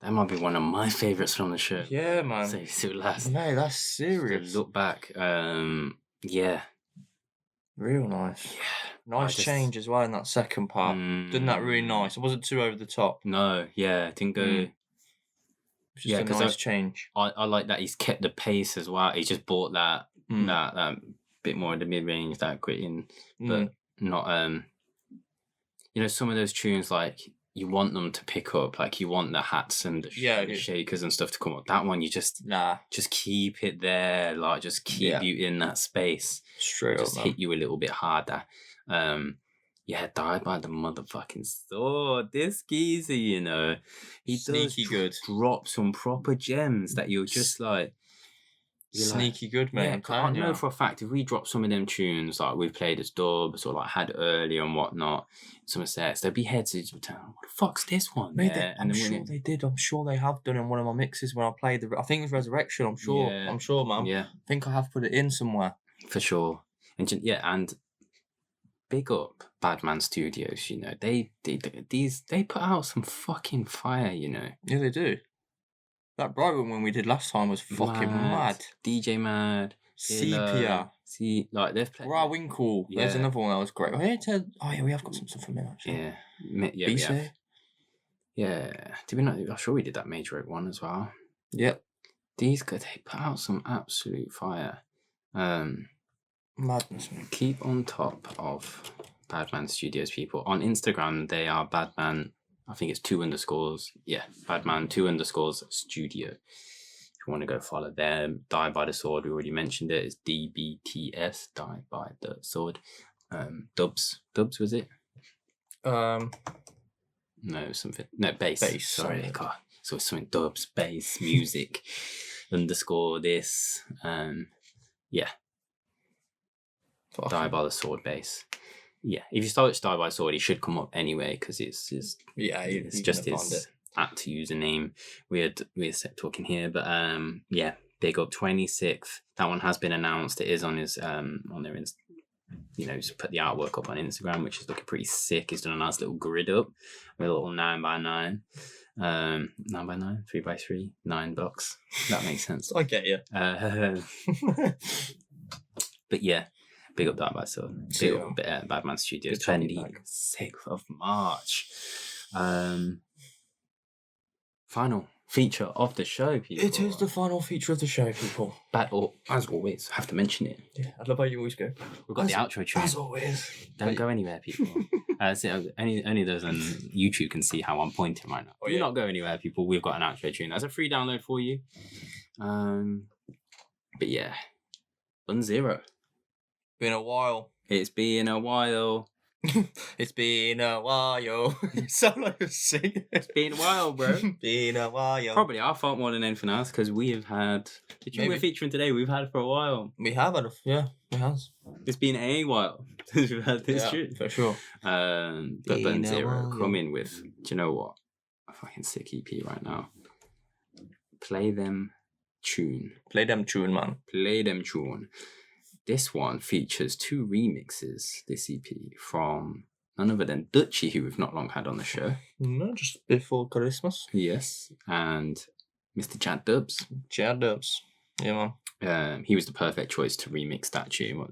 That might be one of my favourites from the show. Yeah, man. Save it till last. Mate, that's serious. To look back, yeah. Real nice. Yeah. Nice change as well in that second part. Done that really nice. It wasn't too over the top. No, yeah, it didn't go. It was just a nice change. I like that he's kept the pace as well. He just bought that bit more in the mid range, that gritting, but not you know, some of those tunes, like, you want them to pick up, like, you want the hats and the shakers and stuff to come up. That one, you just keep it there, like, just keep you in that space. Straight just up, hit you a little bit harder. Die by the motherfucking sword. This geezer, you know, he sneaky good. Drop some proper gems that you're just like. Sneaky good, mate. I know for a fact if we drop some of them tunes like we've played as dubs or like had earlier and whatnot, some sets, there'd be heads who'd tell, what the fuck's this one? Mate, I'm sure they did. I'm sure they have done in one of my mixes when I played I think it was Resurrection. I'm sure. Yeah. I'm sure, man. Yeah. I think I have put it in somewhere. For sure. And big up Badman Studios, you know. They put out some fucking fire, you know. Yeah, they do. That Brighton one we did last time was fucking mad. DJ Mad. Sepia. Like they've played. Winkle. Yeah. There's another one that was great. We have got some stuff from him actually. Yeah. We have. Yeah. Did we not? I'm sure we did that Major Oak one as well. Yep. These guys, they put out some absolute fire. Madness, man. Keep on top of Badman Studios, people. On Instagram, they are Badman. I think it's 2_. Yeah, Badman 2_ studio. If you want to go follow them, Die by the Sword, we already mentioned it. It's DBTS, Die by the Sword. Dubs was it? No, something. No, bass. Sorry, God. So it's something dubs, bass, music, _this. Yeah. Die by the Sword bass. Yeah, if you search Die by Sword, he should come up anyway because it's just his @username. We're talking here, but big up 26th. That one has been announced. It is on his on their he's put the artwork up on Instagram, which is looking pretty sick. He's done a nice little grid up with a little 9x9, 9x9, 3x3, 9 blocks. That makes sense. I get you. But yeah. Big up that by Sword. Big up Badman Studios. 26th of March. Final feature of the show, people. It is the final feature of the show, people. As always, have to mention it. Yeah, I love how you always go. We've got the outro tune. As always. Don't go anywhere, people. Only those on YouTube can see how I'm pointing right now. Do not go anywhere, people. We've got an outro tune. That's a free download for you. But yeah. Zaytoven. Been a while. It's been a while. It's been a while. You sound like a singer. It's been a while, bro. Been a while. Probably our fault more than anything else because we have had the tune we're featuring today. We've had for a while. We have had, we have. It's been a while since we've had this tune for sure. But Dayzero coming with. Do you know what? A fucking sick EP right now. Play them tune, man. Play them tune. This one features 2 remixes, this EP, from none other than Dutchie, who we've not long had on the show. No, just before Christmas. Yes, and Mr. Chad Dubs. Yeah, man. He was the perfect choice to remix that tune.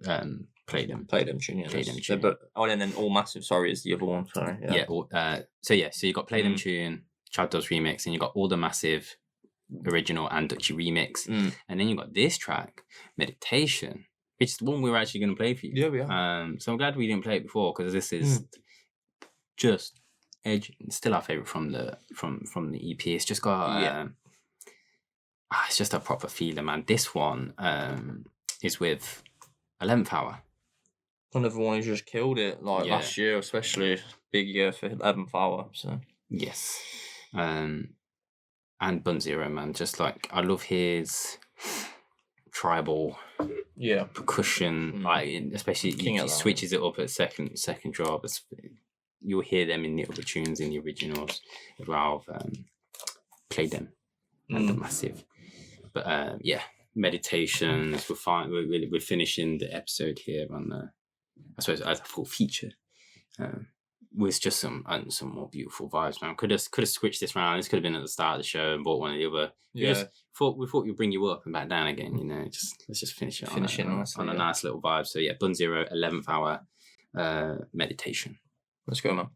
Play them tune, yeah. Play them tune. But, and then All Massive, sorry, is the other one. Sorry. Yeah. So you got Play Them Tune, Chad Dubs remix, and you got All the Massive original and Dutchie remix. And then you got this track, Meditation, which is the one we were actually going to play for you. Yeah, we are. So I'm glad we didn't play it before because this is just edge. Still our favorite from the EP. It's just got it's just a proper feeling, man. This one is with 11th Hour. Another one who just killed it last year, especially big year for 11th Hour. So yes, and Dayzero, man. Just like I love his tribal percussion, especially he switches it up at second drop. You'll hear them in the other tunes in the originals as well. Play them and the massive. But meditations. We're finishing the episode here on the, I suppose, as a full feature. was just some more beautiful vibes, man. Could have switched this round. This could have been at the start of the show and bought one of the other. We thought we'd bring you up and back down again. You know, let's just finish it on a nice little vibe. So yeah, Bun Zero, 11th hour meditation. Let's go, man.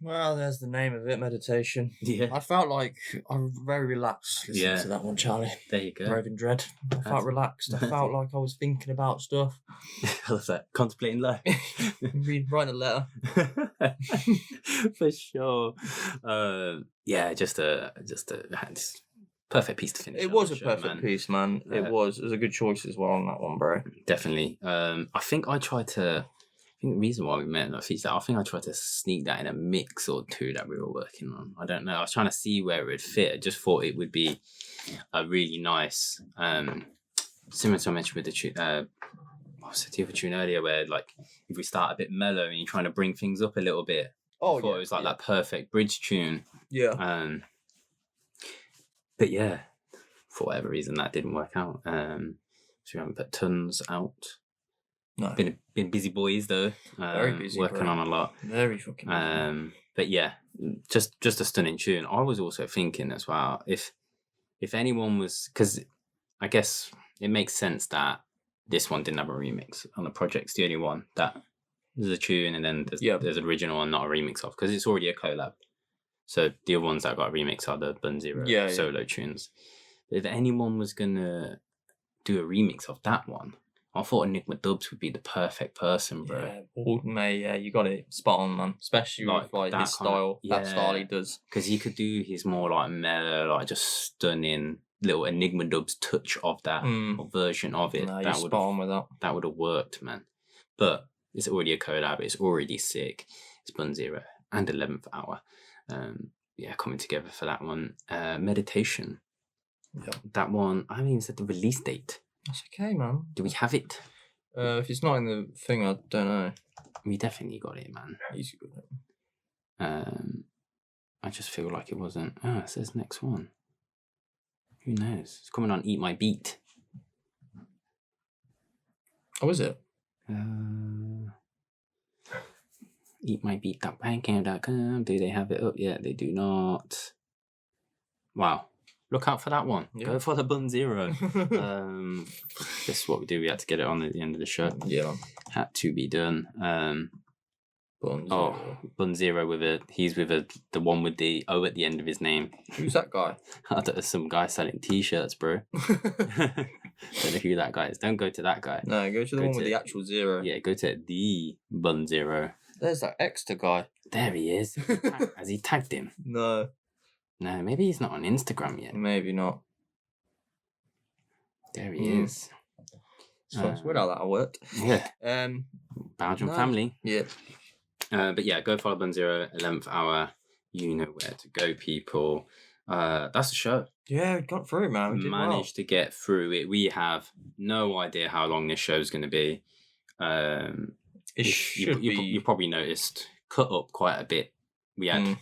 Well, there's the name of it, meditation. Yeah. I felt like I'm very relaxed listening to that one, Charlie. There you go. Raving Dread. I felt relaxed. I felt like I was thinking about stuff. I love that. Contemplating life. Writing a letter. For sure. Yeah, just perfect piece to finish. It was a perfect piece, man. It was a good choice as well on that one, bro. Definitely. I think the reason why we met in that feature, I think I tried to sneak that in a mix or two that we were working on. I don't know. I was trying to see where it would fit. I just thought it would be a really nice, similar to what I mentioned with the tune, what was the other tune earlier, where like if we start a bit mellow and you're trying to bring things up a little bit. Oh, I thought it was like that perfect bridge tune. Yeah. But yeah, for whatever reason that didn't work out. So we haven't put tons out. No. Been busy boys though. Very busy. Working on a lot. Very fucking busy. But yeah, just a stunning tune. I was also thinking as well, if anyone was, because I guess it makes sense that this one didn't have a remix on the project. It's the only one that there's a tune and then there's an original and not a remix of, because it's already a collab. So the other ones that got a remix are the Dayzero solo tunes. If anyone was gonna do a remix of that one, I thought Enigma Dubs would be the perfect person, bro. Yeah, Bald May, you got it spot on, man. Especially with like his style, that style he does. Because he could do his more like mellow, like just stunning little Enigma Dubs touch of that or version of it. Nah, that would spot on with that. That would have worked, man. But it's already a collab. It's already sick. It's Dayzero and 11th Hour. Coming together for that one. Meditation. Yeah. That one, I haven't even said the release date. That's okay, man. Do we have it? If it's not in the thing, I don't know. We definitely got it, man. Easy with it. I just feel like it wasn't. It says next one. Who knows? It's coming on Eat My Beat. Oh, is it? Eatmybeat.bandcamp.com. Do they have it up yet? They do not. Wow. Look out for that one. Yeah. Go for the Dayzero. This is what we do. We had to get it on at the end of the show. Yeah. Had to be done. Dayzero he's with the one with the O at the end of his name. Who's that guy? There's some guy selling t-shirts, bro. Don't know who that guy is. Don't go to that guy. No, go to the one with the actual zero. Yeah, go to the Dayzero. There's that Ekstr guy. There he is. Has he tagged him? No. No, maybe he's not on Instagram yet. Maybe not. There he is. So weird how that worked. Yeah. Belgian family. Yeah. But yeah, go follow Dayzero, 11th Hour. You know where to go, people. That's the show. Yeah, we got through it, man. We managed to get through it. We have no idea how long this show's going to be. You probably noticed, cut up quite a bit. We had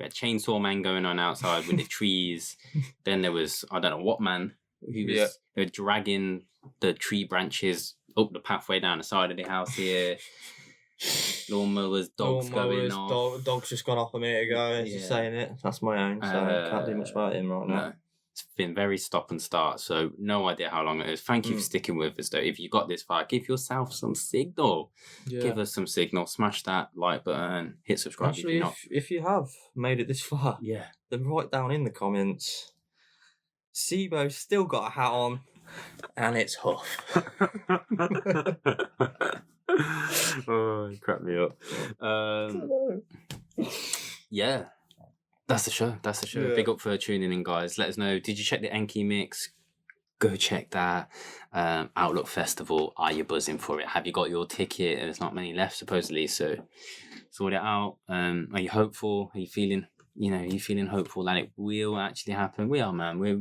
Chainsaw Man going on outside with the trees. Then there was, I don't know what man, they were dragging the tree branches up the pathway down the side of the house here. Lawnmowers, dogs going off. Dog's just gone off a minute ago. Just saying it. That's my own, so I can't do much about him right now. No. It's been very stop and start, so no idea how long it is. Thank you for sticking with us, though. If you got this far, give yourself some signal. Yeah. Give us some signal. Smash that like button. Hit subscribe. Actually, if you have made it this far, then write down in the comments. Sibo's still got a hat on, and it's Huff. Oh, it cracked me up. Yeah. That's the show. Yeah. Big up for tuning in, guys. Let us know. Did you check the Enki mix? Go check that. Outlook Festival. Are you buzzing for it? Have you got your ticket? There's not many left, supposedly. So sort it out. Are you hopeful? Are you feeling? Are you feeling hopeful that it will actually happen? We are, man. We're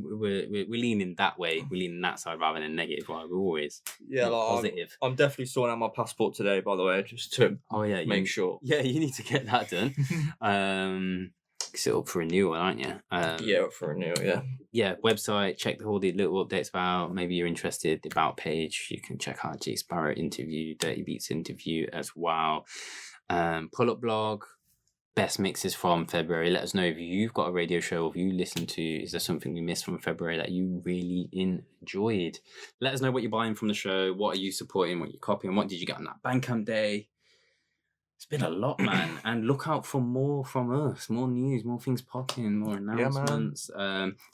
leaning that way. We're leaning that side rather than negative. We're always positive. I'm definitely sorting out my passport today, by the way, just to make sure. Yeah, you need to get that done. It's up for renewal, aren't you? Up for renewal, yeah. Yeah, website, check all the little updates about. Maybe you're interested, the About page. You can check out G Sparrow interview, Dirty Beats interview as well. Pull Up blog, best mixes from February. Let us know if you've got a radio show or if you listen to, is there something we missed from February that you really enjoyed? Let us know what you're buying from the show. What are you supporting? What you're copying? What did you get on that Bandcamp day? It's been a lot, man. And look out for more from us. More news, more things popping, more announcements.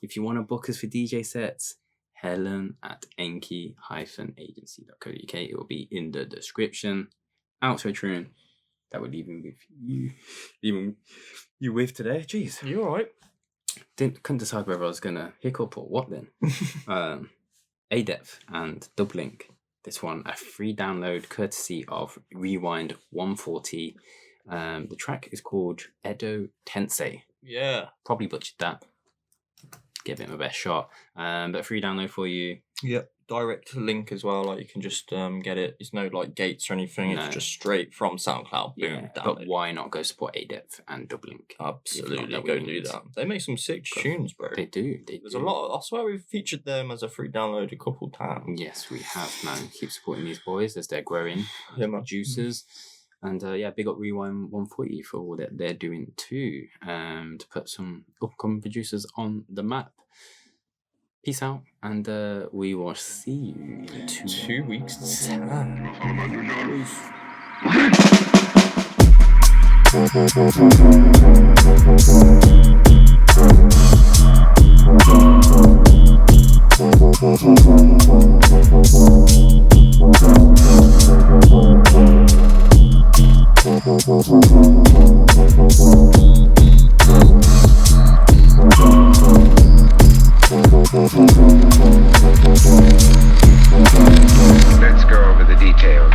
If you want to book us for DJ sets, Helen at Enki-Agency.co.uk. It will be in the description. Outro tune that we're leaving you with today. Jeez. You all right? Couldn't decide whether I was going to hiccup or what then. A-Depth and Dublink. This one, a free download courtesy of Rewind 140. The track is called Edo Tensei. Yeah. Probably butchered that. Give it my best shot. But free download for you. Yep. Direct link as well. Like you can just get it. It's no like gates or anything. No. It's just straight from SoundCloud. Boom. Yeah, but why not go support A-Depth and Dublink? Absolutely, go do that. They make some sick tunes, bro. They do. There's a lot. I swear we've featured them as a free download a couple times. Yes, we have, man. Keep supporting these boys as they're growing producers. And big up Rewind 140 for all that they're doing too. To put some upcoming producers on the map. peace out, and we will see you in 2 weeks' time. Let's go over the details.